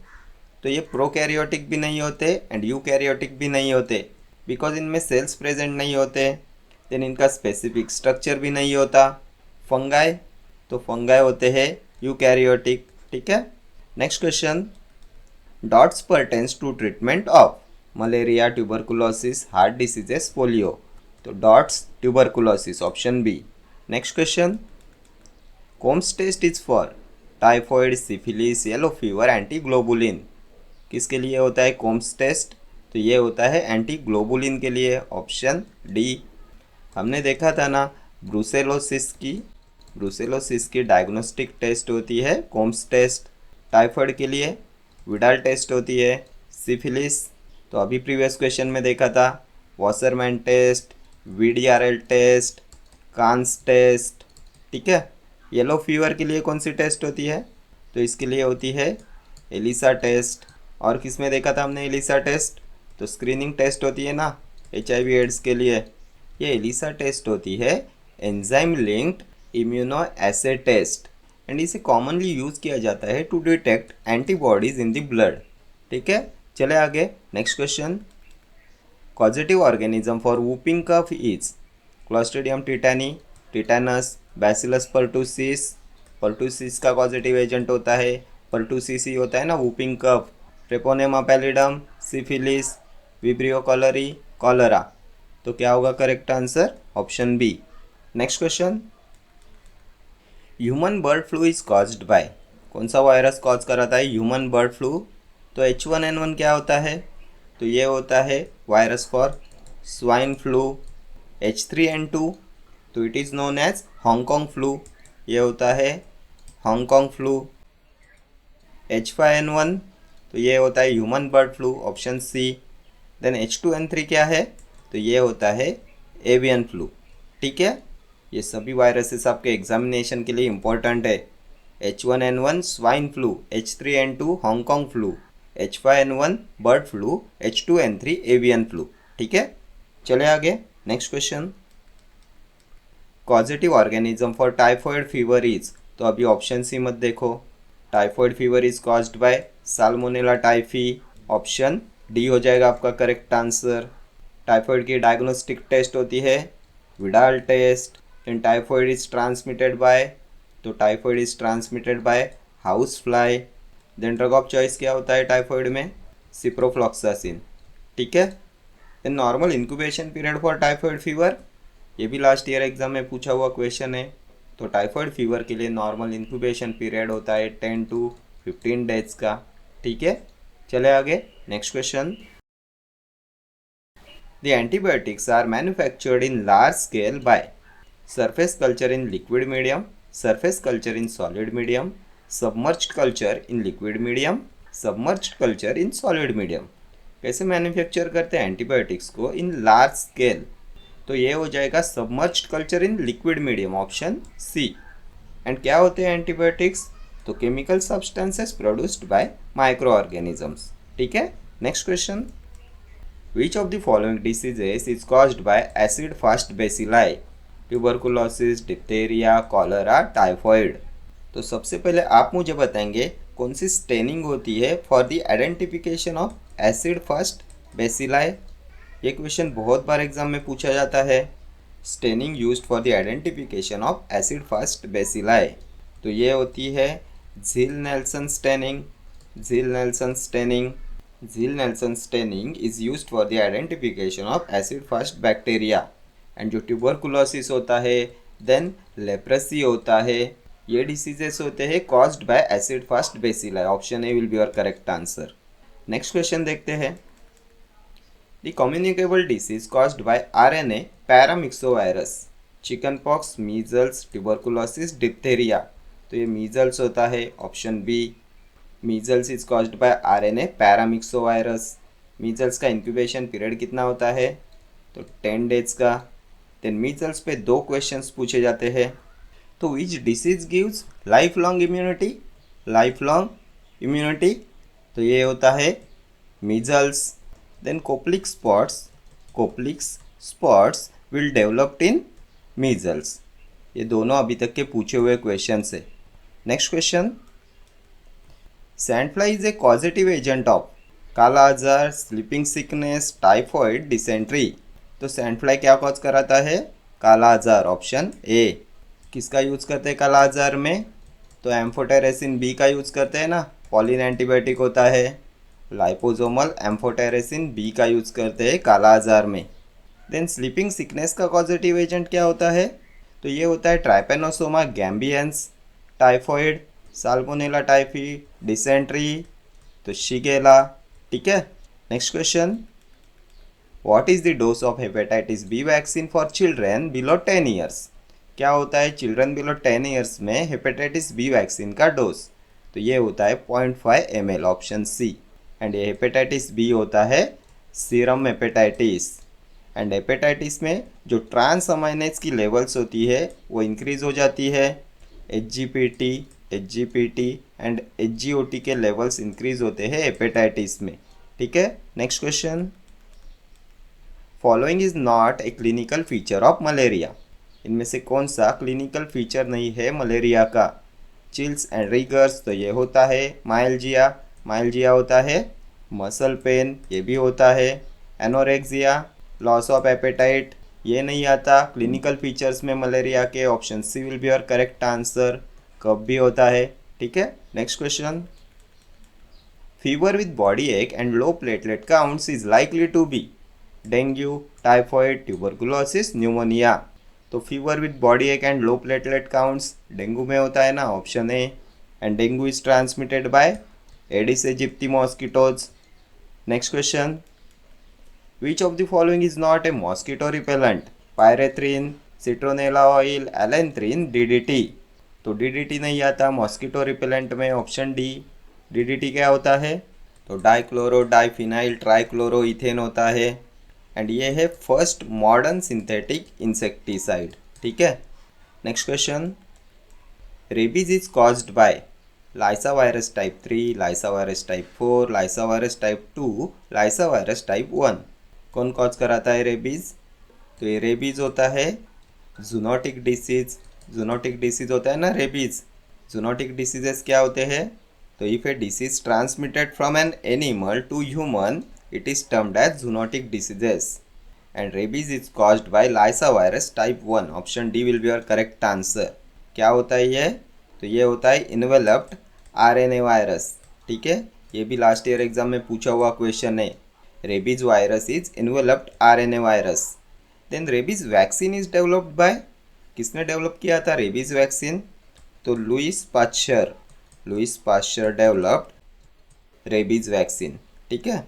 तो ये प्रोकैरियोटिक भी नहीं होते एंड यूकैरियोटिक भी नहीं होते, बिकॉज इनमें सेल्स प्रेजेंट नहीं होते, देन इनका स्पेसिफिक स्ट्रक्चर भी नहीं होता। फंगाई, तो फंगाई होते हैं यूकैरियोटिक। ठीक है, next question. DOTS pertains to treatment of malaria, tuberculosis, heart diseases, polio. तो DOTS tuberculosis, option B. Next question. Coombs test is for typhoid, syphilis, yellow fever, antiglobulin. किसके लिए होता है कोम्स टेस्ट? तो ये होता है एंटीग्लोबुलिन के लिए, ऑप्शन डी। हमने देखा था ना ब्रूसेलोसिस की डायग्नोस्टिक टेस्ट होती है कोम्स टेस्ट। टाइफॉइड के लिए विडाल टेस्ट होती है। सिफिलिस तो अभी प्रीवियस क्वेश्चन में देखा था वॉसरमैन टेस्ट, वीडीआरएल टेस्ट, कांस टेस्ट। ठीक है, येलो फीवर के लिए कौन सी टेस्ट होती है? तो इसके लिए होती है एलिसा टेस्ट। और किस में देखा था हमने एलिसा टेस्ट? तो स्क्रीनिंग टेस्ट होती है ना HIV एड्स के लिए। ये एलिसा टेस्ट होती है enzyme linked immuno assay test and इसे कॉमनली यूज़ किया जाता है to detect antibodies in the blood. ठीक है, चले आगे next question. Causative organism for whooping cough is clostridium tetani, tetanus, bacillus pertussis. Pertussis का कॉजेटिव एजेंट होता है, पर्टुसिस होता है ना whooping cough. Treponema pallidum, syphilis, vibrio cholerae, cholera. तो क्या होगा correct answer? Option B. Next question. Human bird flu is caused bye, कौन सा वायरस कॉज कराता है ह्यूमन बर्ड फ्लू? तो H1N1 क्या होता है? तो ये होता है virus for swine flu. H3N2 तो it is known as Hong Kong flu, ये होता है हांगकांग फ्लू। H5N1 तो ये होता है human bird flu, option C. Then H2N3 क्या है? तो ये होता है एवियन फ्लू। ठीक है, ये सभी वायरसेस आपके एग्जामिनेशन के लिए इम्पोर्टेंट है। H1N1 swine flu, H3N2 Hong Kong flu, H5N1 bird flu, H2N3 avian flu. ठीक है, चले आगे। Next question, causative organism for typhoid fever is, तो अभी ऑप्शन सी मत देखो। Typhoid fever is caused by salmonella typhi, option D हो जाएगा आपका करेक्ट आंसर। टाइफॉइड की डायग्नोस्टिक टेस्ट होती है Widal test. In typhoid is transmitted by, तो typhoid is transmitted by house fly. Then drug of choice क्या होता है टाइफॉइड में, सिप्रोफ्लॉक्सासिन। ठीक है। Then normal incubation period for typhoid fever, ये भी लास्ट ईयर एग्जाम में पूछा हुआ क्वेश्चन है। तो टाइफॉइड फीवर के लिए नॉर्मल इंक्यूबेशन पीरियड होता है 10 to 15 डेज का। ठीक है, चले आगे। Next question, the antibiotics are manufactured in large scale by surface culture in liquid medium, surface culture in solid medium, submerged culture in liquid medium, submerged culture in solid medium. कैसे manufacture करते हैं antibiotics को इन large scale, तो ये हो जाएगा submerged culture in liquid medium, option C. And क्या होते हैं एंटीबायोटिक्स, तो chemical substances produced by micro organisms. ठीक है, next question, which of the following diseases is caused by acid fast bacilli, tuberculosis, diphtheria, cholera, typhoid. तो सबसे पहले आप मुझे बताएंगे कौन सी स्टेनिंग होती है for the identification of acid fast bacilli. ये क्वेश्चन बहुत बार एग्जाम में पूछा जाता है। Staining used for the identification of acid fast bacilli, तो ये होती है झील नेल्सन स्टेनिंग। झील नेल्सन स्टेनिंग, झील Nelson staining is used for the identification of acid fast bacteria. And जो ट्यूबरकुलोसिस होता है, देन लेप्रेसी होता है, ये डिसीजेस होते हैं caused by acid fast bacilli, option A will be your correct answer. Next question देखते हैं, the communicable disease caused by RNA paramyxovirus, chicken pox, measles, tuberculosis, diphtheria. तो ये मीजल्स होता है, option B. Measles is caused by RNA paramyxovirus. Measles का incubation period कितना होता है, तो 10 डेज का। देन मीजल्स पे 2 क्वेश्चंस पूछे जाते हैं। तो which disease gives life long immunity, life long immunity, तो ये होता है measles. Then Koplik spots will developed in measles. ये दोनों अभी तक के पूछे हुए क्वेश्चन है। Next question, sand fly is a causative agent of kala azar, sleeping sickness, typhoid, dysentery. तो सैंड फ्लाई क्या कॉज कराता है, काला आजार, ऑप्शन ए। किसका यूज़ करते हैं काला आजार में, तो एम्फोटेरेसिन बी का यूज़ करते हैं ना, पॉलिन एंटीबायोटिक होता है। लाइपोसोमल एम्फोटेरेसिन बी का यूज़ करते हैं काला आजार में। देन स्लीपिंग सिकनेस का कॉजेटिव एजेंट क्या होता है, तो ये होता है trypanosoma gambiense, typhoid, salmonella typhi, dysentery, तो शिगेला। ठीक है, next question, what is the dose of hepatitis B vaccine for children below 10 years. क्या होता है चिल्ड्रन बिलो 10 ईयर्स में हेपेटाइटिस बी वैक्सीन का डोज, तो ये होता है 0.5 ml, ऑप्शन सी। एंड ये हेपेटाइटिस बी होता है सीरम हेपेटाइटिस। एंड हेपेटाइटिस में जो ट्रांस अमाइनेज की लेवल्स होती है वो इंक्रीज़ हो जाती है। HGPT एंड HGOT के लेवल्स इंक्रीज होते हैं हेपेटाइटिस में। ठीक है, next question, following is not a clinical feature of malaria. इनमें से कौन सा क्लिनिकल फीचर नहीं है मलेरिया का, चिल्स एंड रिगर्स, तो ये होता है माइल्जिया। माइल्जिया होता है मसल पेन, ये भी होता है। एनोरेक्सिया, लॉस ऑफ एपेटाइट, ये नहीं आता क्लिनिकल फीचर्स में मलेरिया के, option C will be your correct answer. कब भी होता है। ठीक है, next question, fever with body ache and low platelet counts is likely to be dengue, typhoid, tuberculosis, pneumonia. तो fever with body ache and low platelet counts dengue में होता है ना, option A. And dengue is transmitted by aedes aegypti mosquitoes. Next question, which of the following is not a mosquito repellent, pyrethrin, citronella oil, allethrin, DDT। तो DDT नहीं आता mosquito repellent में, option D. DDT क्या होता है, तो dichloro diphenyl ट्राइक्लोरोइथेन होता है। एंड ये है फर्स्ट मॉडर्न सिंथेटिक इंसेक्टिसाइड। ठीक है, next question, rabies is caused by lyssa virus type 3, lyssa virus type 4, lyssa virus type 2, lyssa virus type 1। कौन कॉज कराता है रेबीज? तो ये रेबीज होता है जूनोटिक डिसीज। जूनोटिक डिसीज होता है ना रेबीज। जूनोटिक डिसीजेस क्या होते हैं? तो if a disease transmitted from an animal to human, it is termed as zoonotic diseases. And rabies is caused by lyssa virus type 1। Option D will be your correct answer. क्या होता है ये? तो ये होता है इन्वेलप्ड आरएनए वायरस। ठीक है, ये भी लास्ट ईयर एग्जाम में पूछा हुआ क्वेश्चन है। Rabies virus is enveloped RNA virus. Then rabies vaccine is developed by, किसने डेवलप किया था रेबीज वैक्सीन? तो Louis Pasteur. Louis Pasteur developed rabies vaccine. ठीक है,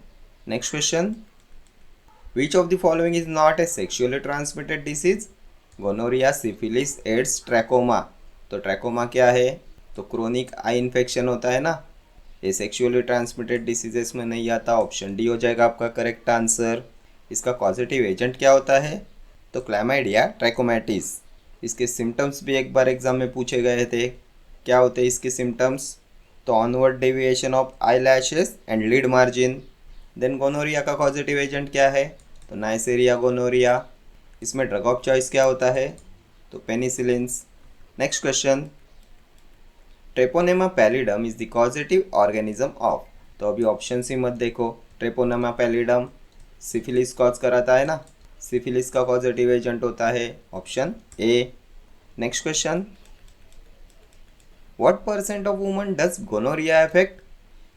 next question, which of the following is not a sexually transmitted disease? Gonorrhoea, syphilis, AIDS, trachoma. तो trachoma क्या है? तो क्रोनिक आई इन्फेक्शन होता है ना, ये सेक्सुअली ट्रांसमिटेड डिसीजेस में नहीं आता। ऑप्शन डी हो जाएगा आपका करेक्ट आंसर। इसका पॉजिटिव एजेंट क्या होता है? तो क्लैमाइडिया ट्रैकोमैटिस। इसके सिम्टम्स भी एक बार एग्जाम में पूछे गए थे। क्या होते हैं इसके सिम्टम्स? तो onward deviation of eye lashes and lid margin. Then gonorrhoea का पॉजिटिव एजेंट क्या है? तो नाइसेरिया गोनोरिया। इसमें ड्रग ऑफ चॉइस क्या होता है? तो penicillins. Next question, Treponema pallidum is the causative organism of. तो अभी ऑप्शन सी मत देखो। ट्रेपोनेमा पैलिडम सिफिलिस कॉज कराता है ना, सिफिलिस का पॉजिटिव एजेंट होता है option A. Next question, what percent of women does gonorrhoea affect?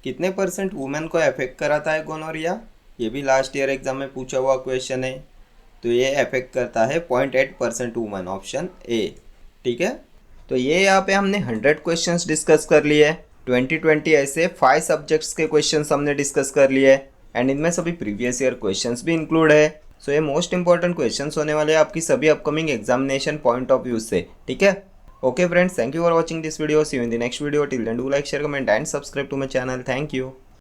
कितने परसेंट वुमेन को अफेक्ट कराता है गोनोरिया? ये भी लास्ट ईयर एग्जाम में पूछा हुआ क्वेश्चन है। तो ये अफेक्ट करता है 0.8% वुमेन, ऑप्शन ए। ठीक है, तो ये यहाँ पे हमने 100 क्वेश्चंस डिस्कस कर लिए। 2020 ऐसे 5 सब्जेक्ट्स के क्वेश्चंस हमने डिस्कस कर लिए एंड इनमें सभी प्रीवियस ईयर क्वेश्चंस भी इंक्लूड है। सो ये मोस्ट इंपॉर्टेंट क्वेश्चंस होने वाले हैं आपकी सभी upcoming examination point of view से। ठीक है, okay friends, thank you for watching this video. See you in the next video. Till then do like, share, comment and subscribe to my channel. Thank you.